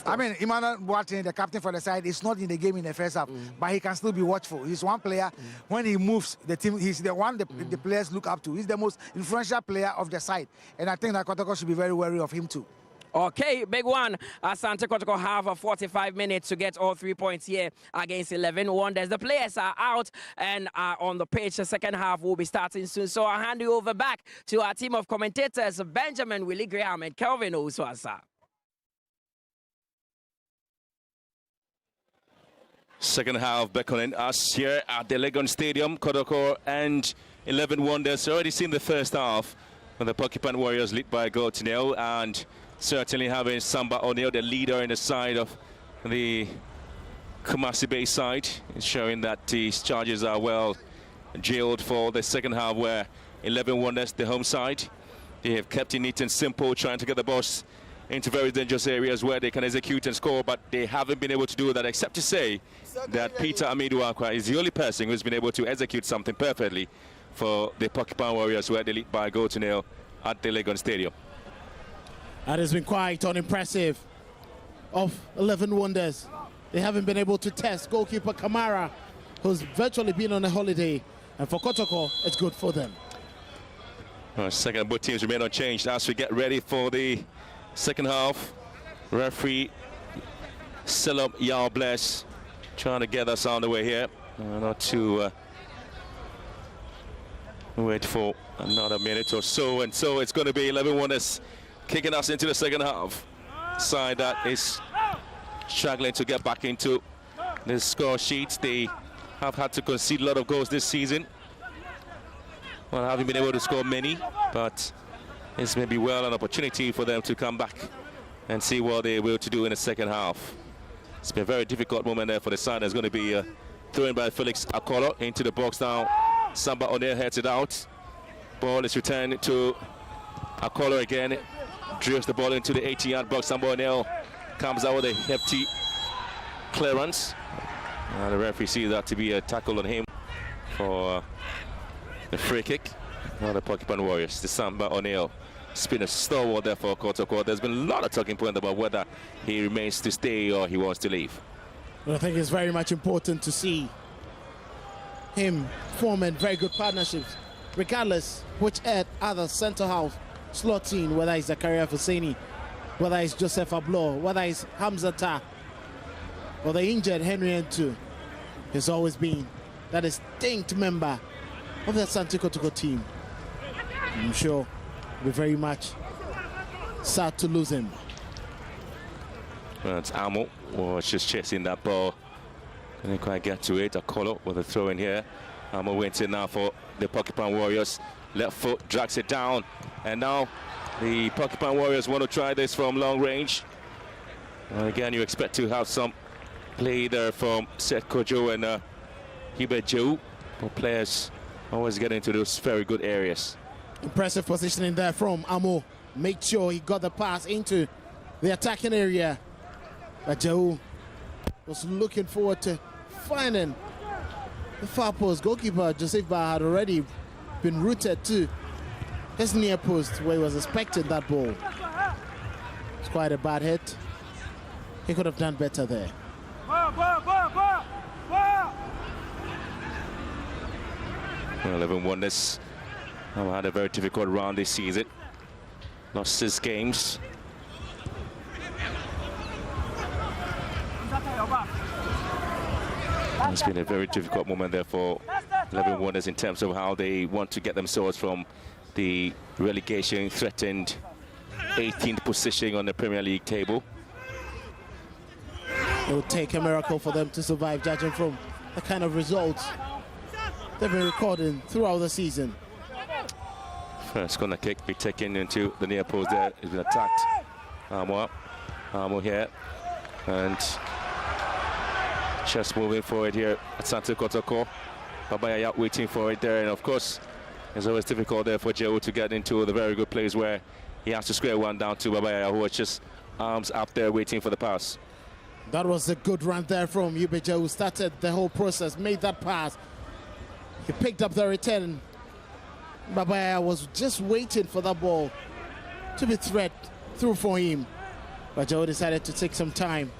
I mean, Emmanuel Boateng, the captain for the side, is not in the game in the first half, but he can still be watchful. He's one player, when he moves, the team, he's the one the players look up to. He's the most influential player of the side. And I think that Kotoko should be very wary of him too. Okay, big one. Asante Kotoko have 45 minutes to get all 3 points here against 11 Wonders. The players are out and are on the pitch. The second half will be starting soon. So I'll hand you over back to our team of commentators, Benjamin Willie Graham and Kelvin Ouswasa. Second half beckoning us here at the Legon Stadium. Kotoko and 11 Wonders already seen the first half when the Porcupine Warriors lead by a goal to nil, and certainly having Samba O'Neill, the leader in the side of the Kumasi Bay side, is showing that these charges are well jailed for the second half, where 11 Wonders, the home side, they have kept it neat and simple, trying to get the balls into very dangerous areas where they can execute and score, but they haven't been able to do that, except to say that Peter Amidu Akwa is the only person who's been able to execute something perfectly for the Porcupine Warriors, where they lead by a goal to nil at the Legon Stadium. That has been quite unimpressive of 11 Wonders. They haven't been able to test goalkeeper Kamara, who's virtually been on a holiday, and for Kotoko, it's good for them. Second, both teams remain unchanged as we get ready for the second half. Referee Selim Yao Bless trying to get us on the way here. Not to wait for another minute or so, and so it's going to be 11 Wonders kicking us into the second half. Side that is struggling to get back into the score sheets. They have had to concede a lot of goals this season. Well, haven't been able to score many, but this may be well an opportunity for them to come back and see what they will to do in the second half. It's been a very difficult moment there for the side. There's going to be thrown by Felix Akolo into the box now. Samba O'Neill heads it out. Ball is returned to Akolo again. Drills the ball into the 80-yard box. Samba O'Neill comes out with a hefty clearance. The referee sees that to be a tackle on him for the free kick. Now the Porcupine Warriors, the Samba O'Neill, it's been a stalwart there for Kotoko. There's been a lot of talking point about whether he remains to stay or he wants to leave. But I think it's very much important to see him forming very good partnerships, regardless which other centre-half slot in, whether it's Zakaria Hussaini, whether it's Joseph Ablo, whether it's Hamza Ta, or the injured Henry Ntu. He's always been that distinct member of the Asante Kotoko team. I'm sure it'll be very much sad to lose him. Well, it's Amo was just chasing that ball. Couldn't quite get to it. A call-up with a throw in here. Amo went in now for the Porcupine Warriors. Left foot drags it down. And now the Porcupine Warriors want to try this from long range. And again, you expect to have some play there from Seth Kojo and Hubert Joe. But players always get into those very good areas. Impressive positioning there from Amo. Make sure he got the pass into the attacking area. But Joe was looking forward to finding the far post. Goalkeeper Joseph Ba had already been routed to his near post where he was expecting that ball. It's quite a bad hit. He could have done better there. 11 Wonders had a very difficult round this season. Lost his games. It's been a very difficult moment there for 11 Wonders in terms of how they want to get themselves from the relegation threatened 18th position on the Premier League table. It would take a miracle for them to survive, judging from the kind of results they've been recording throughout the season. First corner kick be taken into the near post there. It's been attacked. Amo here. And just moving forward here at Asante Kotoko. Babaya waiting for it there. And of course, it's always difficult there for Joe to get into the very good place where he has to square one down to Babaya, who was just arms up there waiting for the pass. That was a good run there from Yubeja, who started the whole process, made that pass. He picked up the return. Babaya was just waiting for that ball to be thread through for him. But Joe decided to take some time,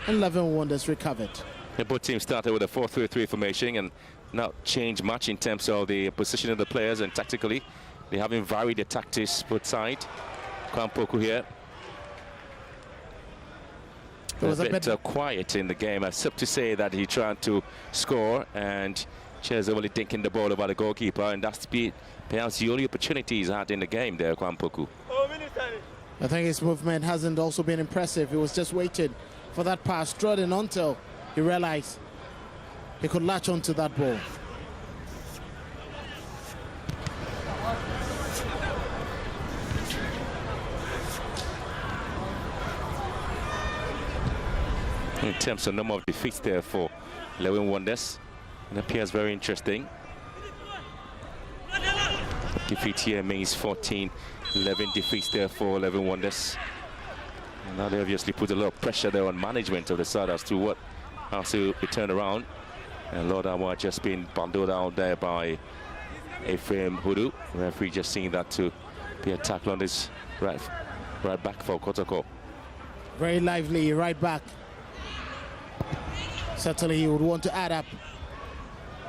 and 11 Wonders recovered. The both teams started with a 4-3-3 formation and not changed much in terms of the position of the players, and tactically they haven't varied the tactics both sides. Kwampoku here. It was a bit quiet in the game, except to say that he tried to score and Chairs only dinking the ball over the goalkeeper, and that's perhaps the only opportunity he's had in the game there, Kwampoku. I think his movement hasn't also been impressive. He was just waiting for that pass, strutting until he realized he could latch onto that ball. In terms of number of defeats there for 11 Wonders, it appears very interesting. Defeat here means 14, 11 defeats there for 11 Wonders. And now they obviously put a lot of pressure there on management of the side as to what has to be turned around. And Lord Amwa just been bundled out there by Ephraim Hudu. The referee just seeing that to be a tackle on this right back for Kotoko. Very lively right back. Certainly he would want to add up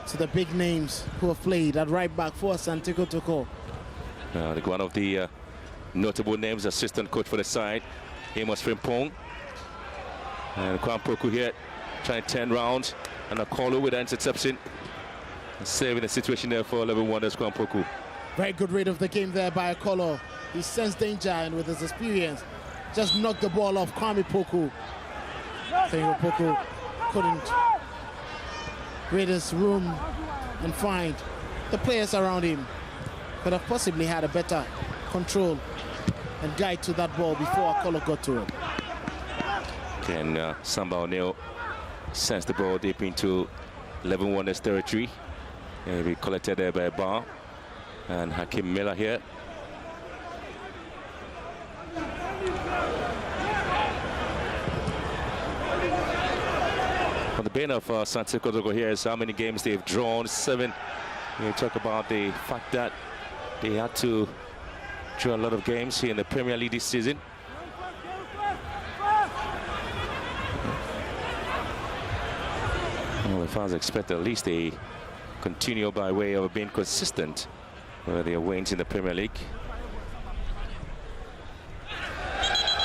to the big names who have played at right back for Asante Kotoko. One of the notable names, assistant coach for the side, Amos Frimpong. And Kwampoku here trying to turn round, and a call with an interception. Saving the situation there for 11 Wonders, Kwampoku. Very good read of the game there by Akolo. He sensed danger, and with his experience, just knocked the ball off Kwame Poku. I think Poku couldn't read his room and find the players around him. Could have possibly had a better control and guide to that ball before Akolo got to it. And Samba O'Neill sends the ball deep into 11 Wonders territory. And we collected there by Bar and Hakim Miller here. On the bane of Asante Kotoko here is how many games they've drawn, 7. You talk about the fact that they had to draw a lot of games here in the Premier League this season. Well, the fans expect at least a continue by way of being consistent with their wins in the Premier League.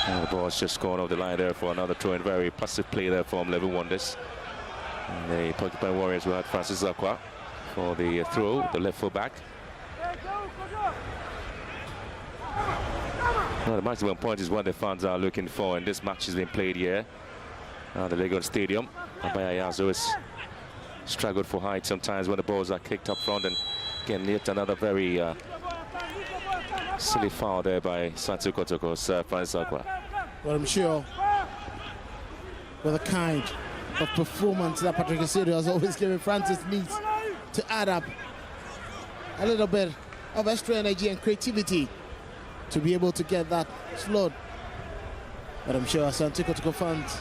And the ball's just gone off the line there for another throw in. Very passive play there from 11 Wonders. And the Porcupine Warriors will have Francis Zakwa for the throw, the left full back. Well, the maximum point is what the fans are looking for, and this match has been played here at the Legon Stadium. Abaya Yazo has struggled for height sometimes when the balls are kicked up front, and again yet another very silly foul there by Asante Kotoko's Francis Zakwa. Well, I'm sure with the kind of performance that Patrick Asido has always given, Francis needs to add up a little bit of extra energy and creativity to be able to get that slot. But I'm sure Asante Kotoko fans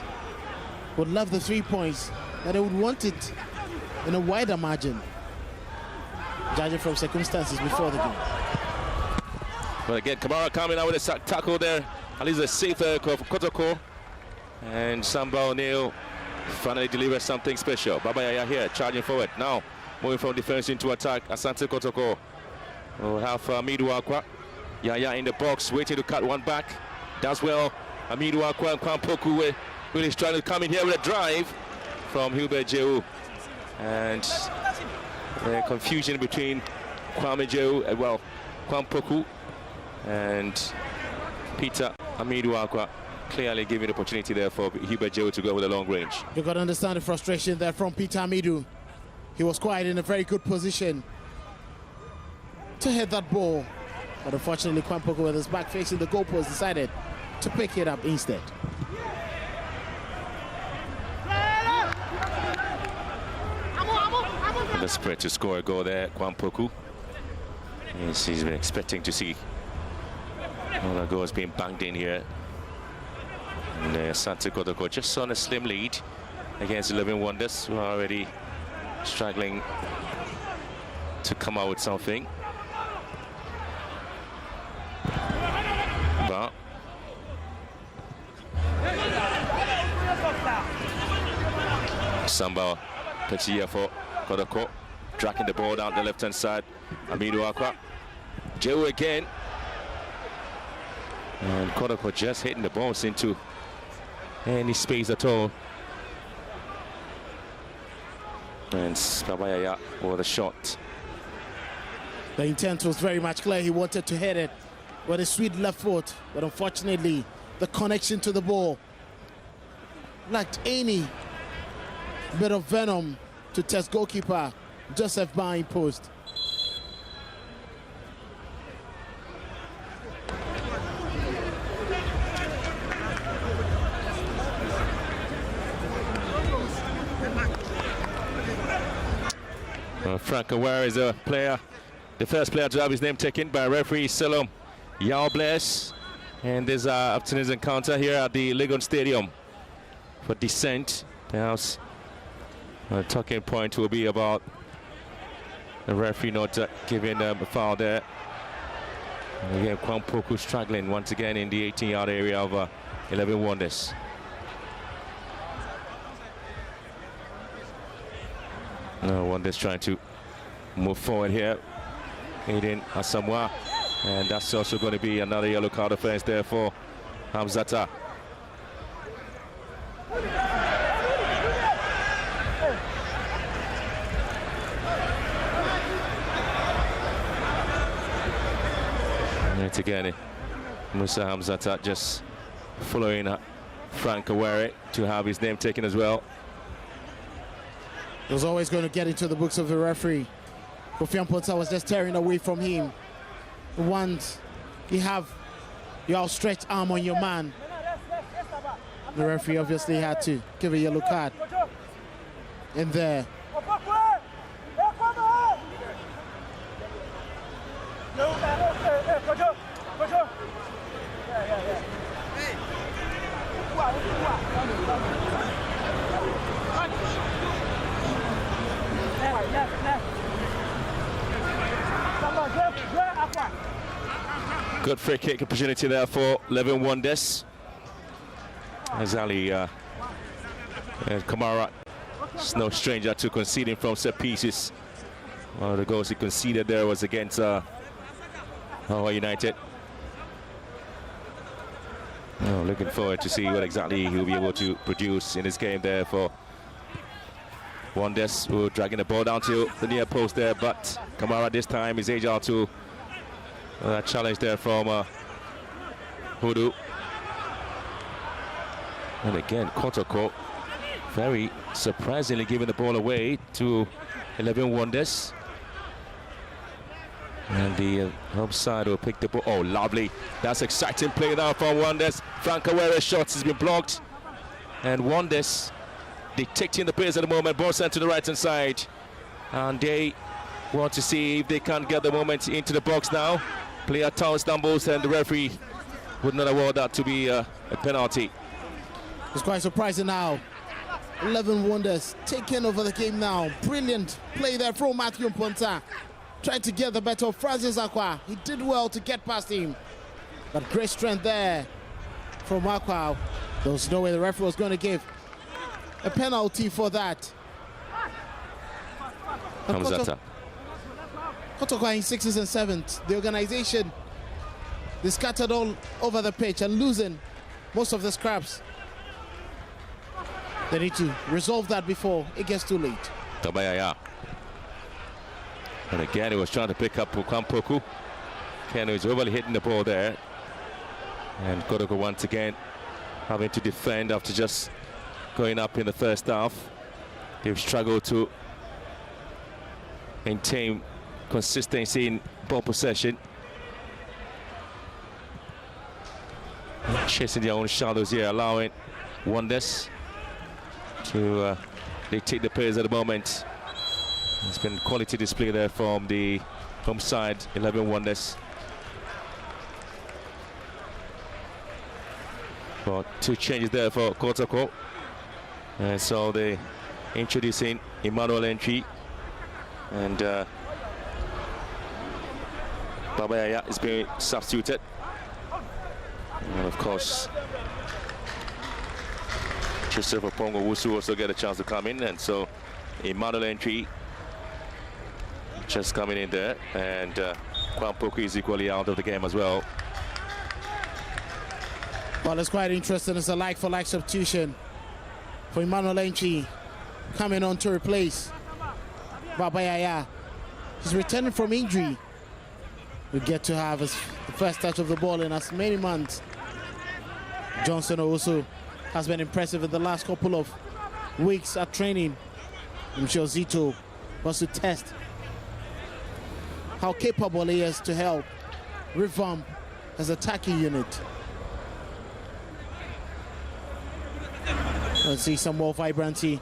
would love the 3 points, but they would want it in a wider margin, judging from circumstances before the game. Well, again, Kamara coming out with a tackle there. At least a safe for Kotoko. And Samba O'Neill finally delivers something special. Baba Yaya here, charging forward. Now, moving from defense into attack. Asante Kotoko will have Amidou Akwa. Yaya in the box, waiting to cut one back. Does well. Amidou Akwa and Kwampoku really trying to come in here with a drive from Hubert Jehu. And the confusion between Kwame Jehu, well, Kwampoku and Peter Amidou Akwa, clearly giving the opportunity there for Hubert Jehu to go with a long range. You've got to understand the frustration there from Peter Amidou. He was quite in a very good position to hit that ball, but unfortunately Kwampoku, with his back facing the goalpost, decided to pick it up instead. The spread to score a goal there, Kwampoku. Yes, he's been expecting to see all the goals being banged in here. And Asante Kotoko just on a slim lead against 11 Wonders, who are already struggling to come out with something. But Samba Petit for Kotoko, tracking the ball down the left-hand side. Amidou Akwa, Jehu again, and Kotoko just hitting the balls into any space at all. And Babayaya for the shot. The intent was very much clear. He wanted to hit it with a sweet left foot, but unfortunately the connection to the ball lacked any bit of venom to test goalkeeper Joseph Bain post. Frank Aware is a player, the first player to have his name taken by referee Salom Yao-Bless. And there's our afternoon's encounter here at the Legon Stadium for descent. Perhaps a talking point will be about the referee not giving them a foul there. And again, Kwampoku struggling once again in the 18-yard area of 11 Wonders. No Wonders trying to move forward here. Aiden Asamoah, and that's also going to be another yellow card offense there for Hamzata. And again, Musa Hamzata just following Frank Awere to have his name taken as well. It was always going to get into the books of the referee. Kofi Amponsa was just tearing away from him. Once you have your outstretched arm on your man, the referee obviously had to give a yellow card in there. Good free kick opportunity there for 11 Wonders. As Ali and Kamara It's no stranger to conceding from set pieces. One of the goals he conceded there was against Hawaii United. Oh, looking forward to see what exactly he'll be able to produce in this game there for Wonders, who dragging the ball down to the near post there, but Kamara this time is agile to that challenge there from Hudu. And again, Kotoko very surprisingly giving the ball away to 11 Wonders. And the home side will pick the ball. Oh, lovely. That's exciting play now from Wonders. Frank Awere's shot has been blocked. And Wonders dictating the pace at the moment. Ball sent to the right-hand side. And they want to see if they can get the moment into the box now. Player Town stumbles and the referee would not award that to be a penalty. It's quite surprising now. 11 Wonders taking over the game now. Brilliant play there from Matthew Mponta. Tried to get the better of Francis Akwa. He did well to get past him. But great strength there from Akwa. There was no way the referee was going to give a penalty for that. Kotoko in 6th and 7th. The organization, they scattered all over the pitch and losing most of the scraps. They need to resolve that before it gets too late. Tabayaya. And again, he was trying to pick up Kwampoku. Keno is overly hitting the ball there. And Kotoko once again having to defend after just going up in the first half. They've struggled to maintain consistency in ball possession. Chasing their own shadows here, allowing Wonders to dictate the pace at the moment. It's been quality display there from the home side, 11 Wonders. But 2 changes there for Kotoko. And so they introducing Emmanuel Entry. And Babayaya is being substituted. And of course, Christopher Pongo Wusu also get a chance to come in. And so Emmanuel Entry just coming in there, and Kwampoku is equally out of the game as well. Well, it's quite interesting. It's a like-for-like substitution for Emmanuel Enchi coming on to replace Babayaya. He's returning from injury. We get to have his first touch of the ball in as many months. Johnson also has been impressive in the last couple of weeks at training. I'm sure Zito wants to test how capable he is to help revamp his attacking unit. Let's see some more vibrancy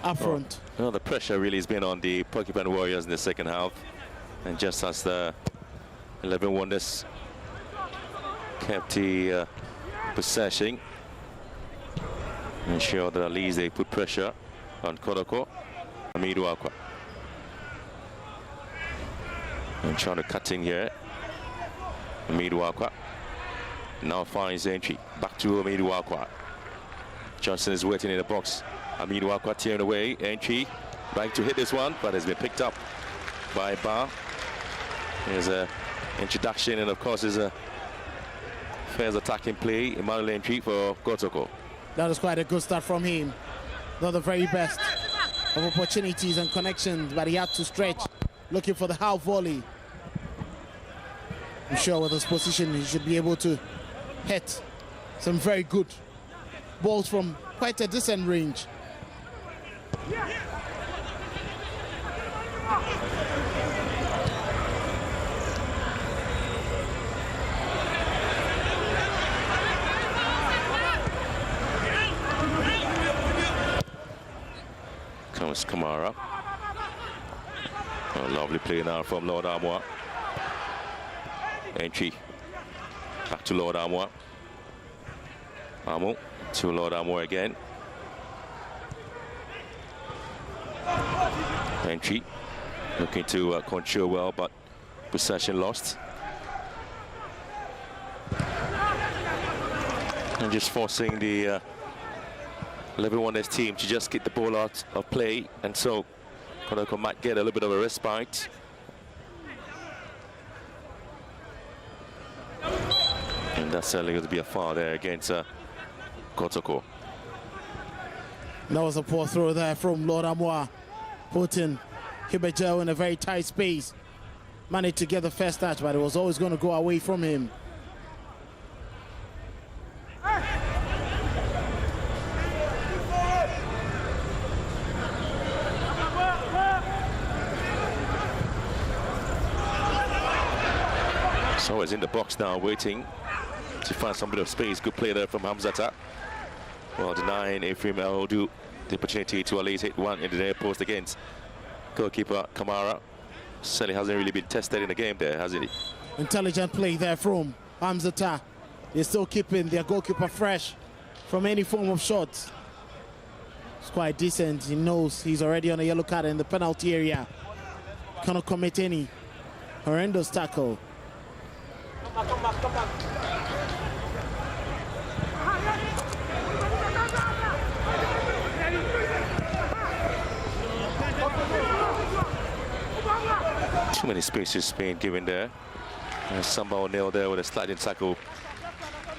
up front. Well, the pressure really has been on the Porcupine Warriors in the second half. And just as the 11 Wonders kept the possession, ensure that at least they put pressure on Kotoko. Amidu Akwa. And trying to cut in here. Amidu Akwa now finds entry. Back to Amidu Akwa. Johnson is waiting in the box. Amidu Akwa tearing away. Entry trying to hit this one, but has been picked up by Ba. There's a introduction, and of course there's a fair attacking play. Emmanuel Entry for Kotoko. That was quite a good start from him. Not the very best of opportunities and connections, but he had to stretch, looking for the half volley. I'm sure with his position, he should be able to hit some very good balls from quite a decent range. Comes Kamara. A lovely play now from Lord Armour. Entry back to Lord Armour. Armour to Lord Armour again. Entry looking to control well, but possession lost. And just forcing the 11 Wonders team to just get the ball out of play, and so Kotoko might get a little bit of a respite. And that's certainly going to be a foul there against Kotoko. That was a poor throw there from Lord Amoa, putting Hibejo in a very tight space. Managed to get the first touch, but it was always going to go away from him. So it's in the box now, waiting to find some bit of space. Good play there from Hamzata. Well, denying Ephraim Eldu the opportunity to at least hit one in the near post against goalkeeper Kamara. Certainly hasn't really been tested in the game there, has he? Intelligent play there from Hamzata. They're still keeping their goalkeeper fresh from any form of shot. It's quite decent. He knows he's already on a yellow card in the penalty area. Cannot commit any horrendous tackle. Come back. Too many spaces being given there. Samba O'Neill there with a sliding tackle.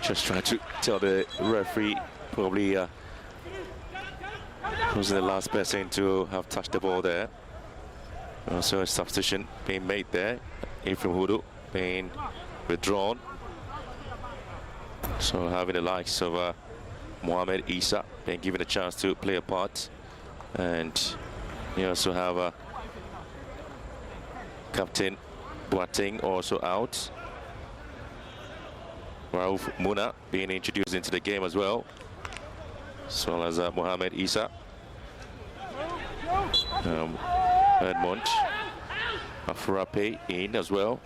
Just trying to tell the referee probably who's the last person to have touched the ball there. Also a substitution being made there. Ephraim Hudu being withdrawn. So having the likes of Mohamed Isa being given a chance to play a part. And you also have Captain Boateng also out. Rauf Muna being introduced into the game as well. As well as Mohamed Isa. Edmond Afrape in as well.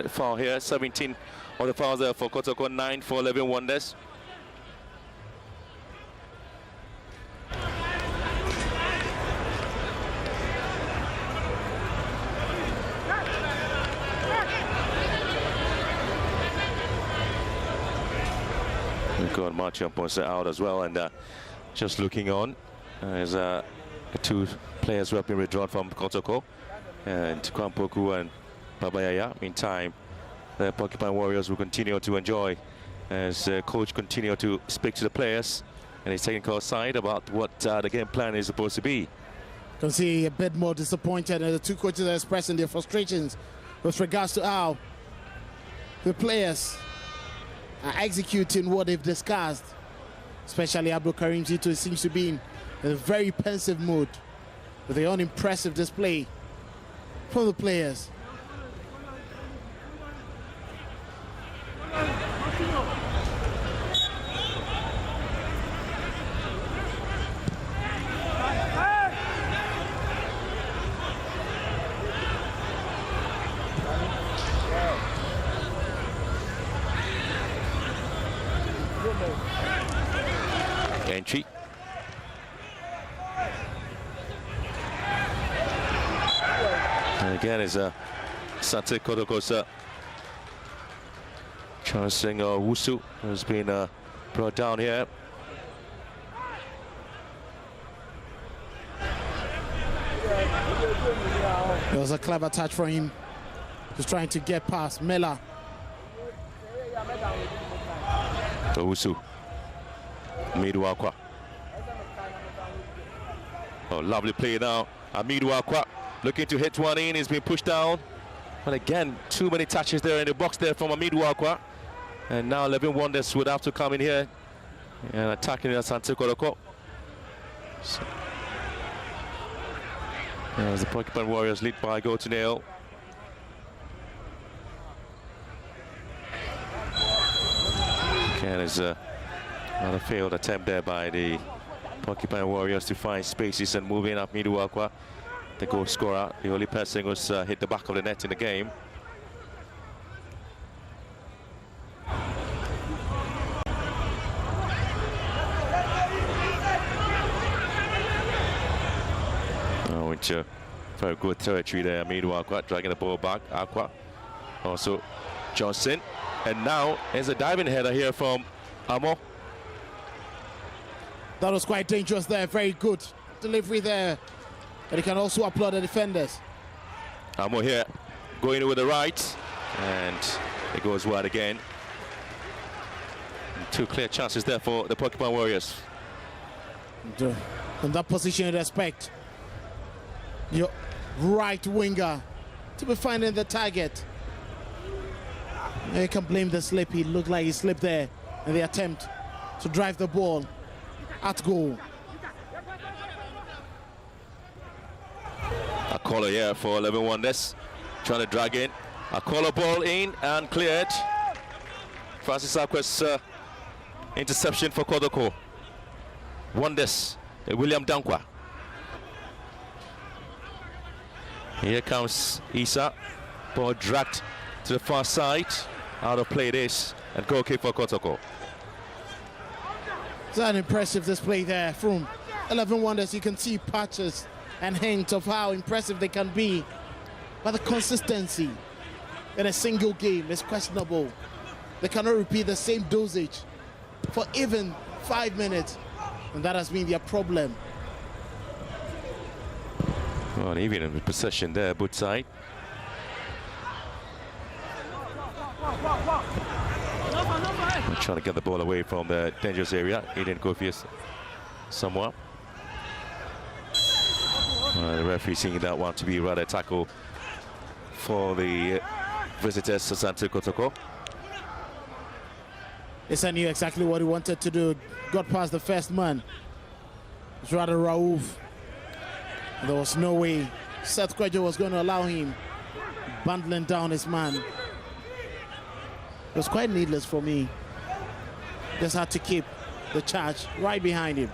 Foul here, 17 on the fouls there for Kotoko, 9 for 11 Wonders. We've got Marchand Ponce out as well, and just looking on, there's two players who have been withdrawn from Kotoko, and Kwampoku and Babayaya. Meantime, the Porcupine Warriors will continue to enjoy as coach continue to speak to the players and his technical side about what the game plan is supposed to be. Can see a bit more disappointed, and the two coaches are expressing their frustrations with regards to how the players are executing what they've discussed. Especially Abdul Karim Zito seems to be in a very pensive mood with the unimpressive display from the players. Entry. And again is Asante Kotoko's chancing Wusu has been brought down here. It was a clever touch from him. He's trying to get past Mela. Wusu. Amidu Akwa. Oh, lovely play now. Amidu Akwa looking to hit one in. He's been pushed down. But again, too many touches there in the box there from Amidu Akwa. And now 11 Wonders would have to come in here and attacking Asante Kotoko. So, as the Porcupine Warriors lead by goal to nil. was another failed attempt there by the Porcupine Warriors to find spaces and move in up Miduakwa, the goal scorer. The only person was hit the back of the net in the game. Into very good territory there. Miduakwa dragging the ball back. Aqua, also Johnson, and now there's a diving header here from Amo. That was quite dangerous there. Very good delivery there. But he can also applaud the defenders. Amo here going with the right, and it goes wide again. And 2 clear chances there for the Porcupine Warriors. From that position, respect your right winger to be finding the target. You can blame the slip. He looked like he slipped there in the attempt to drive the ball at goal. A caller here for 11 Wonders, trying to drag in. A caller ball in and cleared. Francis Akwa's interception for Kotoko. Wonders, William Dankwa. Here comes Isa, ball dragged to the far side, out of play this, and goal kick for Kotoko. It's an impressive display there from 11 Wonders. You can see patches and hints of how impressive they can be, but the consistency in a single game is questionable. They cannot repeat the same dosage for even 5 minutes, and that has been their problem. Well, even in possession there, both side. Trying to get the ball away from the dangerous area. He didn't go fierce somewhat. The referee seeing that one to be rather tackle for the visitors, Asante Kotoko. Issa knew exactly what he wanted to do. Got past the first man. It's rather Raouf. There was no way Seth Kwejo was going to allow him bundling down his man. It was quite needless for me. Just had to keep the charge right behind him.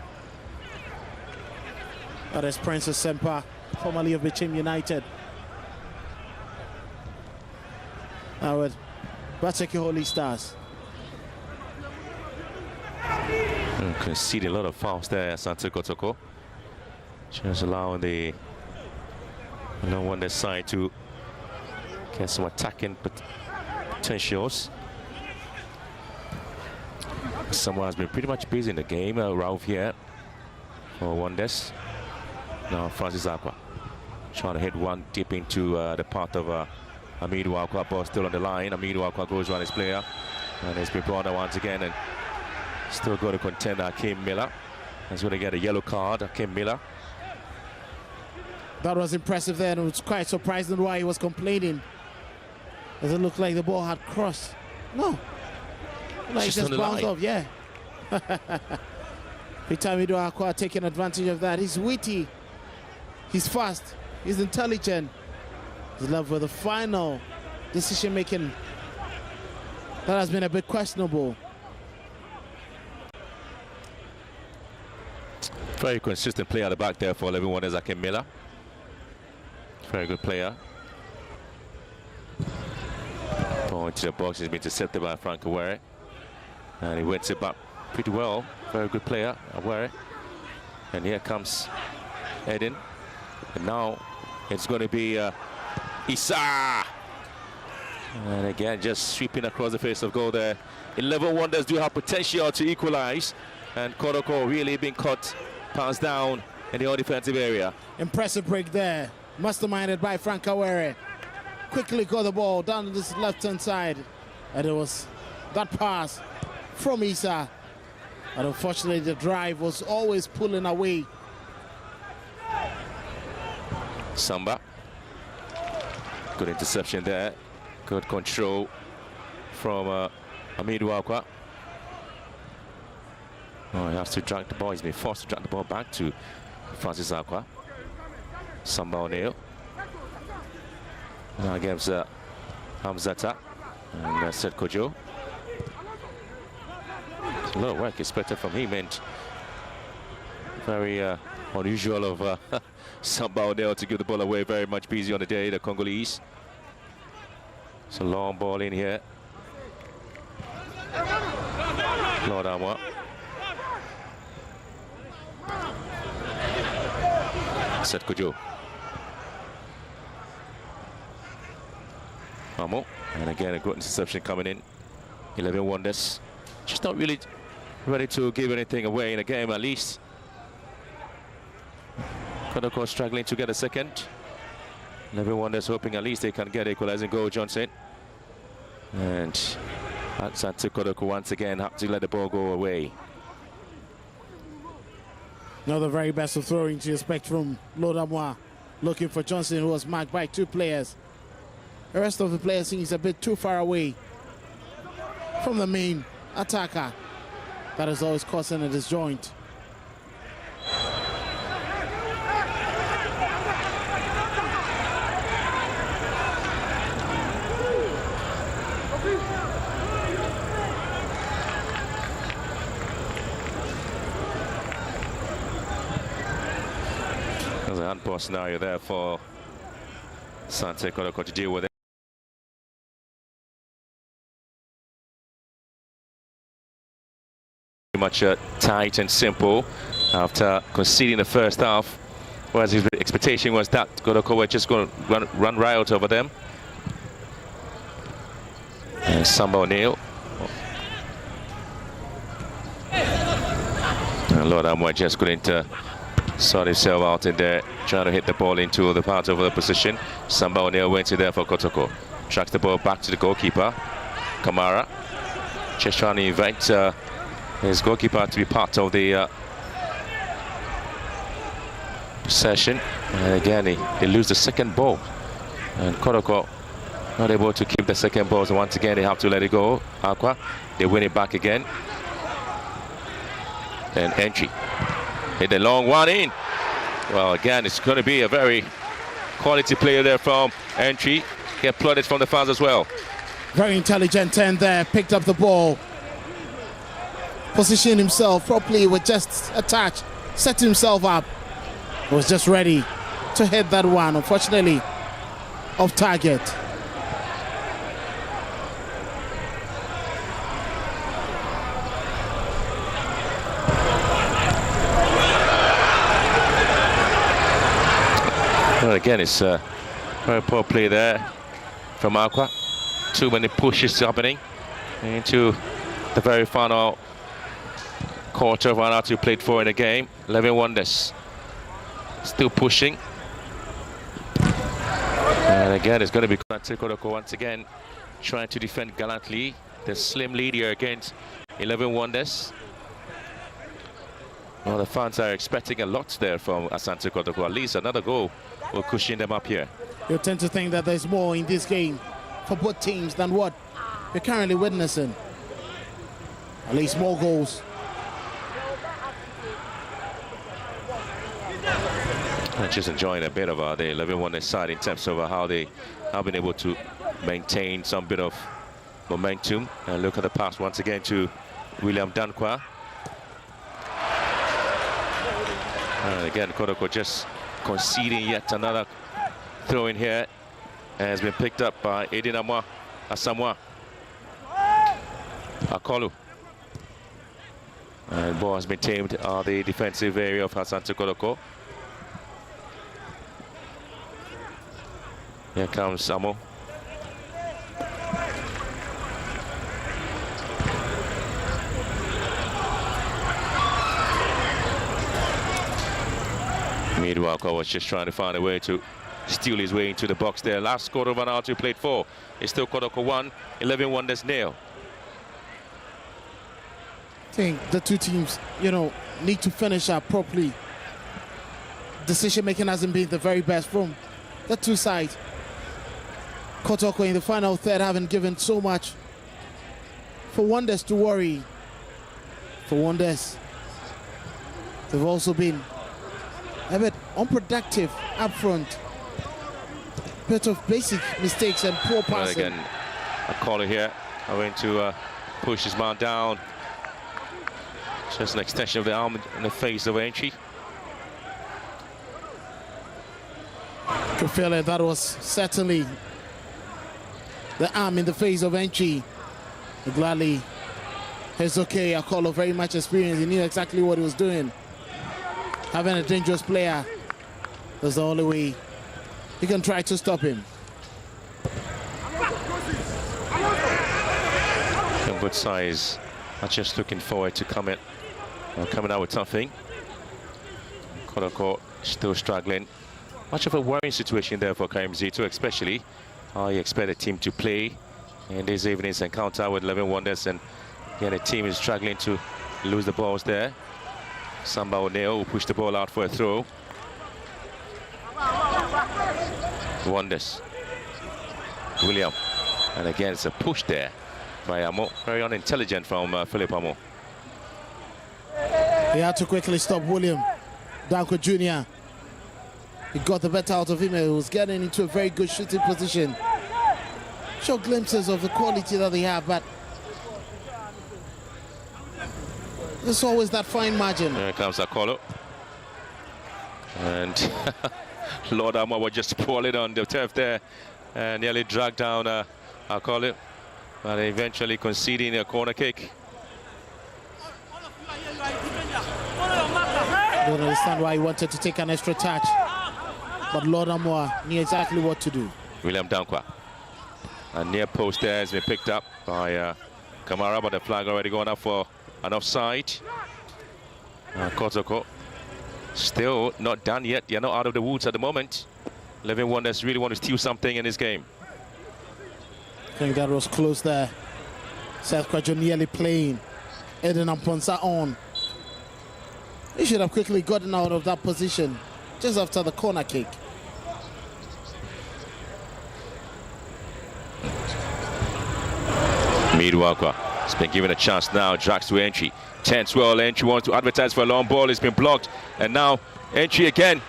That is Princess Sempa, formerly of Bichim United. Now with Bateke Holy Stars. Conceding a lot of fouls there, Asante Kotoko. Just allowing the No Wonder side to get some attacking potentials. Someone has been pretty much busy in the game. Ralph here for Wonders. Now Francis Aqua trying to hit one deep into the path of Amidu Aqua. Ball still on the line. Amidu Aqua goes around his player, and it's been brought down once again, and still got to contend Akeem Miller. He's going to get a yellow card. Akeem Miller. That was impressive there, and it was quite surprising why he was complaining. Does it look like the ball had crossed? No. Like just bounced off, yeah. Pitamido Aqua taking advantage of that. He's witty, he's fast, he's intelligent. His love for the final decision making that has been a bit questionable. Very consistent player at the back there for 11 Wonders, Akeem Miller. Very good player. Ball into the box, he's been intercepted by Frank Awere. And he wins it back pretty well. Very good player, Awere. And here comes Eden. And now it's going to be Issa. And again, just sweeping across the face of goal there. 11 Wonders do have potential to equalize. And Kotoko really being caught, passed down in the all defensive area. Impressive break there. Masterminded by Frank Awere. Quickly got the ball down this left-hand side. And it was that pass from Issa. And unfortunately, the drive was always pulling away. Samba. Good interception there. Good control from Amidu Aqua. Oh, he has to drag the ball. He's been forced to drag the ball back to Francis Aqua. Samba O'Neill. Now gives Hamzata and Seth Kojo. A lot of work expected from him, and very unusual of Samba O'Neill to give the ball away. Very much busy on the day, the Congolese. It's a long ball in here. Lord Amwa. Set Kujo. Amo. And again, a good interception coming in. 11 Wonders. Just not really ready to give anything away in the game, at least. Kotoko struggling to get a second. 11 Wonders hoping at least they can get equalizing goal, Johnson. And Asante Kotoko once again have to let the ball go away. Not the very best of throwing to expect from Lodamwa. Looking for Johnson, who was marked by 2 players. The rest of the players seems a bit too far away from the main attacker. That is always causing a disjoint. There's a handball scenario there for Asante Kotoko to deal with it. Much tight and simple after conceding the first half, whereas his expectation was that Kotoko were just going to run riot over them. And Samba O'Neill. And Lord Amwa just couldn't sort himself out in there, trying to hit the ball into the part of the position. Samba O'Neill went in there for Kotoko. Tracks the ball back to the goalkeeper, Kamara. Just trying to invite his goalkeeper to be part of the possession. And again, they lose the second ball. And Kotoko not able to keep the second ball. So once again, they have to let it go. Aqua, they win it back again. And entry. Hit the long one in. Well, again, it's going to be a very quality player there from entry. Get applauded from the fans as well. Very intelligent turn there. Picked up the ball. Positioned himself properly with just a touch. Set himself up. Was just ready to hit that one. Unfortunately, off target. Well, again, it's a very poor play there from Aqua. Too many pushes happening into the very final quarter of 1 hour to played for in the game. 11 Wonders still pushing. And again, it's going to be Asante Kotoko once again trying to defend gallantly. The slim lead here against 11 Wonders. Well, the fans are expecting a lot there from Asante Kotoko. At least another goal will cushion them up here. You tend to think that there's more in this game for both teams than what you're currently witnessing. At least more goals. I'm just enjoying a bit of the 11 Wonders side in terms of how they have been able to maintain some bit of momentum. And look at the pass once again to William Dankwa. And again, Kotoko just conceding yet another throw in here. And has been picked up by Edinamwa Asamoah Akolu. And ball has been tamed on the defensive area of Asante Kotoko. Here comes Samo. Meanwhile, Kotoko was just trying to find a way to steal his way into the box there. Last quarter of 1 hour to played for. It's still Kotoko 1, 11 Wonders nil. I think the two teams, need to finish up properly. Decision making hasn't been the very best from the two sides. Kotoko in the final third haven't given so much for Wonders to worry. For Wonders, they've also been a bit unproductive up front. Bit of basic mistakes and poor passing. Well, again, a caller here. I went to push his man down. Just an extension of the arm in the face of Enchi. To feel it, that was certainly the arm in the face of Enchi. Gladly, it's okay. Akolo very much experienced. He knew exactly what he was doing. Having a dangerous player, that's the only way he can try to stop him. And both sides are just looking forward to coming out with something. Kotoko still struggling. Much of a worrying situation there for KMZ2, especially how you expect a team to play in this evening's encounter with 11 Wonders, and again the team is struggling to lose the balls there. Samba O'Neill will push the ball out for a throw. Wonders. William. And again it's a push there by Amo. Very unintelligent from Philip Amo. He had to quickly stop William. Danko Jr. He got the better out of him. He was getting into a very good shooting position. Show glimpses of the quality that they have, but there's always that fine margin. Here comes Akolo. And Lord Amo was just falling on the turf there and nearly dragged down Akolo, but eventually conceding a corner kick. I don't understand why he wanted to take an extra touch, but Lord Amo knew exactly what to do. William Dankwa. A near post there has been picked up by Kamara, but the flag already going up for an offside. Kotoko still not done yet. They're not out of the woods at the moment. 11 Wonders really want to steal something in this game. I think that was close there. Seth Kwajo nearly playing. Eden Amponsa on. He should have quickly gotten out of that position just after the corner kick. Midwalker has been given a chance now. Drags to Enchi. Tense well. Enchi wants to advertise for a long ball. It's been blocked. And now Enchi again.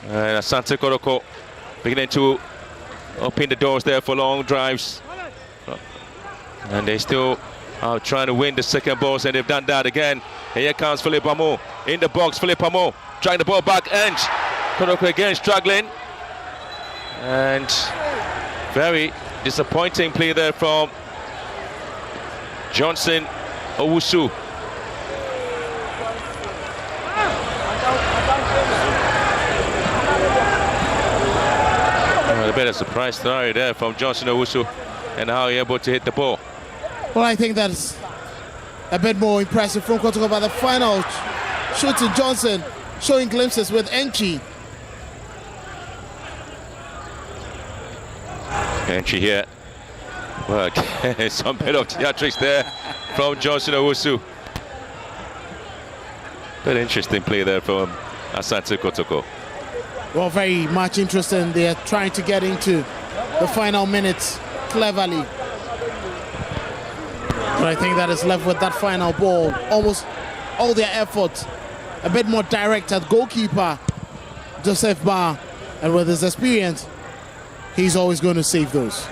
And Asante Kotoko beginning to open the doors there for long drives. And they still are trying to win the second balls, and they've done that again. And here comes Philip Amo in the box. Philip Amo trying the ball back, and Kotoko again struggling. And very disappointing play there from Johnson Owusu. A bit of surprise scenario there from Johnson Owusu and how he able to hit the ball. Well, I think that's a bit more impressive from Kotoko, but the final shooting Johnson showing glimpses with Enchi. Enchi here. Well, again, some bit of theatrics there from Johnson Owusu. But interesting play there from Asante Kotoko. Well, very much interesting. They are trying to get into the final minutes cleverly. But I think that is left with that final ball. Almost all their effort, a bit more direct at goalkeeper Joseph Barr. And with his experience, he's always going to save those.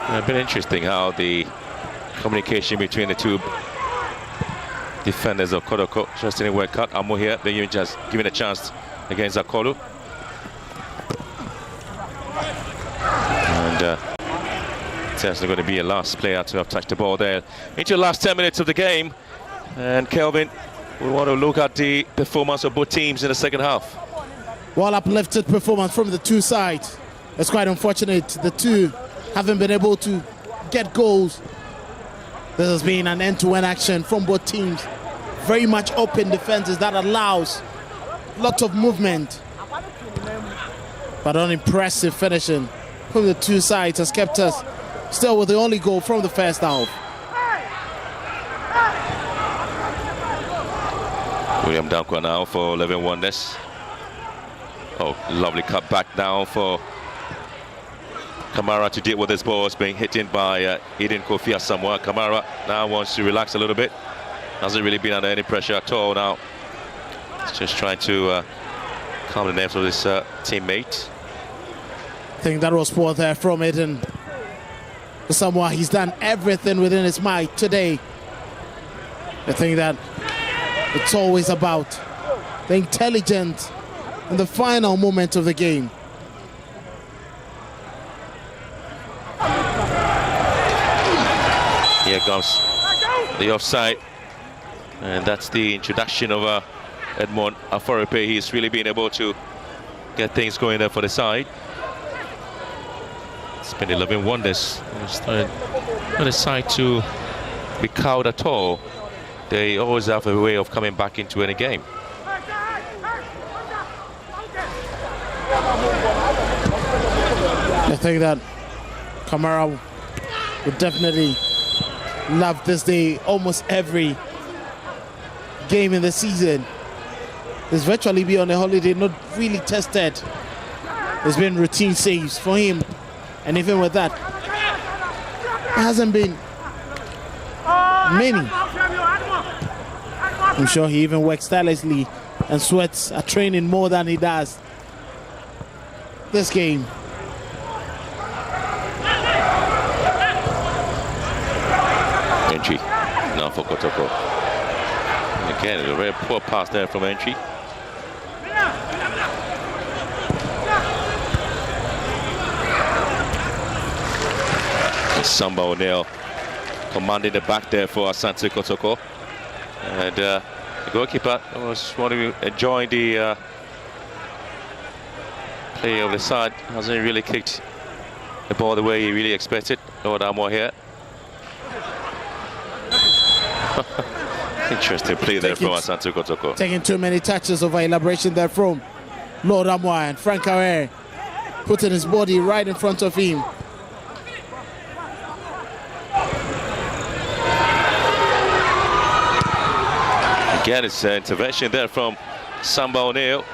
A bit interesting how the communication between the two defenders of Kotoko just didn't work out. Amo here, then you just giving a chance against Akolu. And it's going to be a last player to have touched the ball there. Into the last 10 minutes of the game. And Kelvin, we want to look at the performance of both teams in the second half. Well, uplifted performance from the two sides. It's quite unfortunate the two haven't been able to get goals. This has been an end-to-end action from both teams. Very much open defenses that allows lots of movement. But unimpressive finishing from the two sides has kept us still with the only goal from the first half. William Dankwa now for 11 Wonders. Oh, lovely cut back now for Kamara to deal with this ball. It's being hit in by Eden Kofi Asamoah. Kamara now wants to relax a little bit. Hasn't really been under any pressure at all now. He's just trying to calm the nerves of his teammate. I think that was poor there from Eden. Samoa. He's done everything within his might today. I think that it's always about the intelligence in the final moment of the game. Here comes the offside, and that's the introduction of Edmond Aforipe. He's really been able to get things going there for the side. It's been 11 wonders. It's not a side to be cowed at all. They always have a way of coming back into any game. I think that Kamara would definitely love this day. Almost every game in the season is virtually be on a holiday, not really tested. There's been routine saves for him, and even with that, it hasn't been many. I'm sure he even works tirelessly and sweats at training more than he does this game. Entry now for Kotoko. Again, a very poor pass there from Entry. Samba O'Neill commanding the back there for Asante Kotoko. And the goalkeeper was enjoying the play of the side. Hasn't really kicked the ball the way he really expected. Lord Armour here. Interesting play there from Asante Kotoko. Taking too many touches of elaboration there from Lord Armour, and Frank Awer putting his body right in front of him. Again, it's an intervention there from Samba O'Neill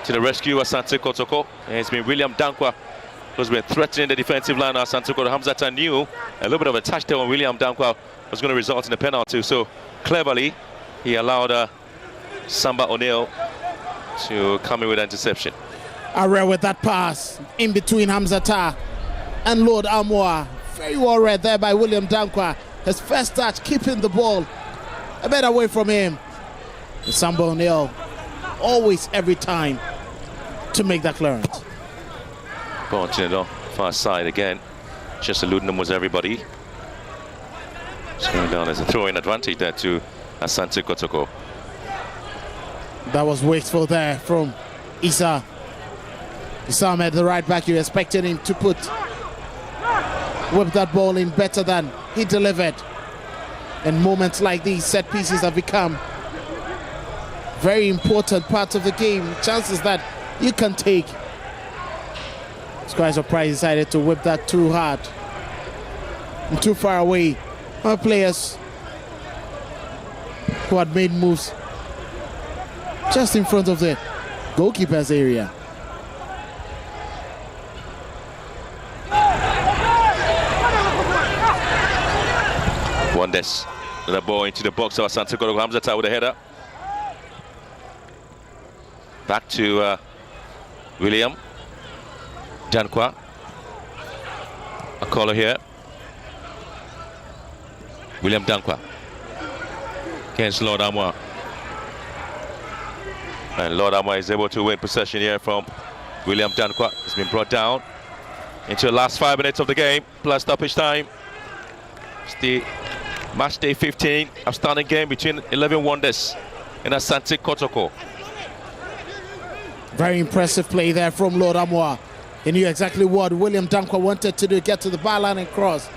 to the rescue of Asante Kotoko. And it's been William Dankwa who's been threatening the defensive line of Asante Kotoko. Hamzata knew a little bit of a touch there on William Dankwa was going to result in a penalty. So cleverly, he allowed Samba O'Neill to come in with an interception. Awer with that pass in between Hamzata and Lord Armour. Very well read there by William Dankwa. His first touch, keeping the ball a bit away from him. Samba O'Neill, always, every time, to make that clearance. Launching it off far side again. Just eluding them was everybody. It's going down as a throw-in advantage there to Asante Kotoko. That was wasteful there from Issa. Issa at the right back. You expected him to whip that ball in better than he delivered. And moments like these, set pieces have become very important part of the game. Chances that you can take. It's quite surprised he decided to whip that too hard and too far away. Our players who had made moves just in front of the goalkeeper's area. Wonders. The ball into the box of Asante Kotoko. Hamzata with a header. Back to William Dankwa. A caller here. William Dankwa against Lord Armour. And Lord Armour is able to win possession here from William Dankwa. It's been brought down into the last 5 minutes of the game, plus stoppage time. It's the match day 15, outstanding game between 11 Wonders and Asante Kotoko. Very impressive play there from Lord Armour. He knew exactly what William Dankwa wanted to do, get to the byline and cross.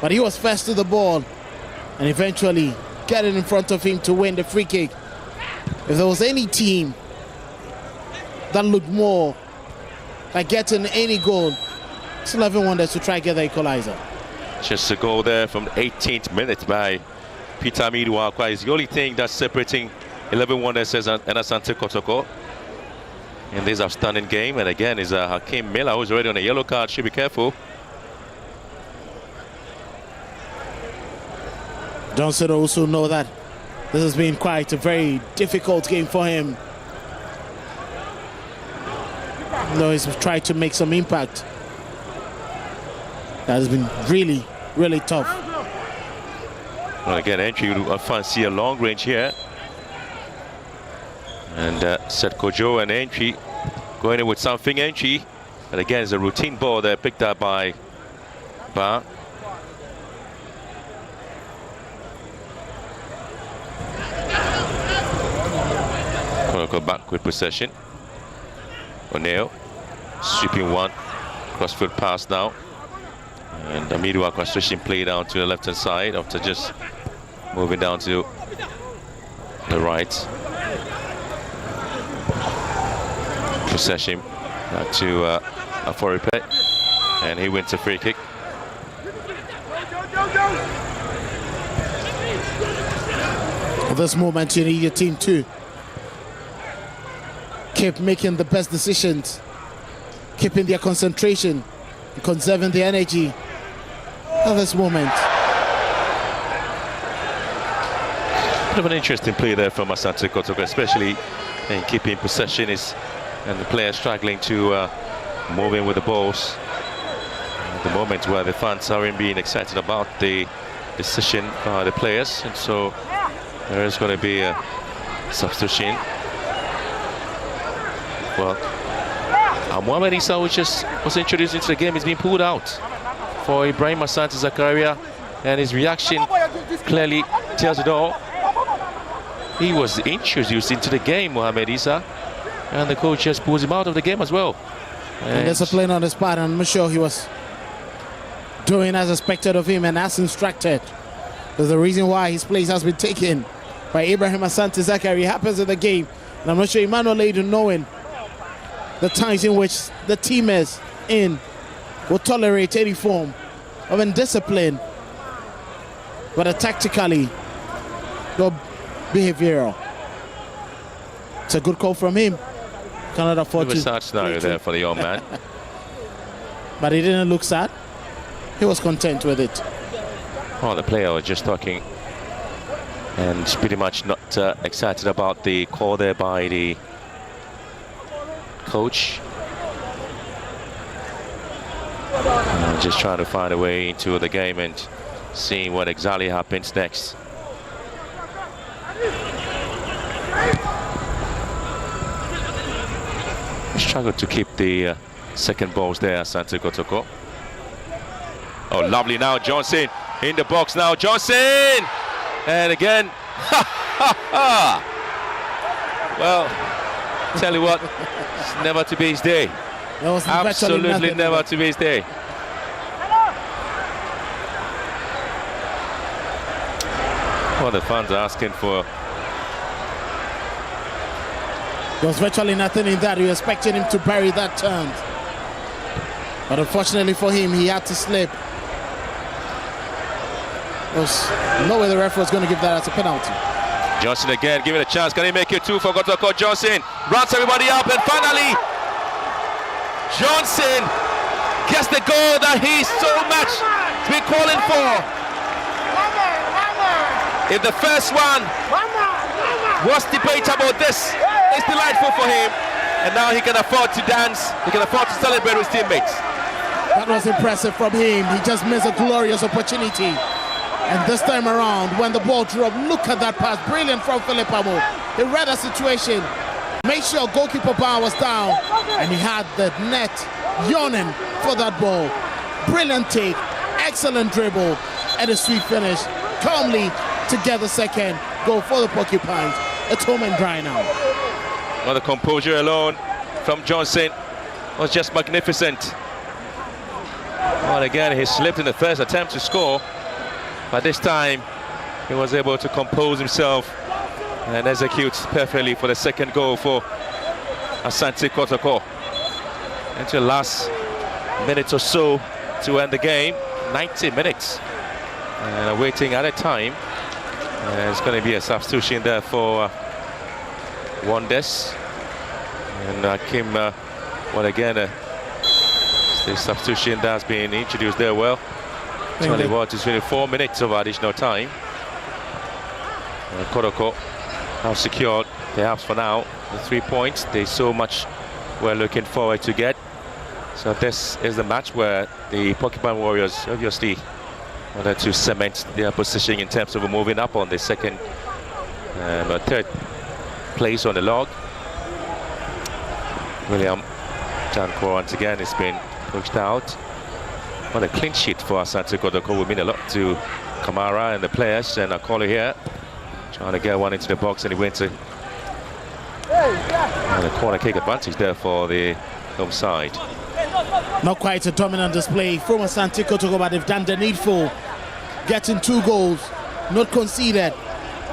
But he was first to the ball and eventually getting in front of him to win the free kick. If there was any team that looked more like getting any goal, it's 11 Wonders to try and get the equalizer. Just a goal there from the 18th minute by Peter Miduakwa. It's the only thing that's separating 11 Wonders and Asante Kotoko in this outstanding game. And again, is Hakeem Miller, who's already on a yellow card. Should be careful. Johnson also know that this has been quite a very difficult game for him. Though he's tried to make some impact. That has been really, really tough. Well, again, entry, I fancy a long range here. And Kojo and entry going in with something entry. And again, it's a routine ball there picked up by Ba. Go back with possession. O'Neill sweeping one. Crossfield pass now. And Amidu orchestration play down to the left hand side after just moving down to the right. Possession back to Aforipe, and he wins a free kick. At this moment, you need your team to keep making the best decisions, keeping their concentration, conserving the energy. At this moment, bit of an interesting play there from Asante Kotoko, especially in keeping possession and the player struggling to move in with the balls. At the moment where the fans aren't being excited about the decision by the players, and so there is going to be a substitution. Well, Mohamed Issa, which was introduced into the game, is being pulled out for Ibrahim Asante Zakaria, and his reaction clearly tells it all. He was introduced into the game, Mohamed Issa, and the coach just pulls him out of the game as well. And discipline on his part, and I'm sure he was doing as expected of him and as instructed. There's a reason why his place has been taken by Ibrahim Asante Zakaria. Happens in the game, and I'm not sure Emmanuel Leydon, knowing the times in which the team is in, will tolerate any form of indiscipline, whether tactically or behavioral. It's a good call from him. Cannot afford to. A sad scenario there for the young man. But he didn't look sad. He was content with it. Oh, the player was just talking and pretty much not excited about the call there by the coach. Just trying to find a way into the game and seeing what exactly happens next. Struggled to keep the second balls there, Asante Kotoko. Oh, lovely now, Johnson in the box now, Johnson! And again, well, tell you what, it's never to be his day. Absolutely never to be his day. Well, the fans are asking for. There was virtually nothing in that. We expected him to bury that turn. But unfortunately for him, he had to slip. There was no way the referee was going to give that as a penalty. Johnson again, give it a chance. Can he make it two for Kotoko? Johnson runs everybody up, and finally, Johnson gets the goal that he's so much been calling for. If the first one was debatable, this is delightful for him, and now he can afford to dance, he can afford to celebrate with his teammates. That was impressive from him. He just missed a glorious opportunity. And this time around, when the ball dropped, look at that pass. Brilliant from Philip Amo. He read the situation, made sure goalkeeper Bar was down, and he had the net yawning for that ball. Brilliant take, excellent dribble, and a sweet finish. Calmly to get the second goal for the Porcupines. It's home and dry now. Well, the composure alone from Johnson was just magnificent. Well, again, he slipped in the first attempt to score, but this time he was able to compose himself and execute perfectly for the second goal for Asante Kotoko. Into the last minute or so to end the game, 90 minutes. And waiting at a time. It's going to be a substitution there for Wonders. And Kim, well, again, the substitution that's been introduced there. Well, 24 minutes of additional time. Kotoko have secured, perhaps for now, the 3 points they so much were looking forward to get. So this is the match where the Porcupine Warriors obviously wanted to cement their position in terms of moving up on the second or third place on the log. William Janko once again has been pushed out. What a clean sheet for Asante Kotoko will mean a lot to Kamara and the players. And Akolo here trying to get one into the box, and he went to and a corner kick advantage there for the home side. Not quite a dominant display from Asante Kotoko, but they've done the needful. Getting 2 goals, not conceded.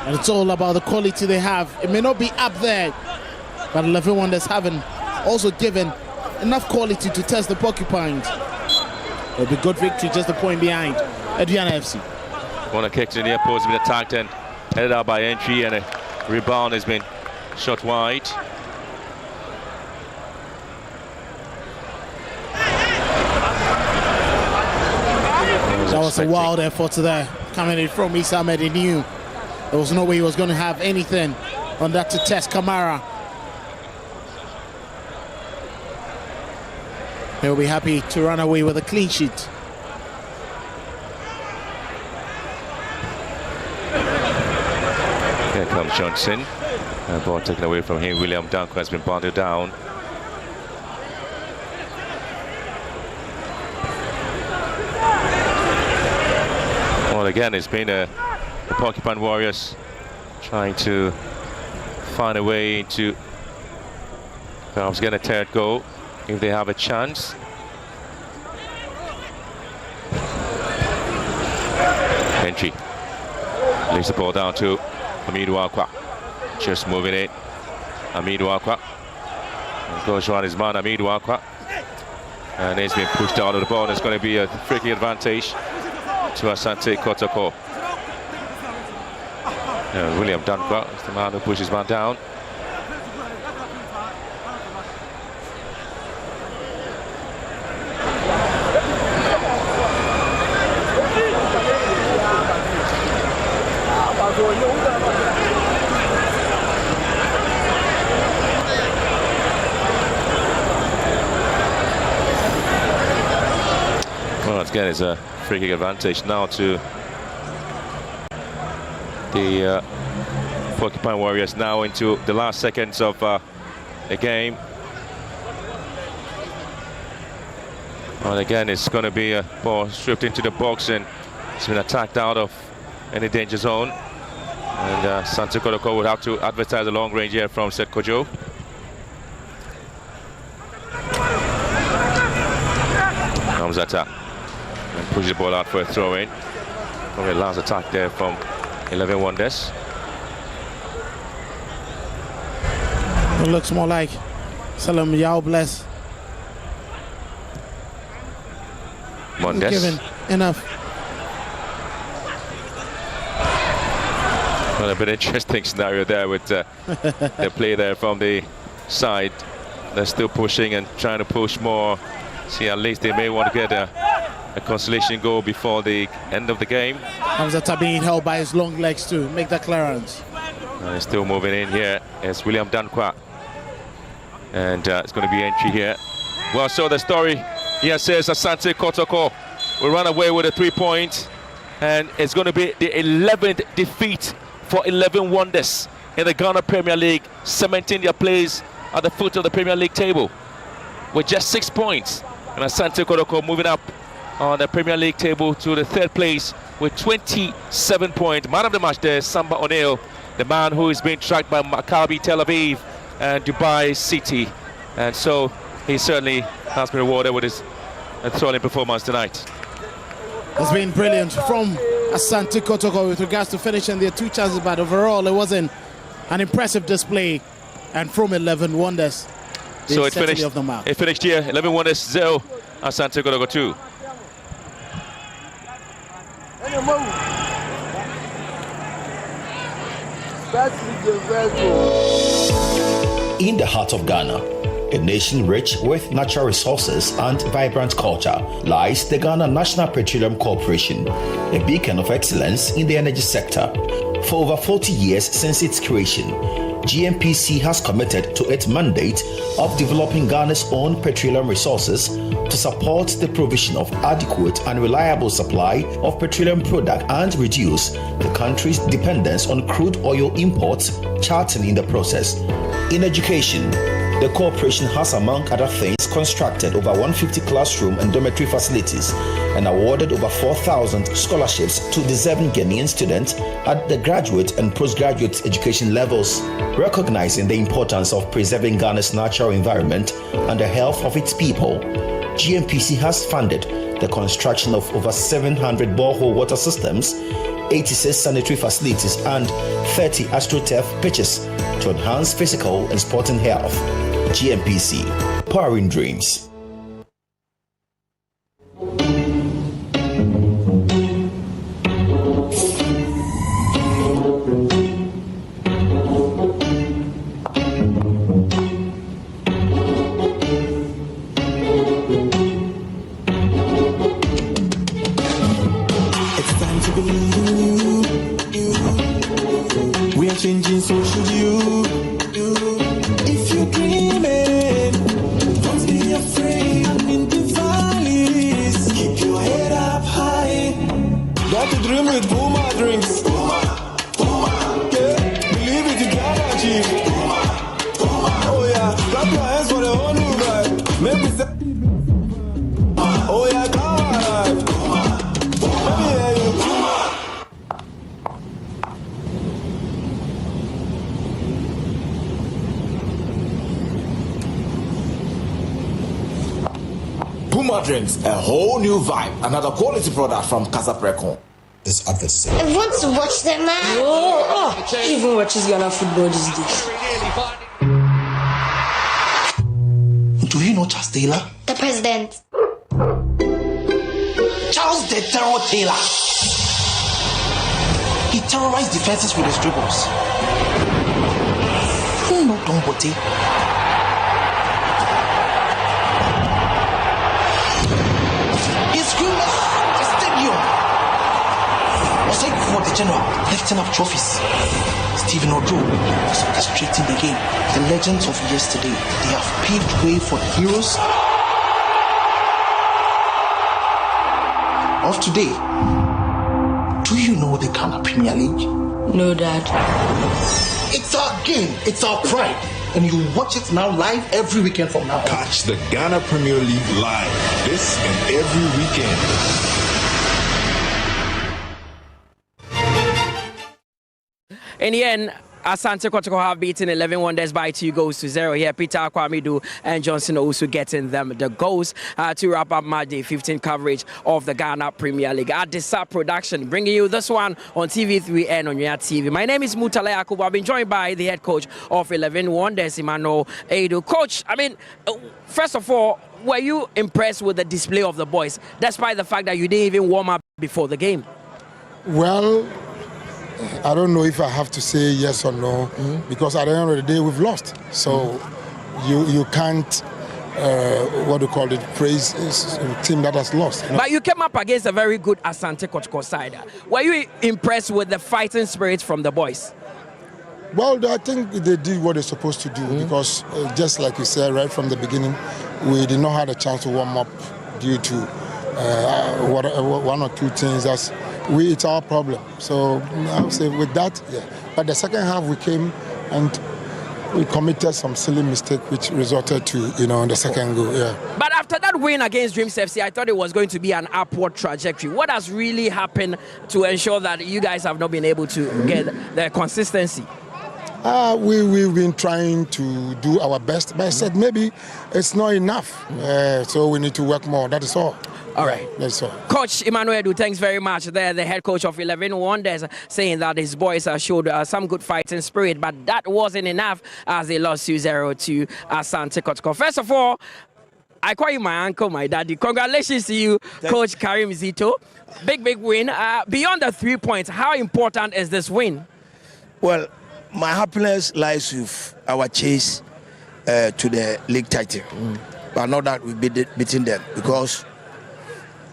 And it's all about the quality they have. It may not be up there, but 11 Wonders haven't also given enough quality to test the Porcupines. It'll be good victory, just a point behind Aduana FC. Corner kick to the near post has been attacked and headed out by Entry, and a rebound has been shot wide. That was a wild effort there, coming in from Issa Ahmed. He knew there was no way he was going to have anything on that to test Kamara. He'll be happy to run away with a clean sheet. Here comes Johnson. The ball taken away from him. William Danko has been bundled down. Well, again, it's been the Porcupine Warriors trying to find a way to perhaps get a third goal if they have a chance. Entry leaves the ball down to Amidou Akwa. Just moving it. Amidou Akwa. Goes around his man, Amidou Akwa. And he's been pushed out of the ball. It's going to be a freaky advantage to Asante Kotoko. William Danko is the man who pushes man down. Well, again, it's a free kick advantage now to the Porcupine Warriors, now into the last seconds of the game. Well, again, it's going to be a ball stripped into the box, and it's been attacked out of any danger zone. And Asante Kotoko would have to advertise a long range here from Seth Kojo. Comes attack and pushes the ball out for a throw-in. Probably a last attack there from 11 Wonders. It looks more like Salam Yao Bless. Wonders. Given enough. Well, a bit interesting scenario there with the play there from the side. They're still pushing and trying to push more. See, at least they may want to get a consolation goal before the end of the game. Hamzata being held by his long legs to make that clearance. He's still moving in here. It's William Dankwa. And it's going to be Entry here. Well, so the story here says Asante Kotoko will run away with a 3 point. And it's going to be the 11th defeat for 11 Wonders in the Ghana Premier League, cementing their place at the foot of the Premier League table with just 6 points. And Asante Kotoko moving up on the Premier League table to the 3rd place with 27 points. Man of the match there, Samba O'Neill, the man who is being tracked by Maccabi Tel Aviv and Dubai City. And so he certainly has been rewarded with his thrilling performance tonight. It's been brilliant from Asante Kotoko with regards to finishing their 2 chances, but overall it wasn't an impressive display. And from 11 Wonders, so it finished, it finished here, 11 Wonders 0, Asante Kotoko 2. In the heart of Ghana, a nation rich with natural resources and vibrant culture, lies the Ghana National Petroleum Corporation, a beacon of excellence in the energy sector. For over 40 years since its creation, GNPC has committed to its mandate of developing Ghana's own petroleum resources to support the provision of adequate and reliable supply of petroleum product and reduce the country's dependence on crude oil imports, charting in the process. In education, the corporation has, among other things, constructed over 150 classroom and dormitory facilities and awarded over 4,000 scholarships to deserving Ghanaian students at the graduate and postgraduate education levels. Recognizing the importance of preserving Ghana's natural environment and the health of its people, GNPC has funded the construction of over 700 borehole water systems, 86 sanitary facilities, and 30 AstroTurf pitches to enhance physical and sporting health. GNPC, powering dreams. It's time to believe in you. We are changing, so should you. If you're dreaming, don't be afraid. In the valleys, keep your head up high. Got to dream with Puma drinks. Puma, Puma. Yeah, believe it, you can achieve. Puma, Puma. Oh yeah, clap your hands for the whole new vibe. Make me say, oh yeah, come alive. Puma, let me hear you. Puma drinks, a whole new vibe. Another quality product from Casa Precon. This advertising. I want to watch the match. Oh, even watches Ghana football these days. Do you know Charles Taylor? The president. Charles the Terror Taylor. He terrorized defenses with his dribbles. Who know Dombote? For the general, lifting up trophies. Stephen Ojo was orchestrating the game. The legends of yesterday, they have paved way for the heroes of today. Do you know the Ghana Premier League? No, Dad. It's our game, it's our pride. And you watch it now live every weekend from now on. Catch the Ghana Premier League live this and every weekend. In the end, Asante Kotoko have beaten 11 Wonders by 2-0 here. Peter Akwamidu and Johnson also getting them the goals to wrap up match day 15 coverage of the Ghana Premier League. At the SAP production, bringing you this one on TV3 and on your TV. My name is Mutale Yakubu. I've been joined by the head coach of 11 Wonders, Emmanuel Edu. Coach, I mean, first of all, were you impressed with the display of the boys, despite the fact that you didn't even warm up before the game? Well, I don't know if I have to say yes or no, because at the end of the day, we've lost. So you can't, what do you call it, praise a team that has lost. You know? But you came up against a very good Asante Kotoko side. Were you impressed with the fighting spirit from the boys? Well, I think they did what they're supposed to do, because just like you said right from the beginning, we did not have a chance to warm up due to one or two things. It's our problem. So I would say with that, yeah. But the second half we came and we committed some silly mistake which resulted to, the second goal, yeah. But after that win against Dreams FC, I thought it was going to be an upward trajectory. What has really happened to ensure that you guys have not been able to get the consistency? We've been trying to do our best, but I said maybe it's not enough. So we need to work more, that is all. All right. That's all. Coach Emmanuel Edu, thanks very much. There, the head coach of 11 Wonders, saying that his boys showed some good fighting spirit, but that wasn't enough as they lost 2-0 to Asante Kotoko. First of all, I call you my uncle, my daddy. Congratulations to you, Coach Karim Zito. Big win. Beyond the 3 points, how important is this win? Well, my happiness lies with our chase to the league title. But not that we've beaten them, because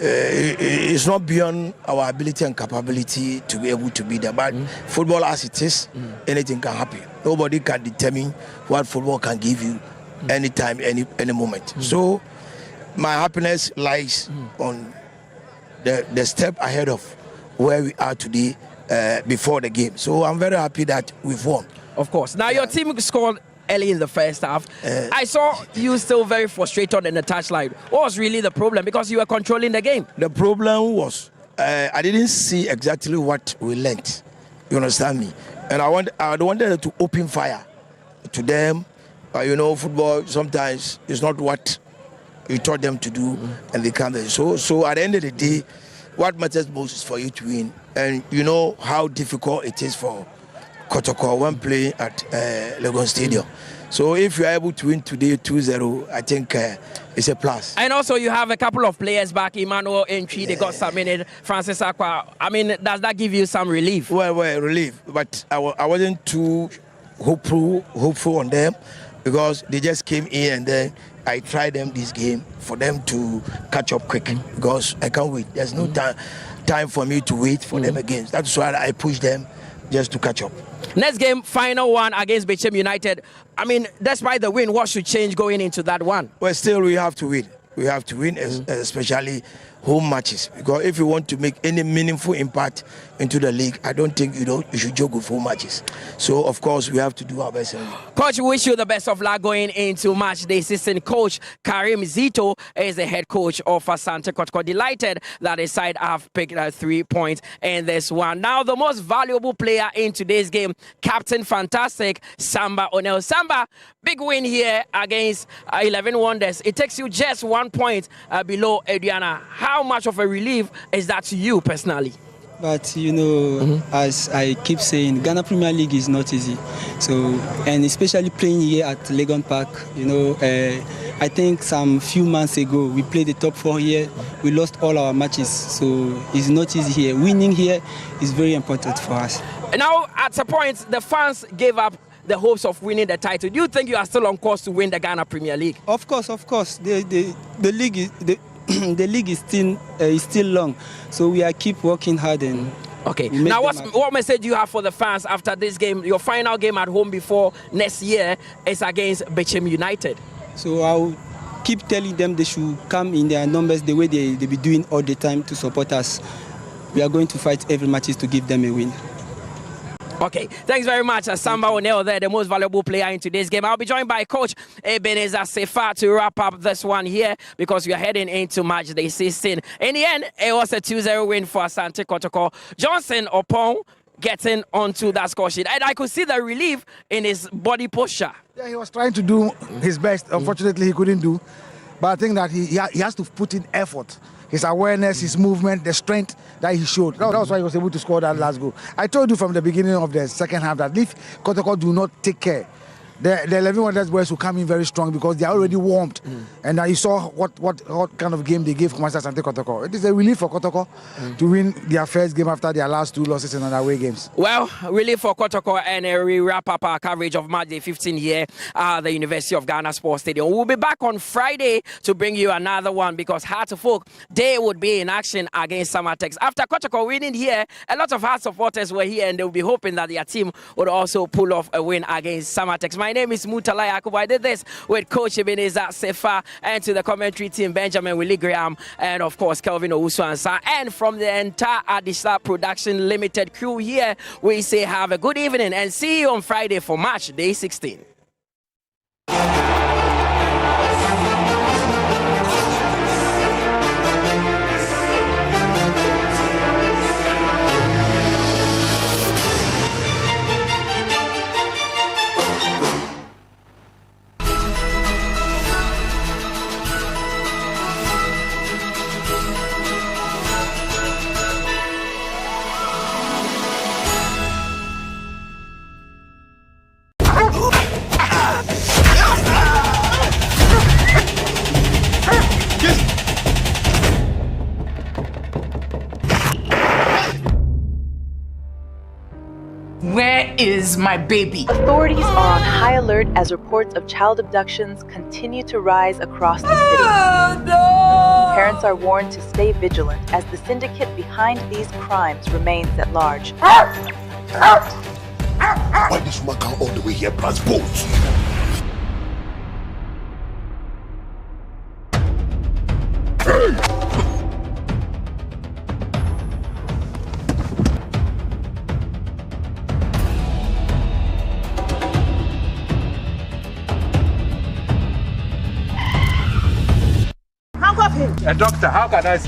it's not beyond our ability and capability to be able to be there. But football as it is, anything can happen. Nobody can determine what football can give you anytime, any moment. So my happiness lies on the step ahead of where we are today before the game. So I'm very happy that we've won. Of course. Now your team scored early in the first half. I saw you still very frustrated in the touchline. What was really the problem? Because you were controlling the game. The problem was I didn't see exactly what we learnt. You understand me? And I wanted to open fire to them. You know, football sometimes is not what you taught them to do, and they can't. So at the end of the day, what matters most is for you to win. And you know how difficult it is for Kotoko when playing at Legon Stadium. So if you are able to win today 2-0, I think it's a plus. And also you have a couple of players back, Emmanuel Entry, they got submitted, Francis Aqua. I mean, does that give you some relief? Well, relief, but I wasn't too hopeful on them because they just came in and then I tried them this game for them to catch up quick because I can't wait. There's no time for me to wait for them again. That's why I pushed them just to catch up. Next game, final one against Bashir United. I mean, despite the win, what should change going into that one? Well, still we have to win. We have to win, especially home matches. Because if you want to make any meaningful impact into the league, I don't think you should joke with home matches. So, of course, we have to do our best. Coach, we wish you the best of luck going into match day. Assistant coach Karim Zito is the head coach of Asante Kotoko. Delighted that his side have picked 3 points in this one. Now, the most valuable player in today's game, Captain Fantastic, Samba O'Neil. Samba, big win here against 11 Wonders. It takes you just 1 point below Adriana. How much of a relief is that to you personally? But, you know, as I keep saying, Ghana Premier League is not easy. So, and especially playing here at Legon Park, you know, I think some few months ago, we played the top 4 here. We lost all our matches. So, it's not easy here. Winning here is very important for us. Now, at a point, the fans gave up the hopes of winning the title. Do you think you are still on course to win the Ghana Premier League? Of course. The league is... The league is still long, so we are keep working hard and. Okay. Now, what message do you have for the fans after this game? Your final game at home before next year is against Bashir United. So I'll keep telling them they should come in their numbers the way they be doing all the time to support us. We are going to fight every matches to give them a win. Okay, thanks very much, Samba O'Neil there, the most valuable player in today's game. I'll be joined by Coach Ebenezer Sefa to wrap up this one here because we are heading into match day 16. In the end, it was a 2-0 win for Asante Kotoko. Johnson Opon getting onto that score sheet. And I could see the relief in his body posture. Yeah, he was trying to do his best. Unfortunately, he couldn't do. But I think that he has to put in effort. His awareness, his movement, the strength that he showed. That was why he was able to score that last goal. I told you from the beginning of the second half that if Kotoko do not take care, the 11 Wonders boys will come in very strong because they are already warmed. And you saw what kind of game they gave Kumasi Asante Kotoko. It is a relief for Kotoko to win their first game after their last 2 losses in away games. Well, relief for Kotoko, and we wrap up our coverage of match day 15 here at the University of Ghana Sports Stadium. We'll be back on Friday to bring you another one because Heart of Oak, they would be in action against Samatex. After Kotoko winning here, a lot of Heart supporters were here and they'll be hoping that their team would also pull off a win against Samatex. My name is Mutala Yakubu. I did this with Coach Ebenezer Sefa and to the commentary team, Benjamin Willie Graham, and of course, Kelvin Owusu-Ansah. And from the entire Adisla Production Limited crew here, we say have a good evening and see you on Friday for match day 16. Where is my baby? Authorities are on high alert as reports of child abductions continue to rise across the city. No! Parents are warned to stay vigilant as the syndicate behind these crimes remains at large. Why this woman come all the way here plus boats? Handcuff him. A doctor, how can I?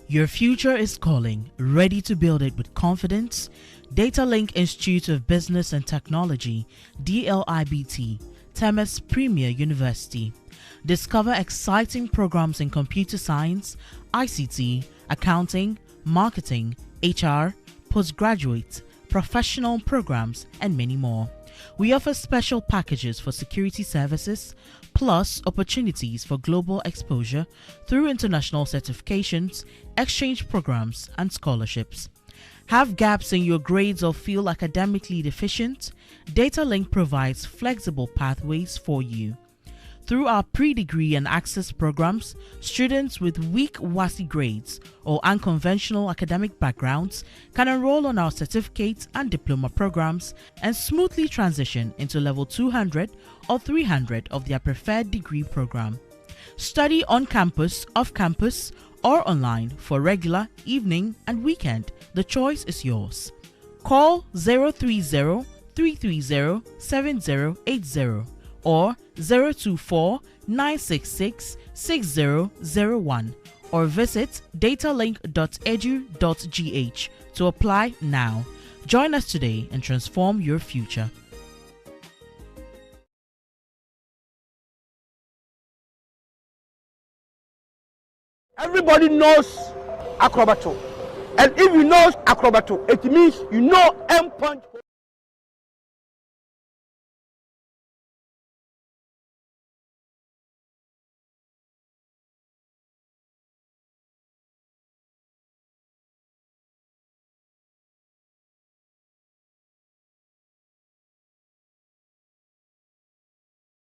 Your future is calling. Ready to build it with confidence? DataLink Institute of Business and Technology, DLIBT, Temis Premier University. Discover exciting programs in computer science, ICT, accounting, marketing, HR, postgraduate, professional programs, and many more. We offer special packages for security services, plus opportunities for global exposure through international certifications, exchange programs, and scholarships. Have gaps in your grades or feel academically deficient? DataLink provides flexible pathways for you. Through our pre-degree and access programs, students with weak WASI grades or unconventional academic backgrounds can enroll on our certificate and diploma programs and smoothly transition into level 200 or 300 of their preferred degree program. Study on campus, off campus, or online for regular, evening, and weekend. The choice is yours. Call 030-330-7080 or 024-966-6001 or visit datalink.edu.gh to apply now. Join us today and transform your future. Everybody knows Acrobato. And if you know Acrobato, it means you know M-Punch.